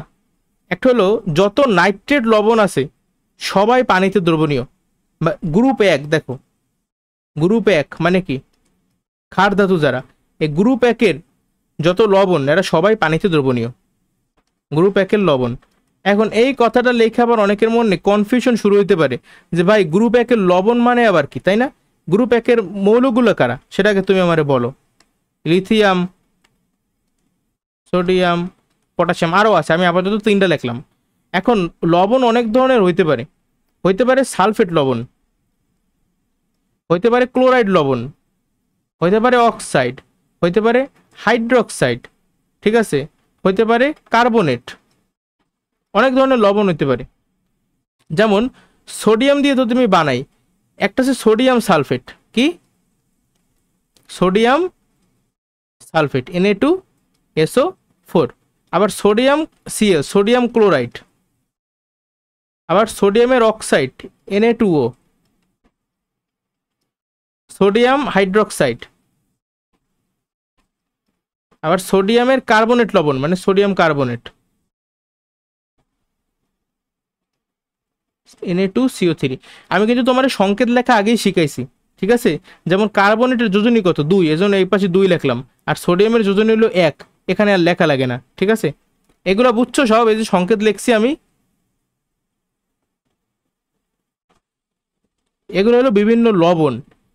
একটা হলো যত নাইট্রেট লবণ আছে সবাই পানিতে দ্রবণীয়। গ্রুপ 1 দেখো, গ্রুপ 1 মানে কি? ক্ষার ধাতু যারা, এই গ্রুপ 1-এর যত লবণ এরা সবাই পানিতে দ্রবণীয়, গ্রুপ 1-এর লবণ। এখন এই কথাটা লেখা আবার অনেকের মনে কনফিউশন শুরু হইতে পারে যে ভাই গ্রুপ 1-এর লবণ মানে আবার কি, তাই না? গ্রুপ 1-এর মৌলগুলো কারা সেটাকে তুমি আমারে বলো। লিথিয়াম, সোডিয়াম, পটাশিয়াম, আরও আছে, আমি আপাতত 3টা লিখলাম। এখন লবণ অনেক ধরনের হইতে পারে, হইতে পারে সালফেট লবণ, হইতে পারে ক্লোরাইড লবণ, হইতে পারে অক্সাইড, হইতে পারে হাইড্রোক্সাইড, ঠিক আছে, হইতে পারে কার্বনেট, অনেক ধরনের লবণ হইতে পারে। যেমন সোডিয়াম দিয়ে তো তুমি বানাই, একটা হচ্ছে সোডিয়াম সালফেট, কি সোডিয়াম সালফেট Na2SO4, আবার সোডিয়াম Cl সোডিয়াম ক্লোরাইড, আবার সোডিয়ামের অক্সাইড Na2O, সোডিয়াম হাইড্রোক্সাইড, আবার সোডিয়ামের কার্বনেট লবণ মানে সোডিয়াম কার্বনেট Na2CO3। আমি কিন্তু তোমার সংকেত লেখা আগেই শিখাইছি, ঠিক আছে? যেমন কার্বনেটের যোজনী কত? 2, এজন্য এই পাশে 2 লিখলাম। আর সোডিয়ামের যোজনী হলো 1, এখানে আর লেখা লাগে না। ঠিক আছে, এগুলো বুঝছো সব? এই যে সংকেত লিখছি আমি, এগুলো হলো বিভিন্ন লবণ।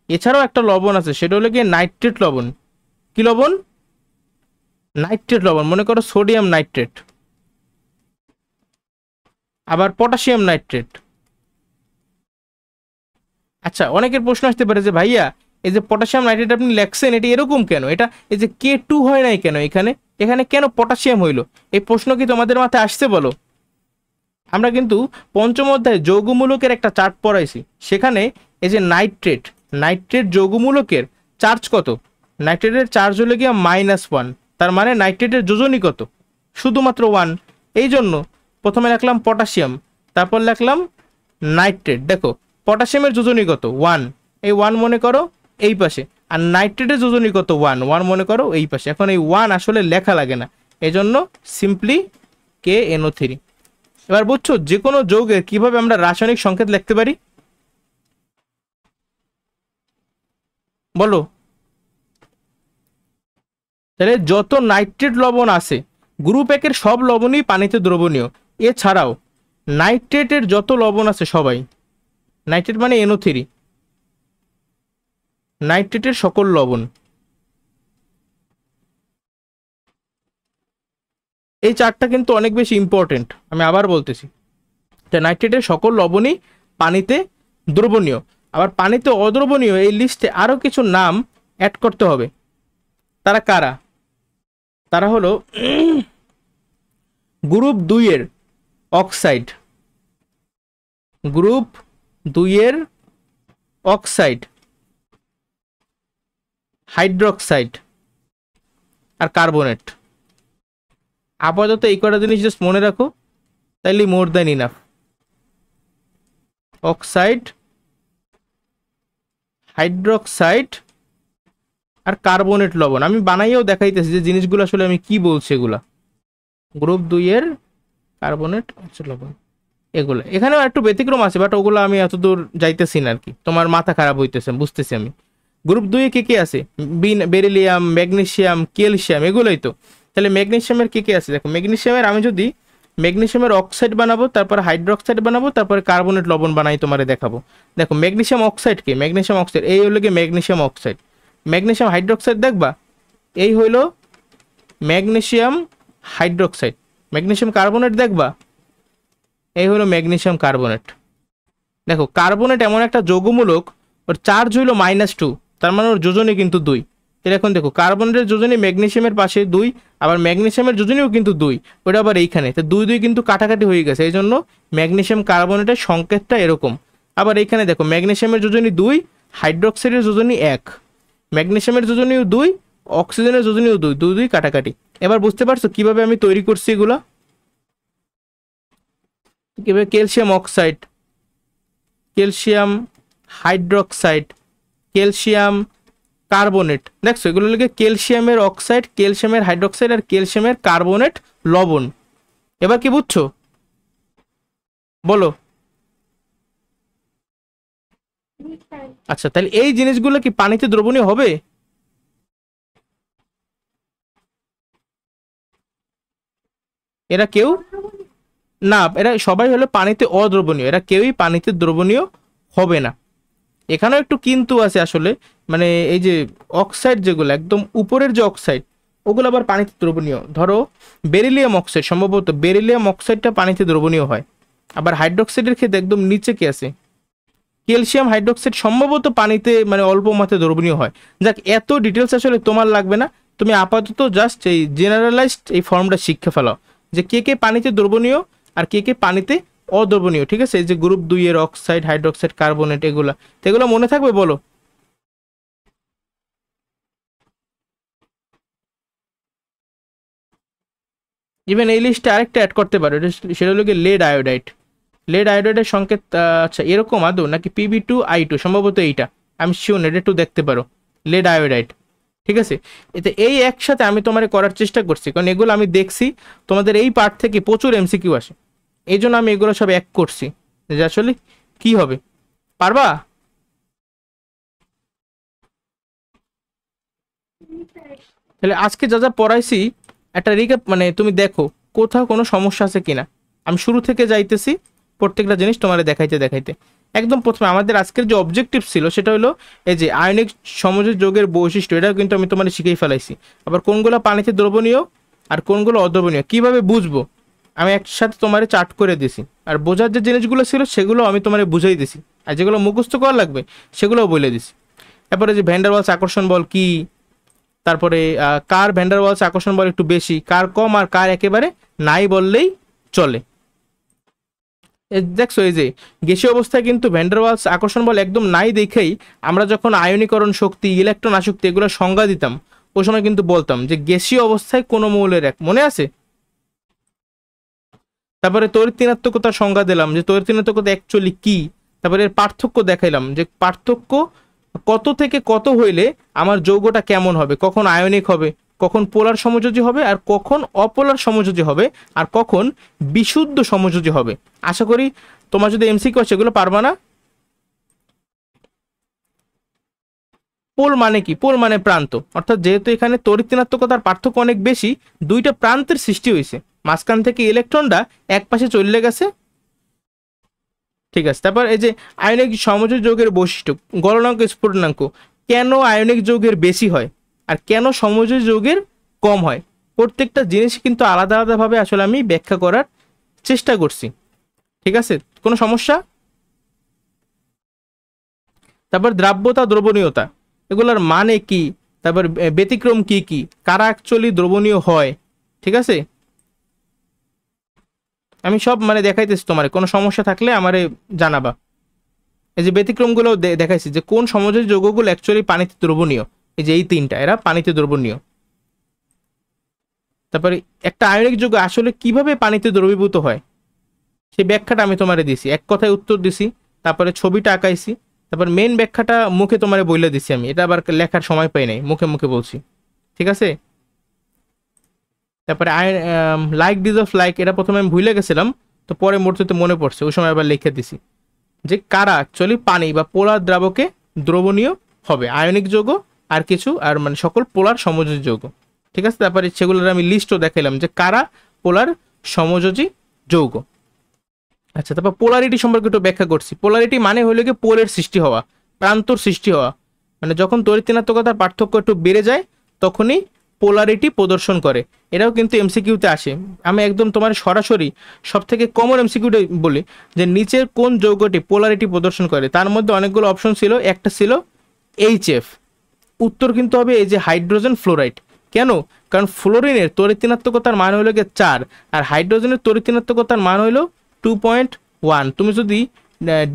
এছাড়াও একটা লবণ আছে, সেটা হলো কি নাইট্রেট লবণ। কি লবণ? নাইট্রেট লবণ, মনে করো সোডিয়াম নাইট্রেট, আবার পটাশিয়াম নাইট্রেট। আচ্ছা, অনেকের প্রশ্ন আসতে পারে যে ভাইয়া এই যে পটাশিয়াম নাইট্রেট আপনি লেখছেন এটা এরকম কেন, এটা এই যে K2 হয় নাই কেন এখানে, এখানে কেন পটাশিয়াম হইলো? এই প্রশ্ন কি তোমাদের মাথায় আসছে বলো? আমরা কিন্তু পঞ্চম অধ্যায়ে যৌগমূলকের একটা চার্ট পড়াইছি, সেখানে এই যে নাইট্রেট, নাইট্রেট যৌগমূলকের চার্জ কত? নাইট্রেটের চার্জ হলো গিয়া -1, তার মানে নাইট্রেটের যোজনী কত? শুধুমাত্র 1। এই জন্য প্রথমে লিখলাম পটাশিয়াম, তারপর লিখলাম নাইট্রেট। দেখো পটাশিয়ামের যোজনী কত? 1, এই 1 মনে করো এই পাশে, আর নাইট্রেটের যোজনী কত? 1, 1 মনে করো এই পাশে। এখন এই 1 আসলে লেখা লাগে না, এই জন্য সিম্পলি KNO3। এবার বুঝছো যে কোনো যৌগের কিভাবে আমরা রাসায়নিক সংকেত লিখতে পারি বলো? তাহলে যত নাইট্রেট লবণ আছে, গ্রুপ একের সব লবণই পানিতে দ্রবণীয়, এছাড়াও নাইট্রেটের যত লবণ আছে সবাই, নাইট্রেট মানে NO3, নাইট্রেটের সকল লবণ, এই চারটা কিন্তু অনেক বেশি ইম্পর্টেন্ট, আমি আবার বলতেছি। তো নাইট্রেটের সকল লবণই পানিতে দ্রবণীয়। আবার পানিতে অদ্রবণীয় এই লিস্টে আরো কিছু নাম অ্যাড করতে হবে। তারা কারা? তারা হলো গ্রুপ 2 এর অক্সাইড, গ্রুপ 2 এর অক্সাইড, হাইড্রোক্সাইড আর কার্বনেট। আপাতত এই কটা জিনিস জাস্ট মনে রাখো, তাইলে more than enough. Oxide, hydroxide আর কার্বনেট লবণ। আমি বানাইয়েও দেখাইতেছি যে জিনিসগুলো আসলে আমি কি বলছি। এগুলা গ্রুপ 2 এর কার্বনেট লবণ, এগুলো এখানেও একটু ব্যতিক্রম আছে, বাট ওগুলো আমি এতদূর যাইতেছি না আর কি, তোমার মাথা খারাপ হইতেছে বুঝতেছি আমি। গ্রুপ 2 এ কে কে আছে? বেরিলিয়াম, ম্যাগনেসিয়াম, ক্যালসিয়াম, এগুলোই তো। তাহলে ম্যাগনেসিয়ামের কে কে আছে দেখো। ম্যাগনেসিয়ামের আমি যদি ম্যাগনেসিয়ামের অক্সাইড বানাবো, তারপর হাইড্রোক্সাইড বানাবো, তারপরে কার্বনেট লবণ বানাই তোমারে দেখাবো। দেখো ম্যাগনেসিয়াম অক্সাইড কে, ম্যাগনেসিয়াম অক্সাইড এই হলো কি ম্যাগনেসিয়াম অক্সাইড। ম্যাগনেসিয়াম হাইড্রোক্সাইড দেখবা এই হইলো ম্যাগনেসিয়াম হাইড্রোক্সাইড। ম্যাগনেসিয়াম কার্বনেট দেখবা এই হলো ম্যাগনেসিয়াম কার্বনেট। দেখো কার্বনেট এমন একটা যৌগমূলক, ওর চার্জ হইলো -2, তার মানে ওর যোজনী কিন্তু 2। তাহলে এখন দেখো কার্বনেটের যোজনী ম্যাগনেসিয়ামের পাশে 2, আবার ম্যাগনেসিয়ামের যোজনীও কিন্তু 2, ওটা আবার এইখানে, তো 2 2 কিন্তু কাটাকাটি হয়ে গেছে, এই জন্য ম্যাগনেসিয়াম কার্বনেটের সংকেতটা এরকম। আবার এইখানে দেখো ম্যাগনেসিয়ামের যোজনী 2, হাইড্রোক্সাইডের যোজনী 1, ম্যাগনেসিয়ামের যোজনীও 2, অক্সিজেনের যোজনীও 2, 2 2 কাটাকাটি। এবার বুঝতে পারছো কিভাবে আমি তৈরি করছি এগুলা? কিভাবে calcium oxide, calcium hydroxide, calcium carbonate, দেখছো এগুলো লিখে ক্যালসিয়ামের অক্সাইড, ক্যালসিয়ামের হাইড্রোক্সাইড আর ক্যালসিয়ামের কার্বনেট লবণ। এবার কি বুঝছো বলো? আচ্ছা, তাহলে এই জিনিসগুলো কি পানিতে দ্রবণীয় হবে? এরা কেউ না, এরা সবাই হলো পানিতে অদ্রবণীয়, এরা কেউই পানিতে দ্রবণীয় হবে না। এখানেও একটু কিন্তু আছে আসলে, মানে এই যে অক্সাইড যেগুলো একদম উপরের যে অক্সাইড, ওগুলো আবার পানিতে দ্রবণীয়। ধরো বেরিলিয়াম অক্সাইড, সম্ভবত বেরিলিয়াম অক্সাইডটা পানিতে দ্রবণীয় হয়। আবার হাইড্রোক্সাইডের ক্ষেত্রে একদম নিচে কি আছে, ক্যালসিয়াম হাইড্রোক্সাইড সম্ভবত পানিতে মানে অল্প মাত্রায় দ্রবণীয় হয়। যাক, এত ডিটেলস আসলে তোমার লাগবে না, তুমি আপাতত জাস্ট এই জেনারেলাইজড এই ফর্মটা শিখে ফেলো যে কে কে পানিতে দ্রবণীয় আর কে কে পানিতে অদ্রবণীয়। ঠিক আছে, এই যে গ্রুপ 2 এর অক্সাইড, হাইড্রোক্সাইড, কার্বনেট, এগুলা তো এগুলো মনে থাকবে বলো? ইভেন এই লিস্টে আরেকটা অ্যাড করতে পারো, সেটা হলো গিয়ে লেড আয়োডাইড। লেড আয়োডাইডের সংকেত আচ্ছা এরকম আদৌ নাকি Pb2I2, সম্ভবত এইটা, আমি শিওর এটা একটু দেখতে পারো, লেড আয়োডাইড। ঠিক আছে, এতে এই একসাথে আমি তোমার করার চেষ্টা করছি, কারণ এগুলো আমি দেখছি তোমাদের এই পার্ট থেকে প্রচুর MCQ আসে, এই জন্য আমি এগুলো সব এক করছি যে আসলে কি হবে। পারবা? তাহলে আজকে যা যা পড়াইছি একটা রিক্যাপ, মানে তুমি দেখো কোথাও কোনো সমস্যা আছে কিনা। আমি শুরু থেকে যাইতেছি প্রত্যেকটা জিনিস তোমার দেখাইতে দেখাইতে। একদম প্রথমে আমাদের আজকের যে অবজেক্টিভ ছিল সেটা হলো এই যে আয়নিক সমযোজী যৌগের বৈশিষ্ট্য, এটাও কিন্তু আমি তোমার শিখেই ফেলাইছি। আবার কোনগুলো পানিতে দ্রবণীয় আর কোনগুলো অদ্রবণীয় কিভাবে বুঝবো আমি একসাথে তোমার চার্ট করে দিছি, আর বোঝার যে জিনিসগুলো ছিল সেগুলো আমি তোমার বুঝাই দিছি, আর যেগুলো মুখস্থ করা লাগবে সেগুলোও বলে দিছি। তারপরে যে ভ্যান ডার ওয়ালস আকর্ষণ বল কি, তারপরে কার ভ্যান ডার ওয়ালস আকর্ষণ বল একটু বেশি, কার কম, আর কার একেবারে নাই বললেই চলে। দেখছো এই যে গ্যাসীয় অবস্থায় কিন্তু ভ্যান ডার ওয়ালস আকর্ষণ বল একদম নাই দেখেই আমরা যখন আয়নীকরণ শক্তি, ইলেকট্রন আসক্তি এগুলো সংজ্ঞা দিতাম ওই সময় কিন্তু বলতাম যে গ্যাসীয় অবস্থায় কোনো মৌলের এক, মনে আছে? তারপরে তড়িৎ ঋণাত্মকতার সংজ্ঞা দিলাম যে তড়িৎ ঋণাত্মকতা অ্যাকচুয়ালি কি, তারপরে এর পার্থক্য দেখাইলাম যে পার্থক্য কত থেকে কত হইলে আমার যৌগটা কেমন হবে, কখন আয়নিক হবে, কখন পোলার সমযোজী হবে, আর কখন অপোলার সমযোজী হবে, আর কখন বিশুদ্ধ সমযোজী হবে। আশা করি তোমার যদি এমসিকিউ আছে সেগুলো পারবা না। পোল মানে কি? পোল মানে প্রান্ত, অর্থাৎ যেহেতু এখানে তড়িৎ ঋণাত্মকতার পার্থক্য অনেক বেশি, দুইটা প্রান্তের সৃষ্টি হয়েছে, মাঝখান থেকে ইলেকট্রনটা এক পাশে চলে গেছে। ঠিক আছে, তারপর এই যে আয়নিক সমযোজী যৌগের বৈশিষ্ট্য, গলনাঙ্ক স্ফুটনাঙ্ক, কেন আয়নিক যৌগের বেশি হয় আর কেন সমযোজী যৌগের কম হয়, প্রত্যেকটা জিনিস কিন্তু আলাদা আলাদাভাবে আসলে আমি ব্যাখ্যা করার চেষ্টা করছি। ঠিক আছে, কোনো সমস্যা? তারপর দ্রাব্যতা, দ্রবণীয়তা, এগুলোর মানে কি, তারপর ব্যতিক্রম কি কি, কারা অ্যাকচুয়ালি দ্রবণীয় হয়। ঠিক আছে, আমি সব মানে দেখাইতেছি, তোমার কোনো সমস্যা থাকলে আমারে জানাবা। এই যে ব্যতিক্রমগুলো দেখাইছি যে কোন সমযোজী যৌগগুলো অ্যাকচুয়ালি পানিতে দ্রবণীয়, এই যে এই তিনটা এরা পানিতে দ্রবণীয়। তারপরে একটা আয়নিক যৌগ আসলে কিভাবে পানিতে দ্রবীভূত হয় সেই ব্যাখ্যাটা আমি তোমারে দিছি, এক কথায় উত্তর দিছি, তারপরে ছবিটা আঁকাইছি, তারপর মেন ব্যাখ্যাটা মুখে তোমারে বলে দিছি আমি, এটা আবার লেখার সময় পাই নাই, মুখে মুখে বলছি। ঠিক আছে, তারপরে লাইক ডিজ অফ লাইক, এটা প্রথমে আমি ভুলে গেছিলাম, তো পরে মুহূর্তে মনে পড়ছে, ওই সময় আবার লিখে দিছি যে কারা অ্যাকচুয়ালি পানি বা পোলার দ্রাবকে দ্রবণীয় হবে, আয়নিক যৌগ আর কিছু, আর মানে সকল পোলার সমযোজী যৌগ। ঠিক আছে, তারপরে সেগুলোর আমি লিস্টও দেখাইলাম যে কারা পোলার সমযোজী যৌগ। আচ্ছা, তারপর পোলারিটি সম্পর্কে একটু ব্যাখ্যা করছি। পোলারিটি মানে হলো কি পোলের সৃষ্টি হওয়া, প্রান্তর সৃষ্টি হওয়া, মানে যখন তড়িৎ ঋণাত্মকতার পার্থক্য একটু বেড়ে যায় তখনই পোলারিটি প্রদর্শন করে। এটাও কিন্তু এমসিকিউতে আসে, আমি একদম তোমার সরাসরি সব থেকে কমন এমসিকিউটা বলি যে নিচের কোন যৌগটি পোলারিটি প্রদর্শন করে, তার মধ্যে অনেকগুলো অপশন ছিল, একটা ছিল এইচএফ, উত্তর কিন্তু হবে এই যে হাইড্রোজেন ফ্লোরাইড। কেন? কারণ ফ্লোরিনের তড়িৎ ঋণাত্মকতার মান হলো গিয়ে 4 আর হাইড্রোজেনের তড়িৎ ঋণাত্মকতার মান হলো 2.1। তুমি যদি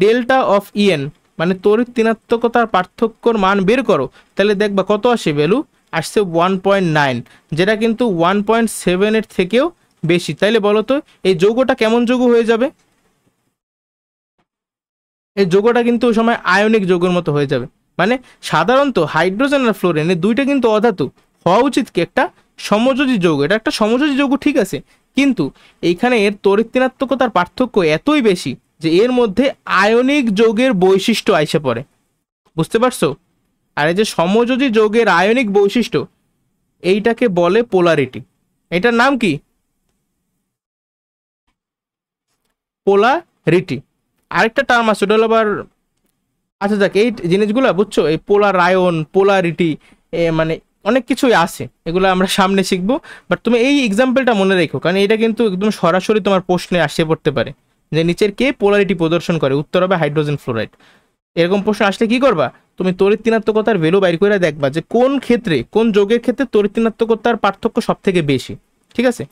ডেল্টা অফ ইএন মানে তড়িৎ ঋণাত্মকতার পার্থক্যর মান বের করো তাহলে দেখবা কত আসে, ভ্যালু আসছে 1.9, যেটা কিন্তু 1.7 এর থেকেও বেশি। তাইলে বলো তো এই যৌগটা কেমন যৌগ হয়ে যাবে? এই যৌগটা কিন্তু ওই সময় আয়নিক যৌগের মতো হয়ে যাবে। মানে সাধারণত হাইড্রোজেন আর ফ্লোরিন এই দুইটা কিন্তু অধাতু, হওয়া উচিত কি একটা সমযোজী যৌগ, এটা একটা সমযোজী যৌগ, ঠিক আছে, কিন্তু এইখানে এর তড়িৎ ঋণাত্মকতার পার্থক্য এতই বেশি যে এর মধ্যে আয়নিক যৌগের বৈশিষ্ট্য আইসে পড়ে, বুঝতে পারছো? আর এই যে সমযোজী যৌগের আয়নিক বৈশিষ্ট্য এইটাকে বলে পোলারিটি। এটার নাম কি? পোলারিটি। আরেকটা টার্ম আছে ওটা হলো আবার, আচ্ছা যাক, এই জিনিসগুলো বুঝছো, এই পোলার আয়ন, পোলারিটি, মানে অনেক কিছুই আছে, এগুলো আমরা সামনে শিখবো। বাট তুমি এই এক্সাম্পলটা মনে রেখো, কারণ এটা কিন্তু একদম সরাসরি তোমার প্রশ্নে আসে পড়তে পারে যে নিচের কে পোলারিটি প্রদর্শন করে, উত্তর হবে হাইড্রোজেন ফ্লোরাইড। এরকম প্রশ্ন আসলে কি করবা, তুমি তড়িৎ ঋণাত্মকতার ভ্যালু বাইর করে দেখবা যে কোন ক্ষেত্রে, কোন যৌগের ক্ষেত্রে তড়িৎ ঋণাত্মকতার পার্থক্য সব থেকে বেশি। ঠিক আছে,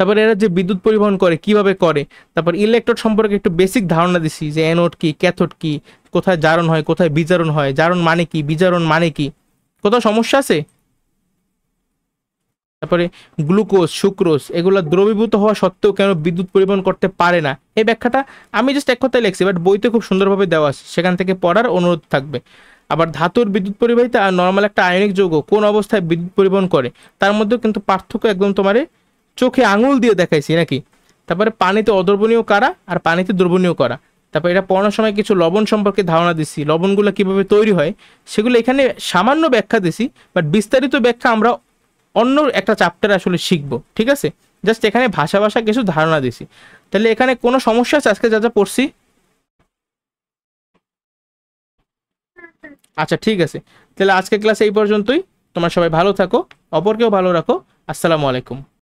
তারপর এরা যে বিদ্যুৎ পরিবহন করে কিভাবে করে, তারপর ইলেকট্রোড সম্পর্কে একটু বেসিক ধারণা দিছি যে অ্যানোড কি, ক্যাথোড কি, কোথায় জারণ হয়, কোথায় বিজারণ হয়, জারণ মানে কি, বিজারণ মানে কি, কোথাও সমস্যা আছে? তারপরে গ্লুকোজ, সুক্রোজ এগুলো দ্রবীভূত হওয়া সত্ত্বেও কেন বিদ্যুৎ পরিবহন করতে পারে না, এই ব্যাখ্যাটা আমি জাস্ট এক কথায় লিখছি, বাট বইতে খুব সুন্দরভাবে দেওয়া আছে, সেখান থেকে পড়ার অনুরোধ থাকবে। আবার ধাতুর বিদ্যুৎ পরিবাহিতা আর নর্মাল একটা আয়নিক যৌগ কোন অবস্থায় বিদ্যুৎ পরিবহন করে তার মধ্যেও কিন্তু পার্থক্য একদম তোমারে চোখে আঙুল দিয়ে দেখাইছি নাকি। তারপরে পানিতে অদ্রবণীয় কারা আর পানিতে দ্রবণীয় করা, তারপর এটা পড়ানোর সময় কিছু লবণ সম্পর্কে ধারণা দিছি, লবণগুলো কিভাবে তৈরি হয় সেগুলো এখানে সামান্য ব্যাখ্যা দিছি, বাট বিস্তারিত ব্যাখ্যা আমরা অন্য একটা চ্যাপ্টারে আসলে শিখবো। ঠিক আছে, জাস্ট এখানে ভাষা কিছু ধারণা দিছি। তাহলে এখানে কোনো সমস্যা আছে আজকে যা যা পড়ছি? আচ্ছা ঠিক আছে, তাহলে আজকে ক্লাস এই পর্যন্তই। তোমরা সবাই ভালো থাকো, অপরকেও ভালো রাখো। আসসালামু আলাইকুম।